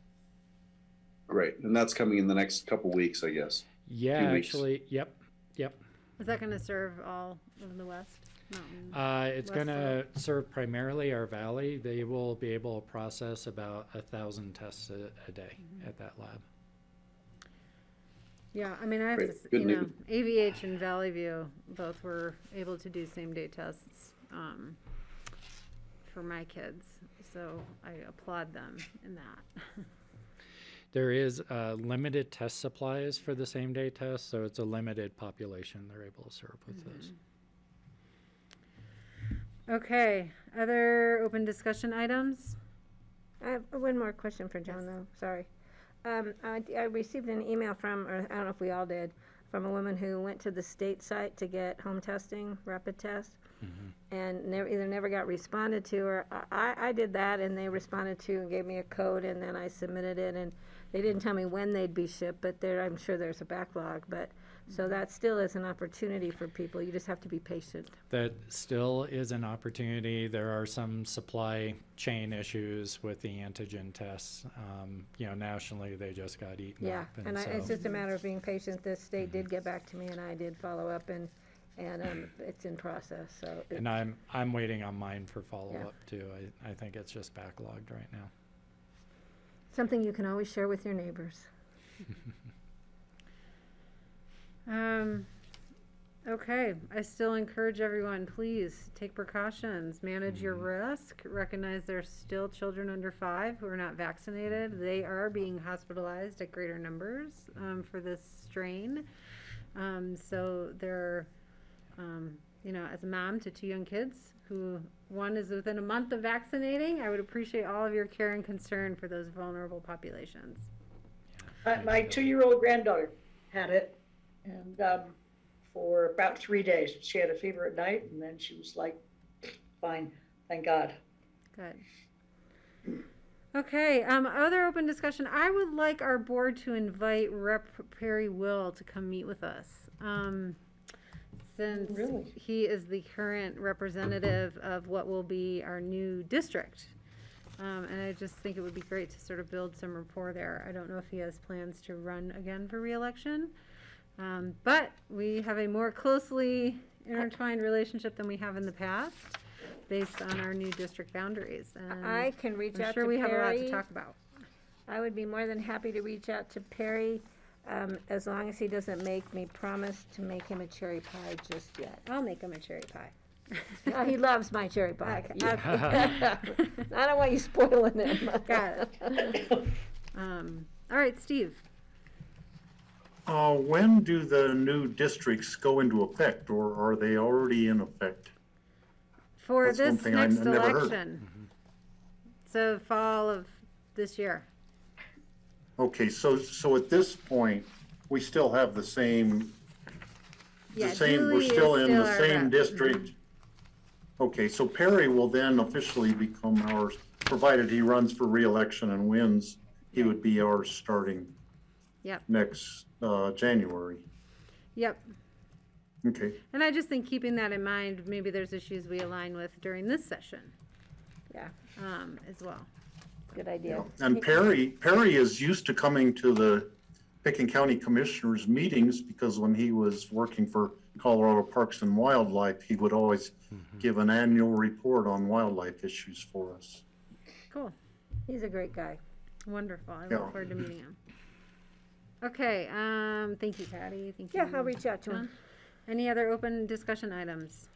S5: Great, and that's coming in the next couple weeks, I guess.
S4: Yeah,
S5: Few weeks.
S4: actually, yep.
S1: Is that going to serve all of the West Mountain?
S4: It's going to serve primarily our valley. They will be able to process about 1,000 tests a day at that lab.
S1: Yeah, I mean, I have to,
S5: Good
S1: you know,
S5: news.
S1: Aviation, Valley View, both were able to do same day tests for my kids. So I applaud them in that.
S4: There is limited test supplies for the same day test, so it's a limited population they're able to serve with those.
S1: Okay, other open discussion items?
S3: I have one more question for John, though. Sorry. I received an email from, or I don't know if we all did, from a woman who went to the state site to get home testing, rapid test, and either never got responded to, or I did that, and they responded to and gave me a code, and then I submitted it, and they didn't tell me when they'd be shipped, but I'm sure there's a backlog. But so that still is an opportunity for people. You just have to be patient.
S4: That still is an opportunity. There are some supply chain issues with the antigen tests. You know, nationally, they just got eaten
S3: Yeah,
S4: up.
S3: and
S4: so,
S3: it's just a matter of being patient. The state did get back to me, and I did follow up, and it's in process. So.
S4: And I'm waiting on mine for follow-up, too. I think it's just backlogged right now.
S3: Something you can always share with your neighbors.
S1: Okay, I still encourage everyone, please take precautions, manage your risk, recognize there's still children under 5 who are not vaccinated. They are being hospitalized at greater numbers for this strain. So they're, you know, as a mom to 2 young kids who one is within a month of vaccinating, I would appreciate all of your care and concern for those vulnerable populations.
S8: My 2-year-old granddaughter had it, and for about 3 days, she had a fever at night, and then she was like, fine, thank God.
S1: Good. Okay, other open discussion. I would like our board to invite Rep. Perry Will to come meet with us. Since he is the current representative of what will be our new district. And I just think it would be great to sort of build some rapport there. I don't know if he has plans to run again for re-election, but we have a more closely intertwined relationship than we have in the past. based on our new district boundaries. And
S3: I can reach
S1: I'm
S3: out
S1: sure
S3: to
S1: we have a lot to
S3: Perry.
S1: talk about.
S3: I would be more than happy to reach out to Perry, as long as he doesn't make me promise to make him a cherry pie just yet.
S1: I'll make him a cherry pie.
S3: Oh, he loves my cherry pie.
S1: Okay, okay.
S3: I don't want you spoiling him.
S1: Got it. All right, Steve.
S7: When do the new districts go into effect, or are they already in effect?
S1: For
S7: That's one
S1: this
S7: thing I
S1: next
S7: never heard.
S1: election. So fall of this year.
S7: Okay, so at this point, we still have the same,
S1: Yeah,
S7: we're
S1: Julie is
S7: still in the
S1: our
S7: same
S1: rep.
S7: district. Okay, so Perry will then officially become ours, provided he runs for reelection and wins, he would be ours starting
S1: Yep,
S7: next January.
S1: yep.
S7: Okay,
S1: And I just think keeping that in mind, maybe there's issues we align with during this session,
S3: Yeah,
S1: as well.
S3: good idea.
S7: and Perry is used to coming to the Picken County Commissioners meetings, because when he was working for Colorado Parks and Wildlife, he would always give an annual report on wildlife issues for us.
S1: Cool.
S3: He's a great guy.
S1: Wonderful. I
S7: Yeah.
S1: look forward to meeting him. Okay, thank you, Patty. Thank you.
S3: Yeah, I'll reach out to him.
S1: John. Any other open discussion items?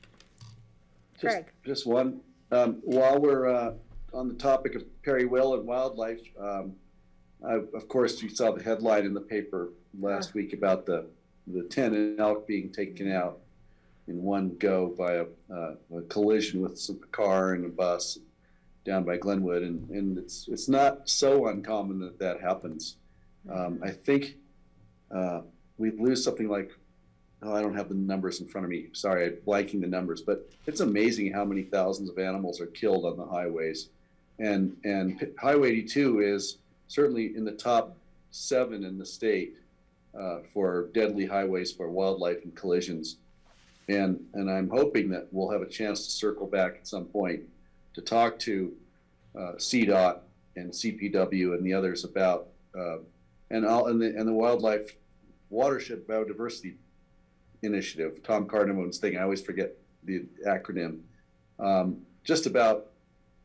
S5: Just,
S1: Greg.
S5: just one. While we're on the topic of Perry Will and wildlife, of course, you saw the headline in the paper last week about the 10 elk being taken out in one go by a collision with a car and a bus down by Glenwood, and it's not so uncommon that happens. I think we lose something like, I don't have the numbers in front of me. Sorry, I'm blanking the numbers, but it's amazing how many thousands of animals are killed on the highways. And Highway 82 is certainly in the top 7 in the state for deadly highways for wildlife and collisions. And I'm hoping that we'll have a chance to circle back at some point to talk to CDOT and CPW and the others about and the Wildlife Watershed Biodiversity Initiative, Tom Cardamone's thing. I always forget the acronym. Just about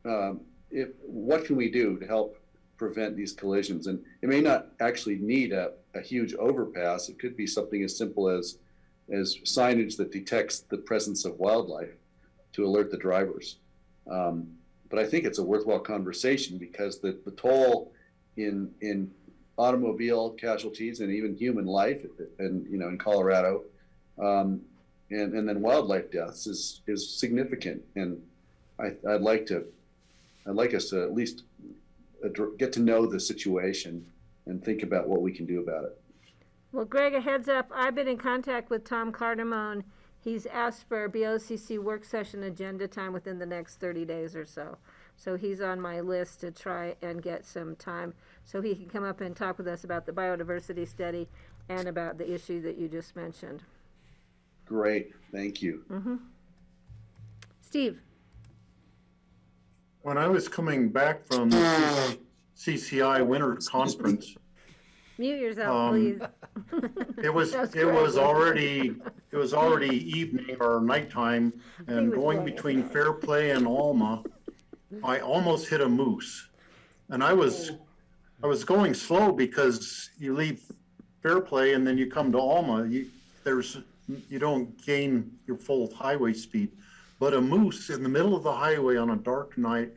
S5: what can we do to help prevent these collisions? And it may not actually need a huge overpass. It could be something as simple as signage that detects the presence of wildlife to alert the drivers. But I think it's a worthwhile conversation, because the toll in automobile casualties and even human life, and in Colorado, and then wildlife deaths is significant. And I'd like us to at least get to know the situation and think about what we can do about it.
S3: Well, Greg, a heads up, I've been in contact with Tom Cardamone. He's asked for a BOCC work session agenda time within the next 30 days or so. So he's on my list to try and get some time so he can come up and talk with us about the biodiversity study and about the issue that you just mentioned.
S5: Great, thank you.
S3: Mm-hmm.
S1: Steve.
S7: When I was coming back from the CCI Winter Conference,
S1: Mute yourself, please.
S7: it was already evening or nighttime, and going between Fairplay and Alma, I almost hit a moose. And I was going slow, because you leave Fairplay and then you come to Alma, you don't gain your full highway speed. But a moose in the middle of the highway on a dark night,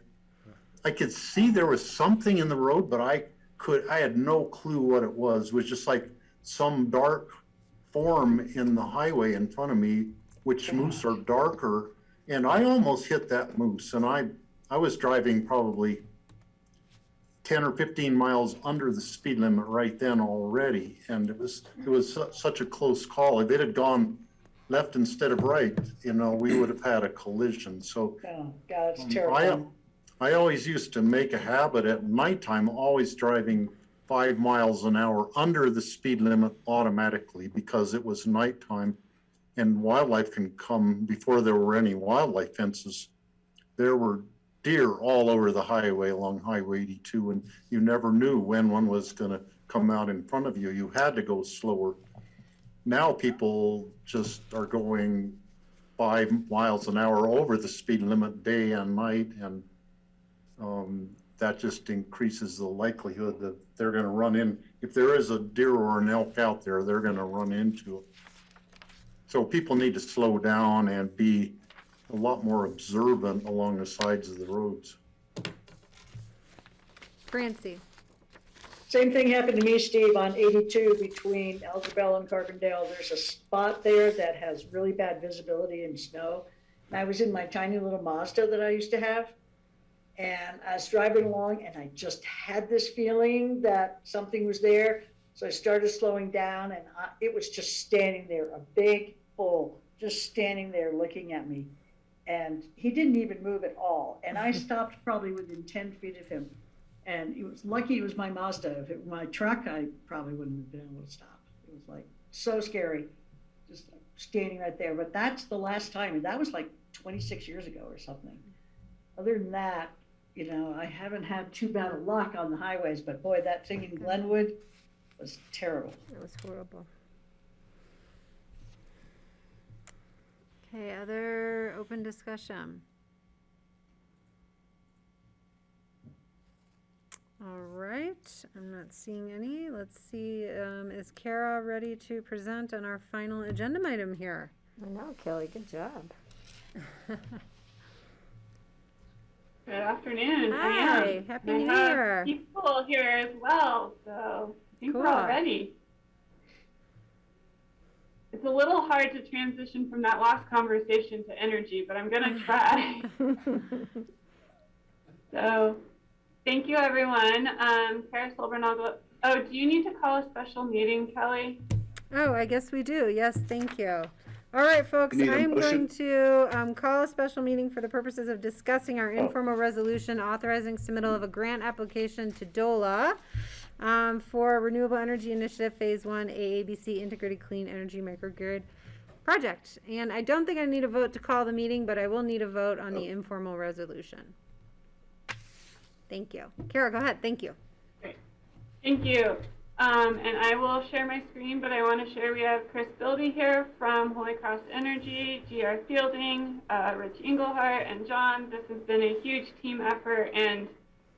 S7: I could see there was something in the road, but I had no clue what it was. It was just like some dark form in the highway in front of me, which moose are darker. And I almost hit that moose. And I was driving probably 10 or 15 miles under the speed limit right then already. And it was such a close call. If it had gone left instead of right, we would have had a collision. So
S8: Oh, God, it's terrible.
S7: I always used to make a habit at nighttime, always driving 5 miles an hour under the speed limit automatically, because it was nighttime and wildlife can come. Before there were any wildlife fences, there were deer all over the highway along Highway 82, and you never knew when one was going to come out in front of you. You had to go slower. Now people just are going 5 miles an hour over the speed limit day and night, and that just increases the likelihood that they're going to run in. If there is a deer or an elk out there, they're going to run into it. So people need to slow down and be a lot more observant along the sides of the roads.
S1: Francie.
S8: Same thing happened to me, Steve, on 82 between Algebel and Carbondale. There's a spot there that has really bad visibility and snow. And I was in my tiny little Mazda that I used to have. And I was driving along and I just had this feeling that something was there. So I started slowing down and it was just standing there, a big bull, just standing there looking at me. And he didn't even move at all. And I stopped probably within 10 feet of him. And it was lucky it was my Mazda. If it were my truck, I probably wouldn't have been able to stop. It was like so scary, just like standing right there. But that's the last time, and that was like 26 years ago or something. Other than that, you know, I haven't had too bad of luck on the highways, but boy, that thing in Glenwood was terrible.
S14: It was horrible.
S1: Okay, other open discussion. All right, I'm not seeing any. Let's see, is Kara ready to present on our final agenda item here?
S14: I know, Kelly, good job.
S12: Good afternoon.
S1: Hi,
S12: I am.
S1: Happy
S12: I
S1: New
S12: have
S1: Year.
S12: people here as well, so I think we're all
S1: Cool.
S12: ready. It's a little hard to transition from that last conversation to energy, but I'm gonna try. So, thank you, everyone. Kara Silbernagel. Oh, do you need to call a special meeting, Kelly?
S1: Oh, I guess we do. Yes, thank you. All right, folks,
S5: You need a
S1: I'm going
S5: motion?
S1: to call a special meeting for the purposes of discussing our informal resolution authorizing submittal of a grant application to DOLA for Renewable Energy Initiative Phase 1 AABC Integrated Clean Energy Microgrid Project. And I don't think I need a vote to call the meeting, but I will need a vote on the informal resolution. Thank you. Kara, go ahead. Thank you.
S12: Great. Thank you. And I will share my screen, but I want to share we have Chris Bildy here from Holy Cross Energy, GR Fielding, Rich Englehart, and John. This has been a huge team effort, and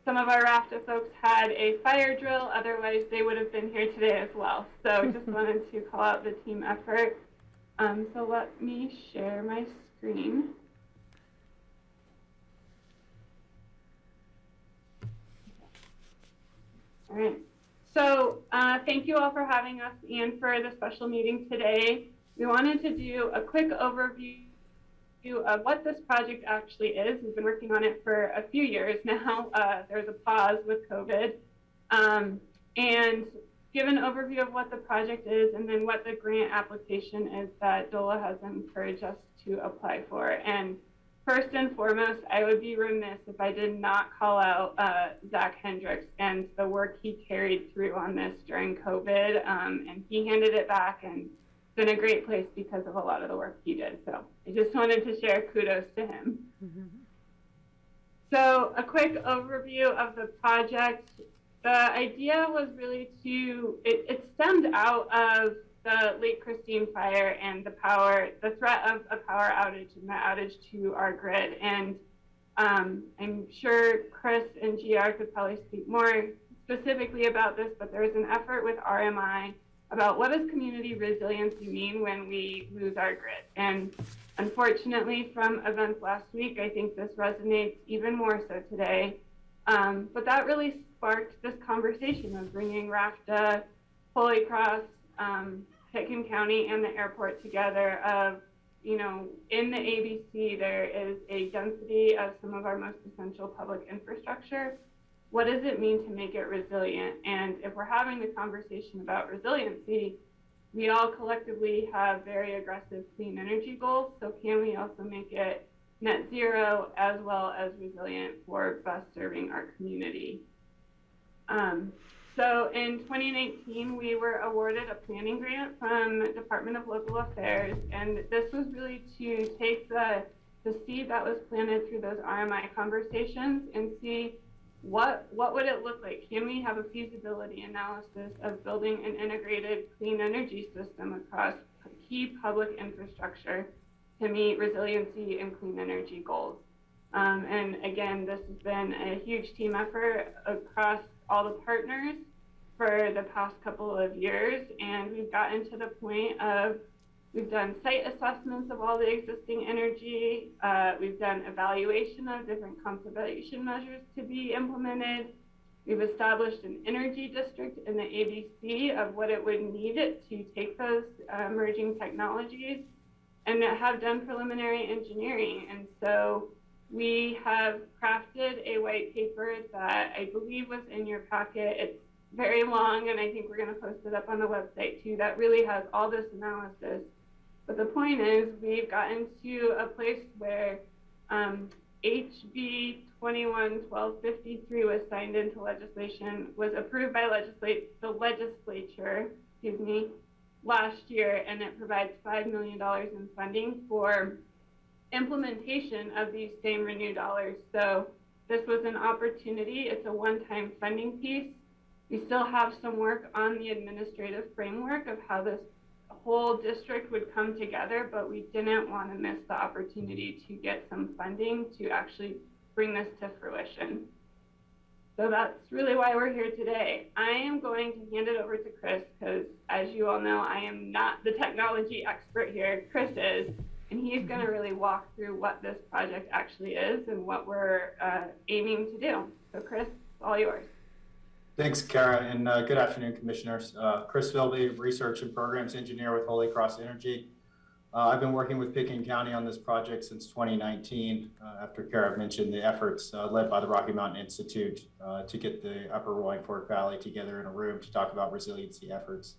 S12: some of our Rafter folks had a fire drill. Otherwise, they would have been here today as well. So just wanted to call out the team effort. So let me share my screen. All right. So thank you all for having us and for the special meeting today. We wanted to do a quick overview of what this project actually is. We've been working on it for a few years now. There's a pause with COVID. And give an overview of what the project is and then what the grant application is that DOLA has encouraged us to apply for. And first and foremost, I would be remiss if I did not call out Zach Hendricks and the work he carried through on this during COVID. And he handed it back, and it's been a great place because of a lot of the work he did. So I just wanted to share kudos to him. Mm-hmm. So a quick overview of the project. The idea was really it stemmed out of the Lake Christine fire and the threat of a power outage and the outage to our grid. And I'm sure Chris and GR could probably speak more specifically about this, but there's an effort with RMI about what does community resiliency mean when we lose our grid. And unfortunately, from events last week, I think this resonates even more so today. But that really sparked this conversation of bringing Rafter, Holy Cross, Pitkin County, and the airport together of, you know, in the ABC, there is a density of some of our most essential public infrastructure. What does it mean to make it resilient? And if we're having the conversation about resiliency, we all collectively have very aggressive clean energy goals. So can we also make it net zero as well as resilient for best serving our community? So in 2019, we were awarded a planning grant from the Department of Local Affairs, and this was really to take the seed that was planted through those RMI conversations and see what would it look like? Can we have a feasibility analysis of building an integrated clean energy system across key public infrastructure to meet resiliency and clean energy goals. And again, this has been a huge team effort across all the partners for the past couple of years, and we've gotten to the point of we've done site assessments of all the existing energy. We've done evaluation of different conservation measures to be implemented. We've established an energy district in the ABC of what it would need to take those emerging technologies, and have done preliminary engineering. And so we have crafted a white paper that I believe was in your packet. It's very long, and I think we're going to post it up on the website too, that really has all this analysis. But the point is, we've gotten to a place where HB 21-1253 was signed into legislation, was approved by the legislature, last year, and it provides $5 million in funding for implementation of these same renew dollars. So this was an opportunity. It's a one-time funding piece. We still have some work on the administrative framework of how this whole district would come together, but we didn't want to miss the opportunity to get some funding to actually bring this to fruition. So that's really why we're here today. I am going to hand it over to Chris because, as you all know, I am not the technology expert here. Chris is, and he's going to really walk through what this project actually is and what we're aiming to do. So Chris, it's all yours.
S15: Thanks, Kara, and good afternoon, Commissioners. Chris Philby, Research and Programs Engineer with Holy Cross Energy. I've been working with Pickens County on this project since 2019, after Kara mentioned the efforts led by the Rocky Mountain Institute to get the Upper Roaring Fork Valley together in a room to talk about resiliency efforts.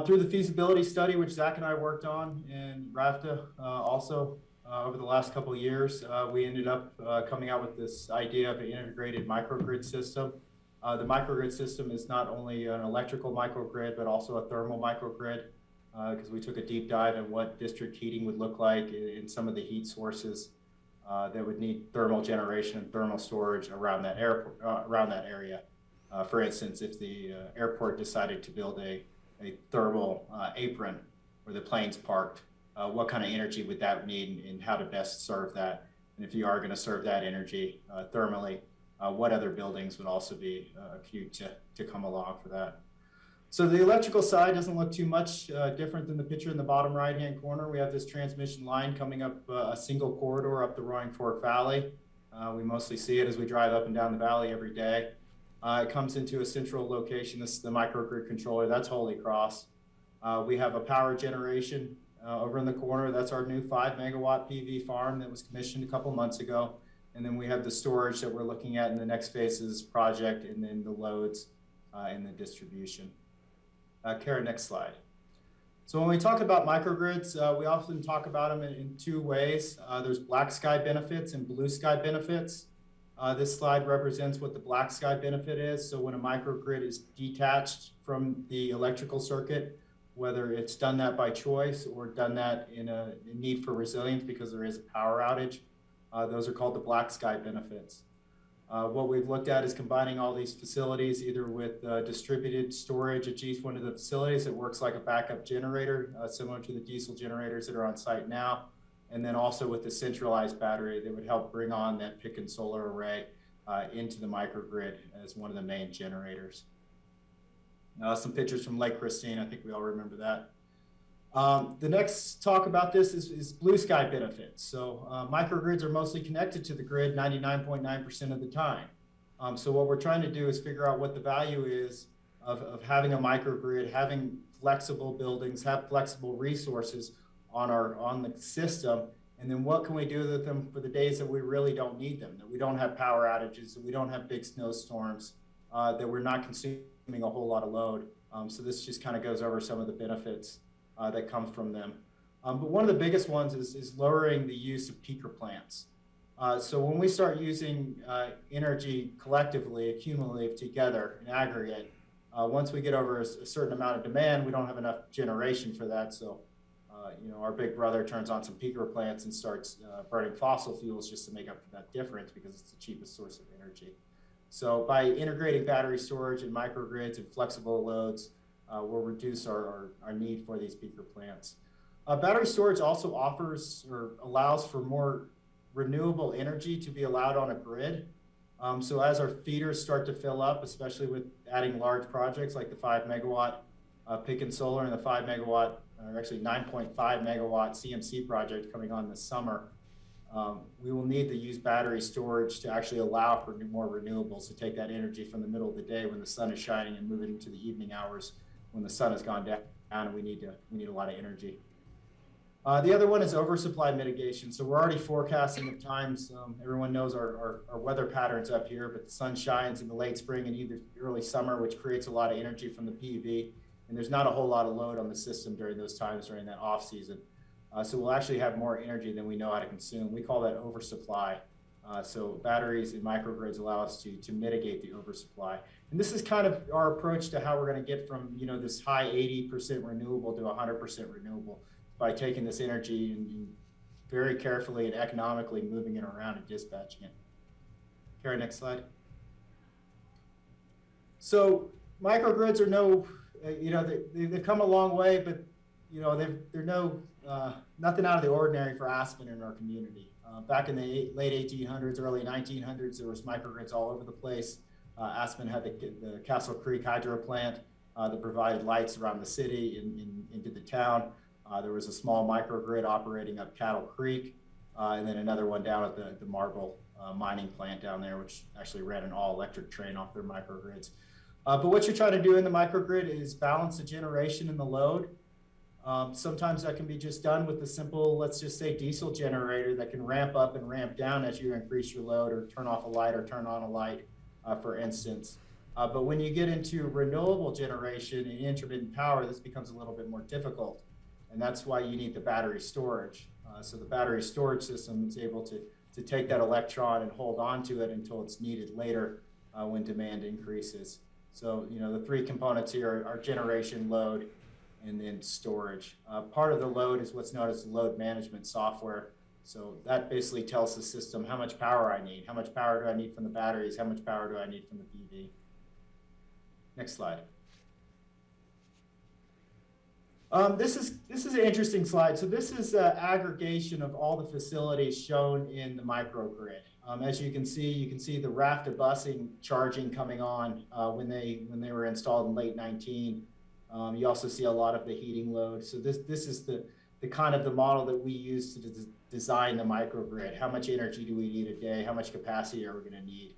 S15: Through the feasibility study, which Zach and I worked on in Rafter also over the last couple of years, we ended up coming out with this idea of an integrated microgrid system. The microgrid system is not only an electrical microgrid, but also a thermal microgrid, because we took a deep dive at what district heating would look like in some of the heat sources that would need thermal generation and thermal storage around that area. For instance, if the airport decided to build a thermal apron where the plane's parked, what kind of energy would that need and how to best serve that? And if you are going to serve that energy thermally, what other buildings would also be acute to come along for that? So the electrical side doesn't look too much different than the picture in the bottom right-hand corner. We have this transmission line coming up a single corridor up the Roaring Fork Valley. We mostly see it as we drive up and down the valley every day. It comes into a central location. This is the microgrid controller. That's Holy Cross. We have a power generation over in the corner. That's our new 5 megawatt PV farm that was commissioned a couple months ago. And then we have the storage that we're looking at in the next phase of this project, and then the loads and the distribution. Kara, next slide. So when we talk about microgrids, we often talk about them in two ways. There's black sky benefits and blue sky benefits. This slide represents what the black sky benefit is. So when a microgrid is detached from the electrical circuit, whether it's done that by choice or done that in a need for resilience because there is a power outage, those are called the black sky benefits. What we've looked at is combining all these facilities either with distributed storage at each one of the facilities that works like a backup generator, similar to the diesel generators that are on site now, and then also with the centralized battery that would help bring on that Pickens solar array into the microgrid as one of the main generators. Some pictures from Lake Christine, I think we all remember that. The next talk about this is blue sky benefits. So microgrids are mostly connected to the grid 99.9% of the time. So what we're trying to do is figure out what the value is of having a microgrid, having flexible buildings, have flexible resources on the system, and then what can we do with them for the days that we really don't need them, that we don't have power outages, that we don't have big snowstorms, that we're not consuming a whole lot of load. So this just kind of goes over some of the benefits that come from them. But one of the biggest ones is lowering the use of peaker plants. So when we start using energy collectively, accumulative together in aggregate, once we get over a certain amount of demand, we don't have enough generation for that. So our big brother turns on some peaker plants and starts burning fossil fuels just to make up for that difference because it's the cheapest source of energy. So by integrating battery storage and microgrids and flexible loads, we'll reduce our need for these peaker plants. Battery storage also offers or allows for more renewable energy to be allowed on a grid. So as our feeders start to fill up, especially with adding large projects like the 5 megawatt Pick and Solar and the 5 megawatt, or actually 9.5 megawatt CMC project coming on this summer, we will need to use battery storage to actually allow for more renewables to take that energy from the middle of the day when the sun is shining and move it into the evening hours when the sun has gone down and we need a lot of energy. The other one is oversupply mitigation. So we're already forecasting at times. Everyone knows our weather patterns up here, but the sun shines in the late spring and either early summer, which creates a lot of energy from the PV. And there's not a whole lot of load on the system during those times during that off season. So we'll actually have more energy than we know how to consume. We call that oversupply. So batteries and microgrids allow us to mitigate the oversupply. And this is kind of our approach to how we're going to get from this high 80% renewable to 100% renewable, by taking this energy and very carefully and economically moving it around and dispatching it. Kara, next slide. So microgrids are they've come a long way, but they're nothing out of the ordinary for Aspen in our community. Back in the late 1800s, early 1900s, there was microgrids all over the place. Aspen had the Castle Creek hydro plant that provided lights around the city and into the town. There was a small microgrid operating up Cattle Creek, and then another one down at the Marble mining plant down there, which actually ran an all-electric train off their microgrids. But what you're trying to do in the microgrid is balance the generation and the load. Sometimes that can be just done with a simple, let's just say, diesel generator that can ramp up and ramp down as you increase your load or turn off a light or turn on a light, for instance. But when you get into renewable generation and intermittent power, this becomes a little bit more difficult. And that's why you need the battery storage. So the battery storage system is able to take that electron and hold on to it until it's needed later when demand increases. So, the three components here are generation, load, and then storage. Part of the load is what's known as load management software. So that basically tells the system how much power I need. How much power do I need from the batteries? How much power do I need from the PV? Next slide. This is an interesting slide. So this is an aggregation of all the facilities shown in the microgrid. As you can see the Rafter busing charging coming on when they were installed in late 19. You also see a lot of the heating load. So this is the kind of the model that we use to design the microgrid. How much energy do we need a day? How much capacity are we going to need?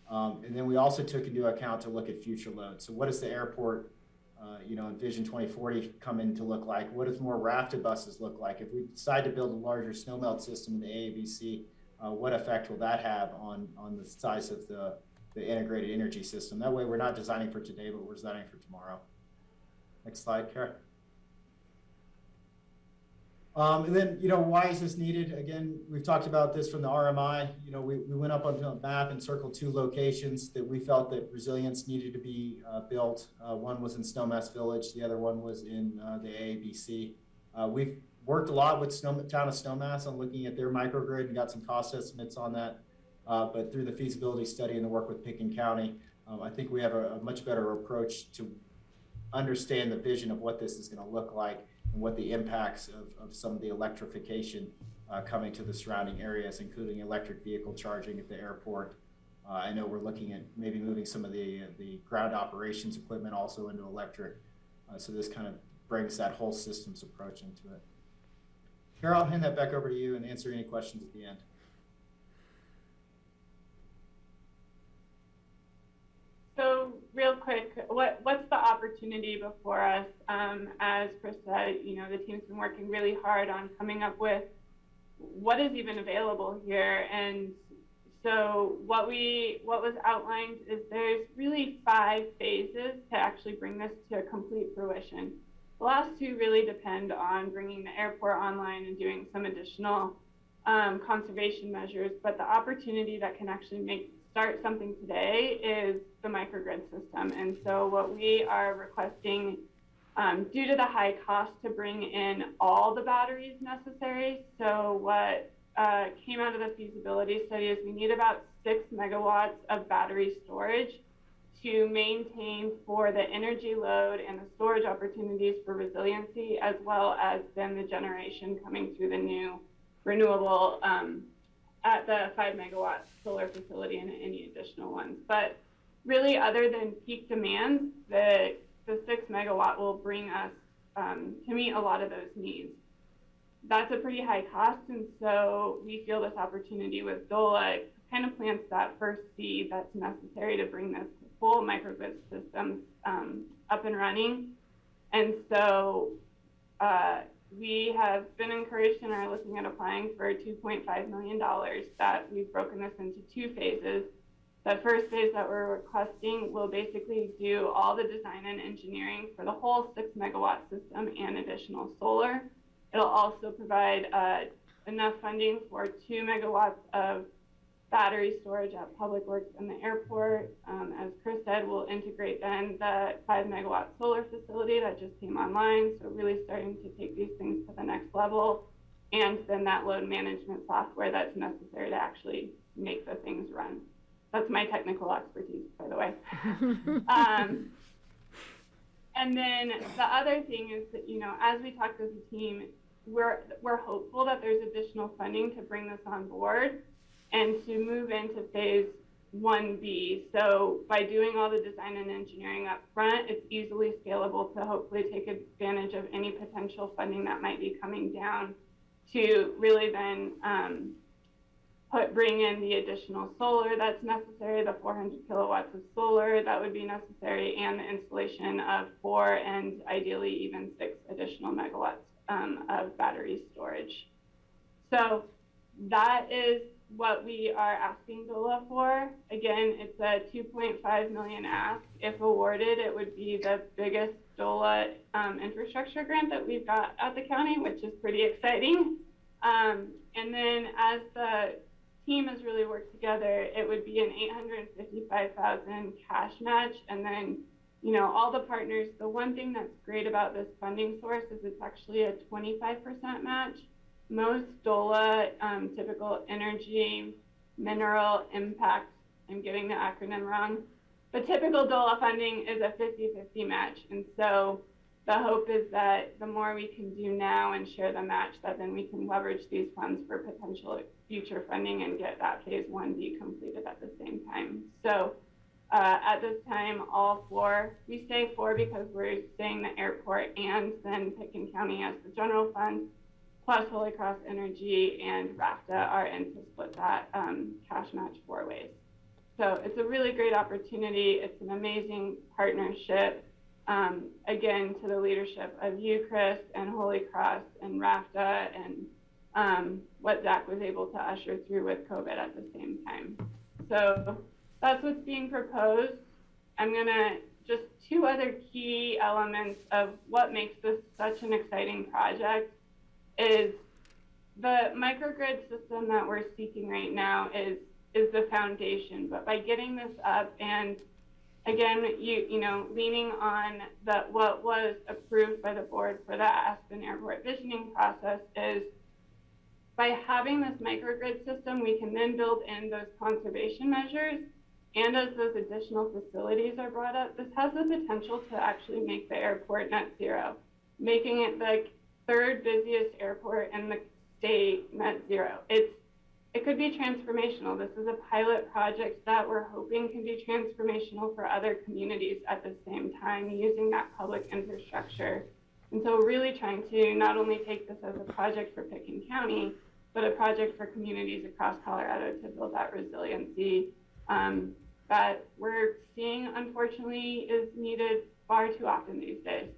S15: And then we also took into account to look at future loads. So what does the airport in Vision 2040 come in to look like? What does more Rafter buses look like? If we decide to build a larger snowmelt system in the AABC, what effect will that have on the size of the integrated energy system? That way we're not designing for today, but we're designing for tomorrow. Next slide, Kara. And then, why is this needed? Again, we've talked about this from the RMI. We went up onto a map and circled 2 locations that we felt that resilience needed to be built. One was in Snowmass Village. The other one was in the AABC. We've worked a lot with town of Snowmass on looking at their microgrid and got some cost estimates on that. But through the feasibility study and the work with Pickens County, I think we have a much better approach to understand the vision of what this is going to look like and what the impacts of some of the electrification coming to the surrounding areas, including electric vehicle charging at the airport. I know we're looking at maybe moving some of the ground operations equipment also into electric. So this kind of brings that whole systems approach into it. Carol, I'll hand that back over to you and answer any questions at the end.
S12: So real quick, what's the opportunity before us? As Chris said, the team's been working really hard on coming up with what is even available here. And so what was outlined is there's really 5 phases to actually bring this to complete fruition. The last 2 really depend on bringing the airport online and doing some additional conservation measures, but the opportunity that can actually start something today is the microgrid system. And so what we are requesting, due to the high cost to bring in all the batteries necessary, so what came out of the feasibility study is we need about 6 megawatts of battery storage to maintain for the energy load and the storage opportunities for resiliency, as well as then the generation coming through the new renewable at the 5 megawatt solar facility and any additional ones. But really, other than peak demand, the 6 megawatt will bring us to meet a lot of those needs. That's a pretty high cost, and so we feel this opportunity with DOLA kind of plants that first seed that's necessary to bring this full microgrid systems up and running. And so we have been encouraged and are looking at applying for $2.5 million that we've broken this into 2 phases. The first phase that we're requesting will basically do all the design and engineering for the whole 6 megawatt system and additional solar. It'll also provide enough funding for 2 megawatts of battery storage at Public Works and the airport. As Chris said, we'll integrate then the 5 megawatt solar facility that just came online. So really starting to take these things to the next level. And then that load management software that's necessary to actually make the things run. That's my technical expertise, by the way. And then the other thing is that, you know, as we talked as a team, we're hopeful that there's additional funding to bring this on board and to move into phase 1B. So by doing all the design and engineering up front, it's easily scalable to hopefully take advantage of any potential funding that might be coming down to really then bring in the additional solar that's necessary, the 400 kilowatts of solar that would be necessary, and the installation of 4 and ideally even 6 additional megawatts of battery storage. So that is what we are asking DOLA for. Again, it's a $2.5 million ask. If awarded, it would be the biggest DOLA infrastructure grant that we've got at the county, which is pretty exciting. And then as the team has really worked together, it would be an $855,000 cash match. And then, you know, all the partners, the one thing that's great about this funding source is it's actually a 25% match. Most DOLA, typical energy, mineral impact, I'm getting the acronym wrong, but typical DOLA funding is a 50-50 match. And so the hope is that the more we can do now and share the match, that then we can leverage these funds for potential future funding and get that phase 1B completed at the same time. So at this time, all 4, we say 4 because we're saying the airport and then Pickens County as the general fund, plus Holy Cross Energy and Rafter are in to split that cash match 4 ways. So it's a really great opportunity. It's an amazing partnership. Again, to the leadership of you, Chris, and Holy Cross and Rafter, and what Zach was able to usher through with COVID at the same time. So that's what's being proposed. I'm gonna just 2 other key elements of what makes this such an exciting project is the microgrid system that we're seeking right now is the foundation. But by getting this up and again, you know, leaning on what was approved by the board for the Aspen Airport visioning process is by having this microgrid system, we can then build in those conservation measures. And as those additional facilities are brought up, this has the potential to actually make the airport net zero, making it the 3rd busiest airport in the state net zero. It could be transformational. This is a pilot project that we're hoping can be transformational for other communities at the same time using that public infrastructure. And so we're really trying to not only take this as a project for Pickens County, but a project for communities across Colorado to build that resiliency that we're seeing, unfortunately, is needed far too often these days.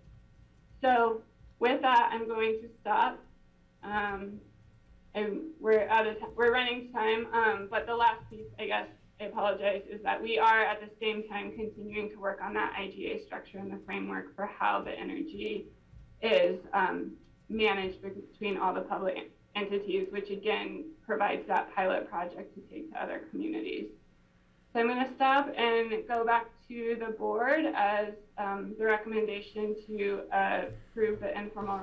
S12: So with that, I'm going to stop. We're running time, but the last piece, I guess, I apologize, is that we are at the same time continuing to work on that IGA structure and the framework for how the energy is managed between all the public entities, which again provides that pilot project to take to other communities. So I'm going to stop and go back to the board as the recommendation to approve the informal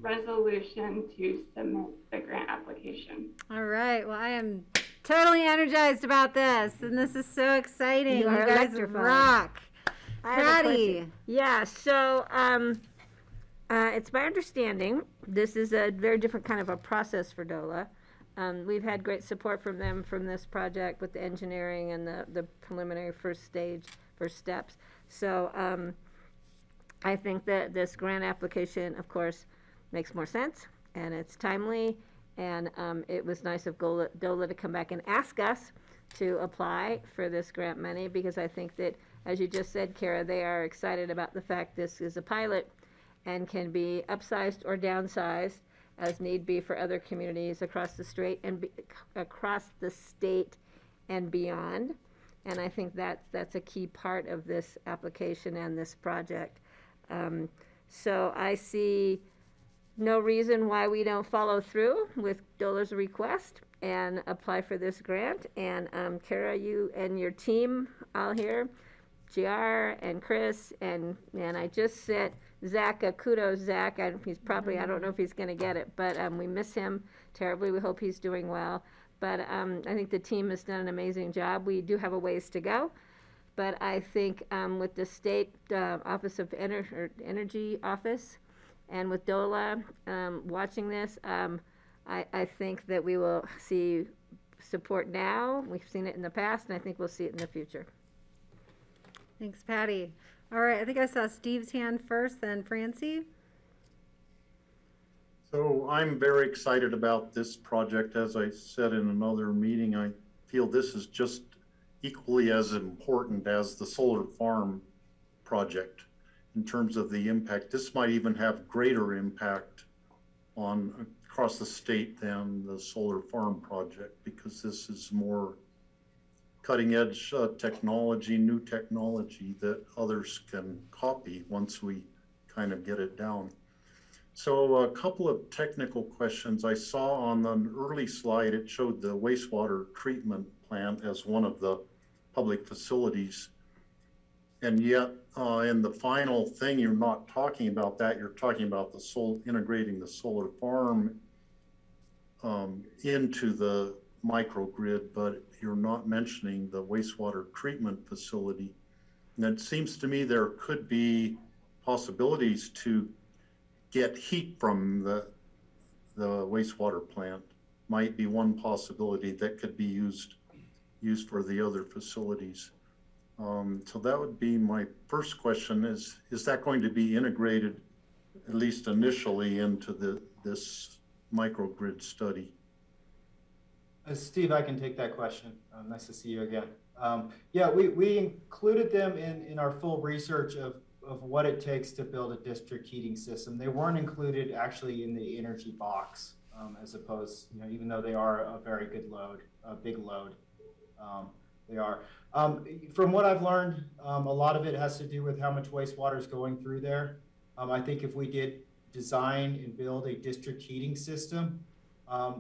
S12: resolution to submit the grant application.
S1: All right. Well, I am totally energized about this, and this is so exciting.
S3: You are
S1: guys
S3: electrified.
S1: rock.
S3: I have a
S1: Patty.
S3: question. Yeah, so it's my understanding this is a very different kind of a process for DOLA. We've had great support from them from this project with the engineering and the preliminary first steps. So I think that this grant application, of course, makes more sense, and it's timely, and it was nice of DOLA to come back and ask us to apply for this grant money, because I think that, as you just said, Kara, they are excited about the fact this is a pilot and can be upsized or downsized as need be for other communities across the state and beyond. And I think that's a key part of this application and this project. So I see no reason why we don't follow through with DOLA's request and apply for this grant. And Kara, you and your team all here, GR and Chris, and I just sent Zach a kudos. Zach, he's probably, I don't know if he's going to get it, but we miss him terribly. We hope he's doing well. But I think the team has done an amazing job. We do have a ways to go, but I think with the state Office of Energy Office and with DOLA watching this, I think that we will see support now. We've seen it in the past, and I think we'll see it in the future.
S1: Thanks, Patty. All right, I think I saw Steve's hand first, then Francie.
S7: So I'm very excited about this project. As I said in another meeting, I feel this is just equally as important as the solar farm project in terms of the impact. This might even have greater impact on across the state than the solar farm project, because this is more cutting edge technology, new technology that others can copy once we kind of get it down. So a couple of technical questions. I saw on an early slide, it showed the wastewater treatment plant as one of the public facilities. And yet in the final thing, you're not talking about that. You're talking about the integrating the solar farm into the microgrid, but you're not mentioning the wastewater treatment facility. And it seems to me there could be possibilities to get heat from the wastewater plant. Might be one possibility that could be used for the other facilities. So that would be my first question: is that going to be integrated, at least initially, into this microgrid study?
S15: Steve, I can take that question. Nice to see you again. Yeah, we included them in our full research of what it takes to build a district heating system. They weren't included actually in the energy box, as opposed, even though they are a very good load, a big load, they are. From what I've learned, a lot of it has to do with how much wastewater is going through there. I think if we did design and build a district heating system,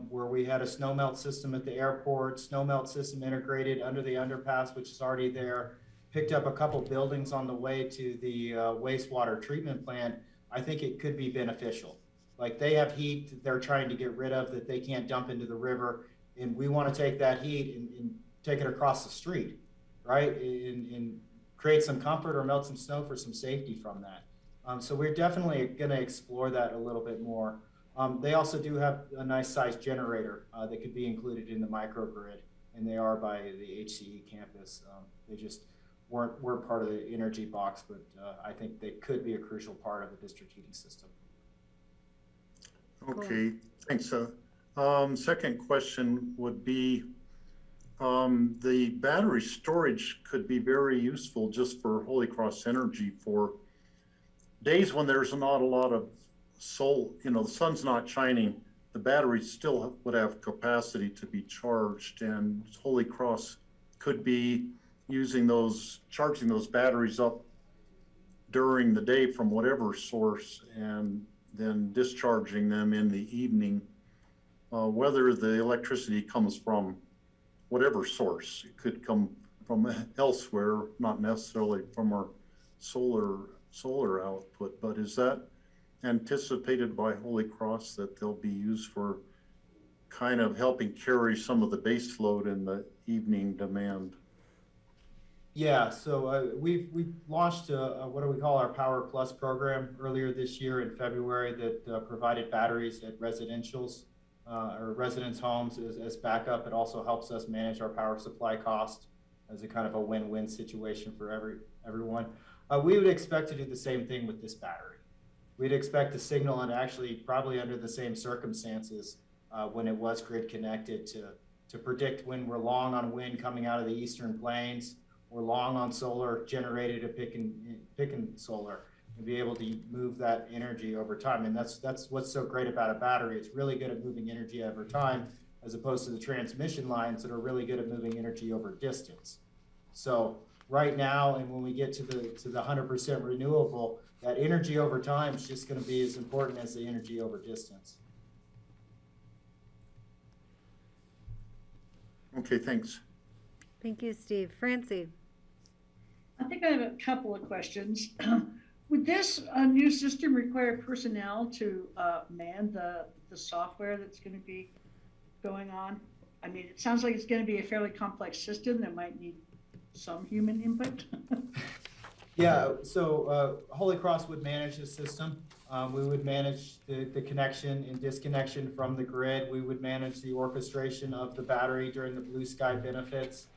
S15: where we had a snowmelt system at the airport, snowmelt system integrated under the underpass, which is already there, picked up a couple buildings on the way to the wastewater treatment plant, I think it could be beneficial. Like, they have heat they're trying to get rid of that they can't dump into the river, and we want to take that heat and take it across the street, right? And create some comfort or melt some snow for some safety from that. So we're definitely going to explore that a little bit more. They also do have a nice sized generator that could be included in the microgrid, and they are by the HCE campus. They just weren't part of the energy box, but I think they could be a crucial part of the district heating system.
S7: Okay, thanks. Second question would be, the battery storage could be very useful just for Holy Cross Energy for days when there's not a lot of the sun's not shining. The batteries still would have capacity to be charged, and Holy Cross could be charging those batteries up during the day from whatever source, and then discharging them in the evening, whether the electricity comes from whatever source. It could come from elsewhere, not necessarily from our solar output. But is that anticipated by Holy Cross that they'll be used for kind of helping carry some of the base load in the evening demand?
S15: Yeah, so we launched what do we call our Power Plus program earlier this year in February that provided batteries at residentials or residents' homes as backup. It also helps us manage our power supply cost as a kind of a win-win situation for everyone. We would expect to do the same thing with this battery. We'd expect to signal it actually probably under the same circumstances when it was grid connected to predict when we're long on wind coming out of the eastern plains. We're long on solar generated at Picken Solar, and be able to move that energy over time. And that's what's so great about a battery. It's really good at moving energy over time, as opposed to the transmission lines that are really good at moving energy over distance. So right now, and when we get to the 100% renewable, that energy over time is just going to be as important as the energy over distance.
S7: Okay, thanks.
S1: Thank you, Steve. Francie.
S8: I think I have a couple of questions. Would this new system require personnel to man the software that's going to be going on? I mean, it sounds like it's going to be a fairly complex system that might need some human input.
S15: Yeah, so Holy Cross would manage the system. We would manage the connection and disconnection from the grid. We would manage the orchestration of the battery during the blue sky benefits.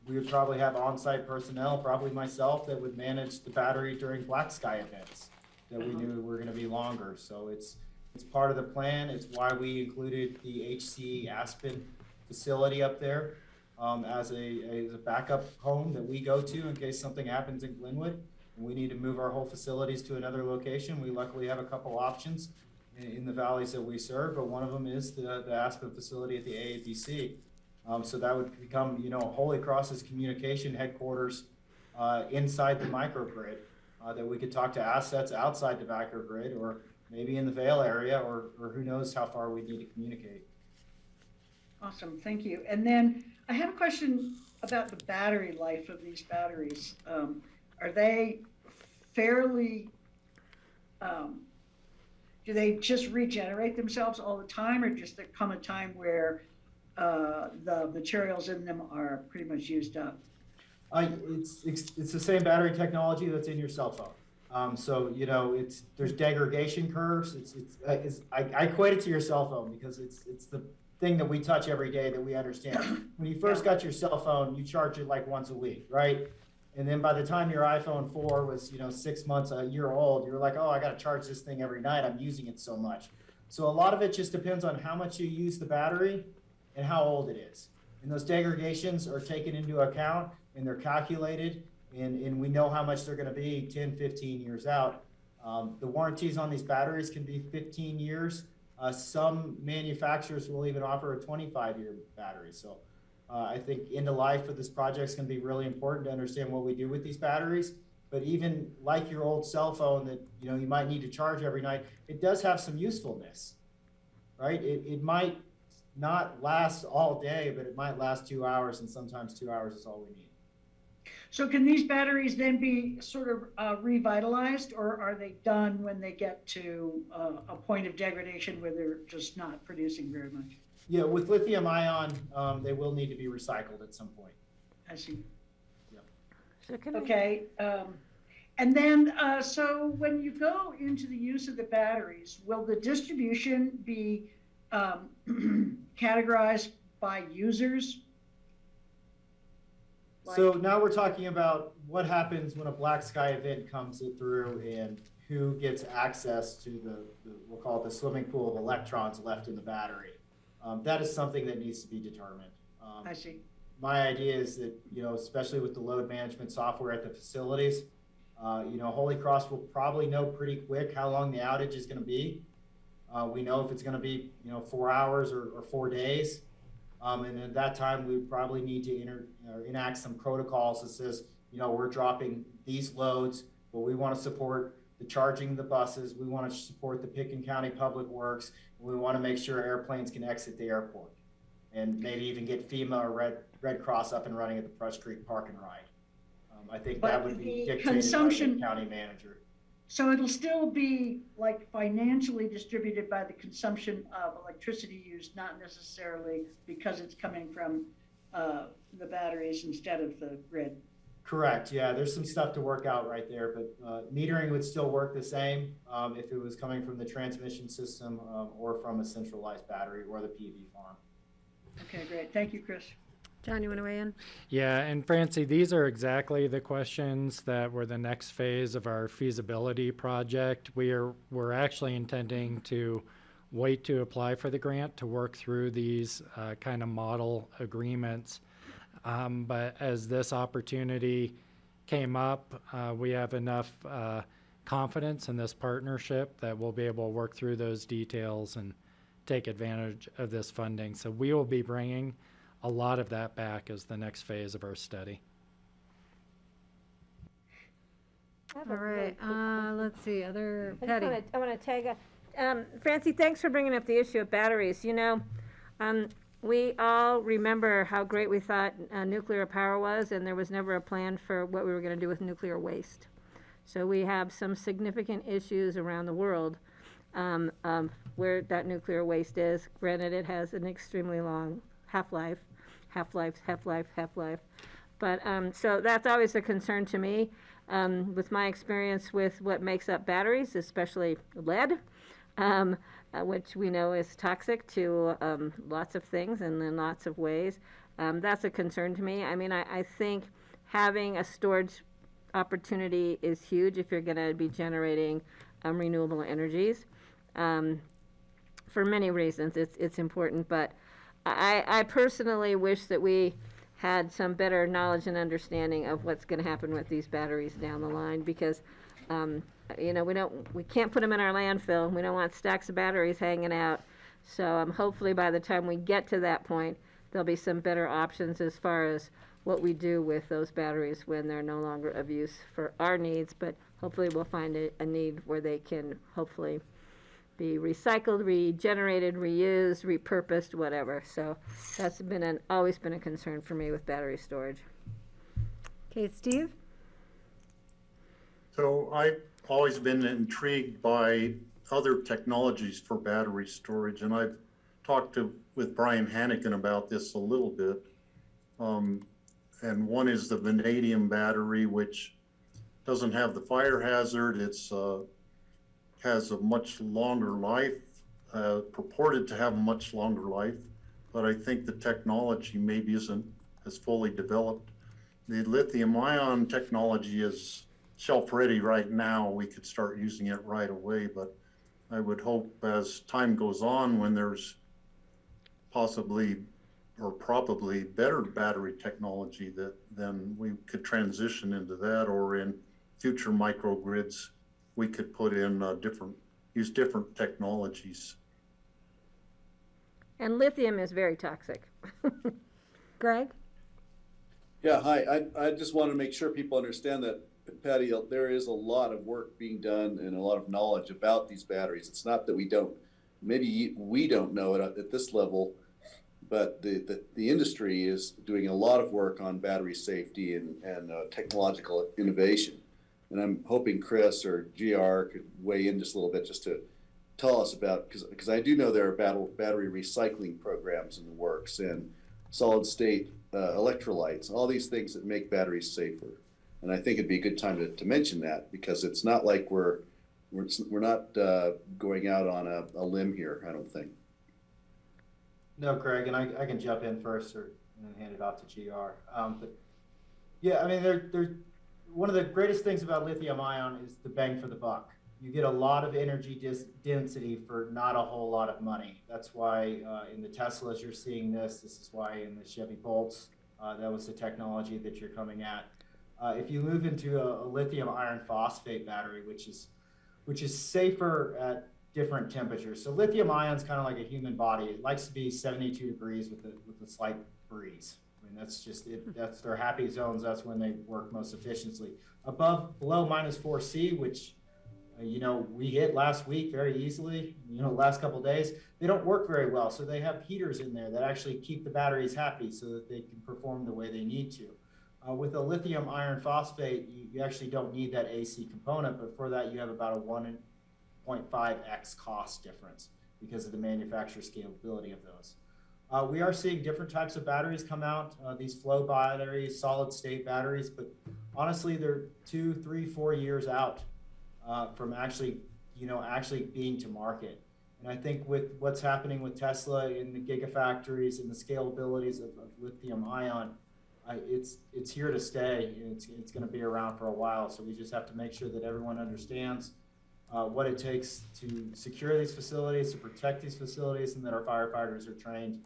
S15: We would probably have on-site personnel, probably myself, that would manage the battery during black sky events that we knew were going to be longer. So it's part of the plan. It's why we included the HC Aspen facility up there as a backup home that we go to in case something happens in Glenwood and we need to move our whole facilities to another location. We luckily have a couple options in the valleys that we serve, but one of them is the Aspen facility at the AADC. So that would become, Holy Cross's communication headquarters inside the microgrid that we could talk to assets outside the microgrid or maybe in the Vail area or who knows how far we need to communicate.
S8: Awesome, thank you. And then I have a question about the battery life of these batteries. Are they fairly, do they just regenerate themselves all the time, or just there come a time where the materials in them are pretty much used up?
S15: It's the same battery technology that's in your cell phone. So there's degradation curves. I equate it to your cell phone because it's the thing that we touch every day that we understand. When you first got your cell phone, you charge it like once a week, right? And then by the time your iPhone 4 was 6 months, a year old, you're like, oh, I got to charge this thing every night. I'm using it so much. So a lot of it just depends on how much you use the battery and how old it is. And those degradations are taken into account and they're calculated and we know how much they're going to be 10, 15 years out. The warranties on these batteries can be 15 years. Some manufacturers will even offer a 25-year battery. So I think end of life for this project is going to be really important to understand what we do with these batteries. But even like your old cell phone that you might need to charge every night, it does have some usefulness, right? It might not last all day, but it might last 2 hours, and sometimes 2 hours is all we need.
S8: So can these batteries then be sort of revitalized, or are they done when they get to a point of degradation where they're just not producing very much?
S15: Yeah, with lithium ion, they will need to be recycled at some point.
S8: I see.
S15: Yep.
S3: So
S8: okay. And then, so when you go into the use of the batteries, will the distribution be categorized by users?
S15: So now we're talking about what happens when a black sky event comes through and who gets access to the we'll call it the swimming pool of electrons left in the battery. That is something that needs to be determined.
S8: I see.
S15: My idea is that, especially with the load management software at the facilities, Holy Cross will probably know pretty quick how long the outage is going to be. We know if it's going to be, 4 hours or 4 days. And at that time, we probably need to enact some protocols that says, we're dropping these loads, but we want to support the charging of the buses. We want to support the Picken County Public Works. And we want to make sure airplanes can exit the airport and maybe even get FEMA or Red Cross up and running at the Brush Creek Park and Ride. I think that would be dictated by the county manager.
S8: So it'll still be like financially distributed by the consumption of electricity used, not necessarily because it's coming from the batteries instead of the grid.
S15: Correct. Yeah, there's some stuff to work out right there, but metering would still work the same if it was coming from the transmission system or from a centralized battery or the PV farm.
S8: Okay, great. Thank you, Chris.
S1: John, you want to weigh in?
S4: Yeah, and Francie, these are exactly the questions that were the next phase of our feasibility project. We're actually intending to wait to apply for the grant to work through these kind of model agreements. But as this opportunity came up, we have enough confidence in this partnership that we'll be able to work through those details and take advantage of this funding. So we will be bringing a lot of that back as the next phase of our study.
S1: All right, let's see, other, Patty.
S3: I want to tag, Francie, thanks for bringing up the issue of batteries. You know, we all remember how great we thought nuclear power was, and there was never a plan for what we were going to do with nuclear waste. So we have some significant issues around the world where that nuclear waste is. Granted, it has an extremely long half-life. But so that's always a concern to me. With my experience with what makes up batteries, especially lead, which we know is toxic to lots of things and in lots of ways, that's a concern to me. I mean, I think having a storage opportunity is huge if you're going to be generating renewable energies. For many reasons, it's important, but I personally wish that we had some better knowledge and understanding of what's going to happen with these batteries down the line, because you know, we can't put them in our landfill. We don't want stacks of batteries hanging out. So hopefully by the time we get to that point, there'll be some better options as far as what we do with those batteries when they're no longer of use for our needs. But hopefully we'll find a need where they can hopefully be recycled, regenerated, reused, repurposed, whatever. So that's always been a concern for me with battery storage.
S1: Okay, Steve?
S7: So I've always been intrigued by other technologies for battery storage, and I've talked with Brian Hannigan about this a little bit. And one is the vanadium battery, which doesn't have the fire hazard. It's has a much longer life, purported to have a much longer life, but I think the technology maybe isn't as fully developed. The lithium-ion technology is shelf-ready right now. We could start using it right away, but I would hope as time goes on, when there's possibly or probably better battery technology, that then we could transition into that, or in future microgrids, we could put in use different technologies.
S3: And lithium is very toxic.
S1: Greg?
S5: Yeah, hi. I just want to make sure people understand that, Patty, there is a lot of work being done and a lot of knowledge about these batteries. It's not that maybe we don't know it at this level, but the industry is doing a lot of work on battery safety and technological innovation. And I'm hoping Chris or GR could weigh in just a little bit just to tell us about, because I do know there are battery recycling programs in the works and solid state electrolytes, all these things that make batteries safer. And I think it'd be a good time to mention that, because it's not like we're not going out on a limb here, I don't think.
S15: No, Greg, and I can jump in first and then hand it off to GR. But yeah, I mean, they're one of the greatest things about lithium ion is the bang for the buck. You get a lot of energy density for not a whole lot of money. That's why in the Teslas you're seeing this. This is why in the Chevy Bolts, that was the technology that you're coming at. If you move into a lithium iron phosphate battery, which is safer at different temperatures. So lithium ion is kind of like a human body. It likes to be 72 degrees with a slight breeze. I mean, that's just it. That's their happy zones. That's when they work most efficiently. Below -4C, which you know, we hit last week very easily. You know, last couple of days, they don't work very well. So they have heaters in there that actually keep the batteries happy so that they can perform the way they need to. With a lithium iron phosphate, you actually don't need that AC component, but for that you have about a 1.5x cost difference because of the manufacturer scalability of those. We are seeing different types of batteries come out, these flow batteries, solid state batteries, but honestly, they're 2, 3, 4 years out from actually being to market. And I think with what's happening with Tesla in the gigafactories and the scalabilities of lithium ion, it's here to stay. It's going to be around for a while. So we just have to make sure that everyone understands what it takes to secure these facilities, to protect these facilities, and that our firefighters are trained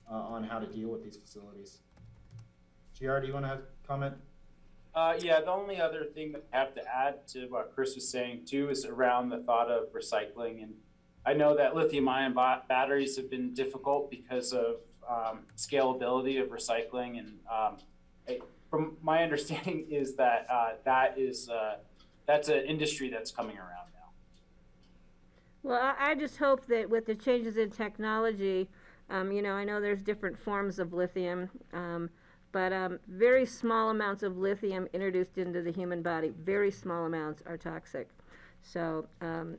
S15: on how to deal with these facilities. GR, do you want to have a comment?
S2: Yeah, the only other thing that I have to add to what Chris was saying too is around the thought of recycling. And I know that lithium ion batteries have been difficult because of scalability of recycling. And from my understanding is that that's an industry that's coming around now.
S3: Well, I just hope that with the changes in technology, I know there's different forms of lithium, but very small amounts of lithium introduced into the human body, very small amounts are toxic. So,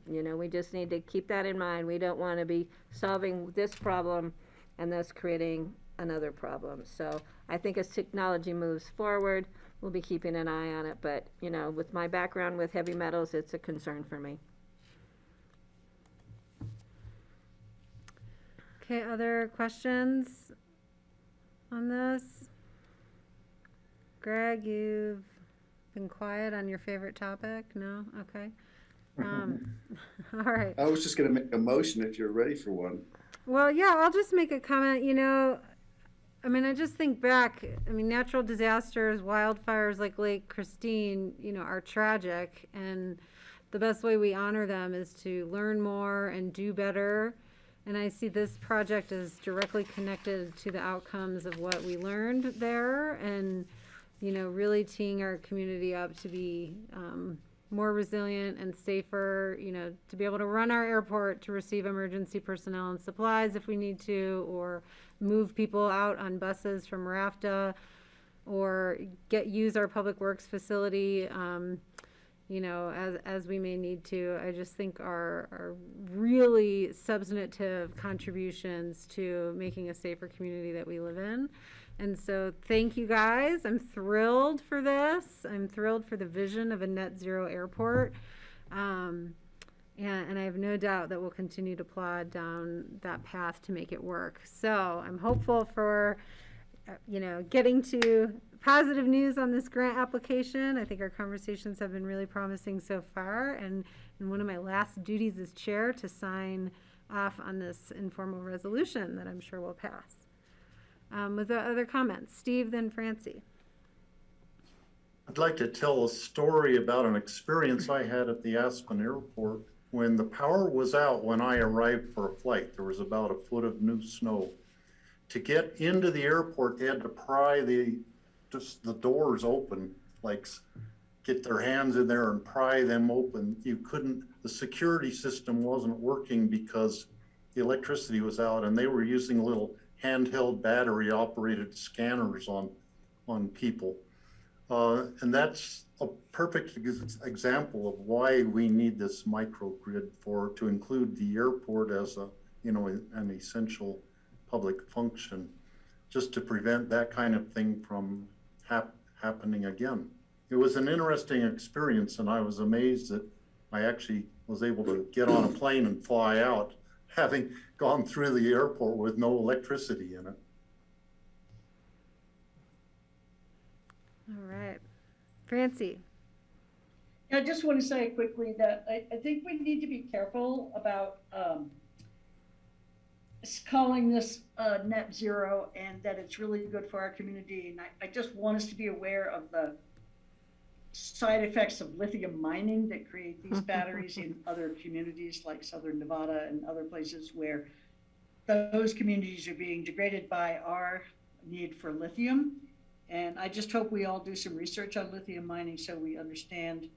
S3: we just need to keep that in mind. We don't want to be solving this problem and thus creating another problem. So I think as technology moves forward, we'll be keeping an eye on it. But, with my background with heavy metals, it's a concern for me.
S1: Okay, other questions on this? Greg, you've been quiet on your favorite topic? No? Okay. All right.
S5: I was just going to make a motion if you're ready for one.
S1: Well, yeah, I'll just make a comment. I just think back. Natural disasters, wildfires like Lake Christine, are tragic. And the best way we honor them is to learn more and do better. And I see this project as directly connected to the outcomes of what we learned there and, really teeing our community up to be more resilient and safer, to be able to run our airport, to receive emergency personnel and supplies if we need to, or move people out on buses from Rafter, or use our public works facility, as we may need to. I just think are really substantive contributions to making a safer community that we live in. And so thank you guys. I'm thrilled for this. I'm thrilled for the vision of a net zero airport. And I have no doubt that we'll continue to plod down that path to make it work. So I'm hopeful for, getting to positive news on this grant application. I think our conversations have been really promising so far. And one of my last duties as chair to sign off on this informal resolution that I'm sure will pass. With the other comments, Steve, then Francie.
S7: I'd like to tell a story about an experience I had at the Aspen Airport. When the power was out when I arrived for a flight, there was about a foot of new snow. To get into the airport, they had to pry the doors open, like get their hands in there and pry them open. The security system wasn't working because the electricity was out, and they were using little handheld battery operated scanners on people. And that's a perfect example of why we need this microgrid to include the airport as an essential public function, just to prevent that kind of thing from happening again. It was an interesting experience, and I was amazed that I actually was able to get on a plane and fly out, having gone through the airport with no electricity in it.
S1: All right. Francie.
S8: I just want to say quickly that I think we need to be careful about calling this net zero, and that it's really good for our community. And I just want us to be aware of the side effects of lithium mining that create these batteries in other communities like Southern Nevada and other places where those communities are being degraded by our need for lithium. And I just hope we all do some research on lithium mining so we understand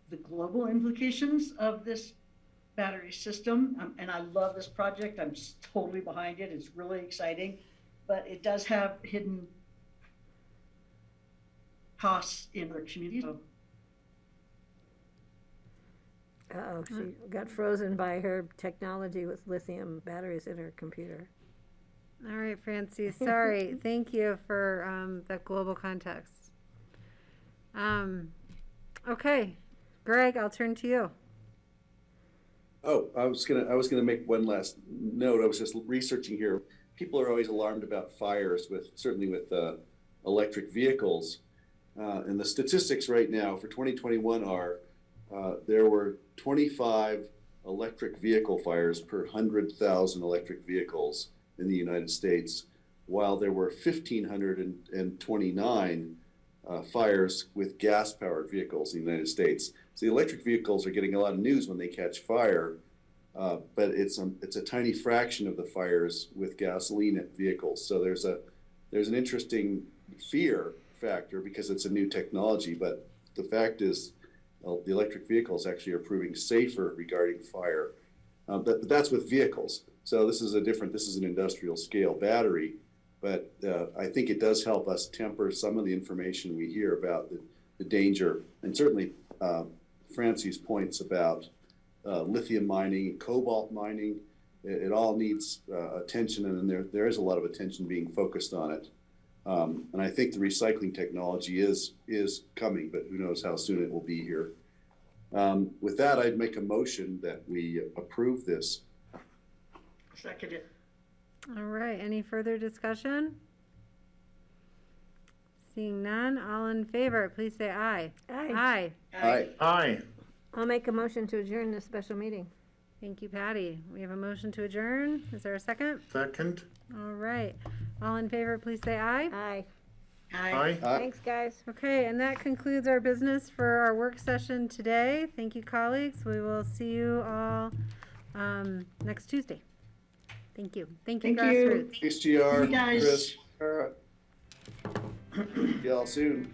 S8: the global implications of this battery system. And I love this project. I'm totally behind it. It's really exciting, but it does have hidden costs in our community. So
S3: Uh-oh, she got frozen by her technology with lithium batteries in her computer.
S1: All right, Francie, sorry. Thank you for that global context. Okay, Greg, I'll turn to you.
S5: Oh, I was gonna make one last note. I was just researching here. People are always alarmed about fires certainly with electric vehicles. And the statistics right now for 2021 are, there were 25 electric vehicle fires per 100,000 electric vehicles in the United States, while there were 1,529 fires with gas-powered vehicles in the United States. So the electric vehicles are getting a lot of news when they catch fire, but it's a tiny fraction of the fires with gasoline vehicles. So there's an interesting fear factor because it's a new technology, but the fact is the electric vehicles actually are proving safer regarding fire. But that's with vehicles. So this is an industrial scale battery, but I think it does help us temper some of the information we hear about the danger, and certainly Francie's points about lithium mining, cobalt mining. It all needs attention, and there is a lot of attention being focused on it. And I think the recycling technology is coming, but who knows how soon it will be here. With that, I'd make a motion that we approve this.
S8: second it.
S1: All right, any further discussion? Seeing none, all in favor, please say aye.
S3: Aye.
S1: Aye.
S7: Aye.
S3: I'll make a motion to adjourn this special meeting.
S1: Thank you, Patty. We have a motion to adjourn. Is there a second?
S7: Second.
S1: All right, all in favor, please say aye.
S3: Aye.
S7: Aye.
S3: Thanks, guys.
S1: Okay, and that concludes our business for our work session today. Thank you, colleagues. We will see you all next Tuesday. Thank you. Thank you,
S8: Thank you.
S1: Grassroots.
S5: Thanks, GR,
S8: You guys.
S5: Chris, Kara. See y'all soon.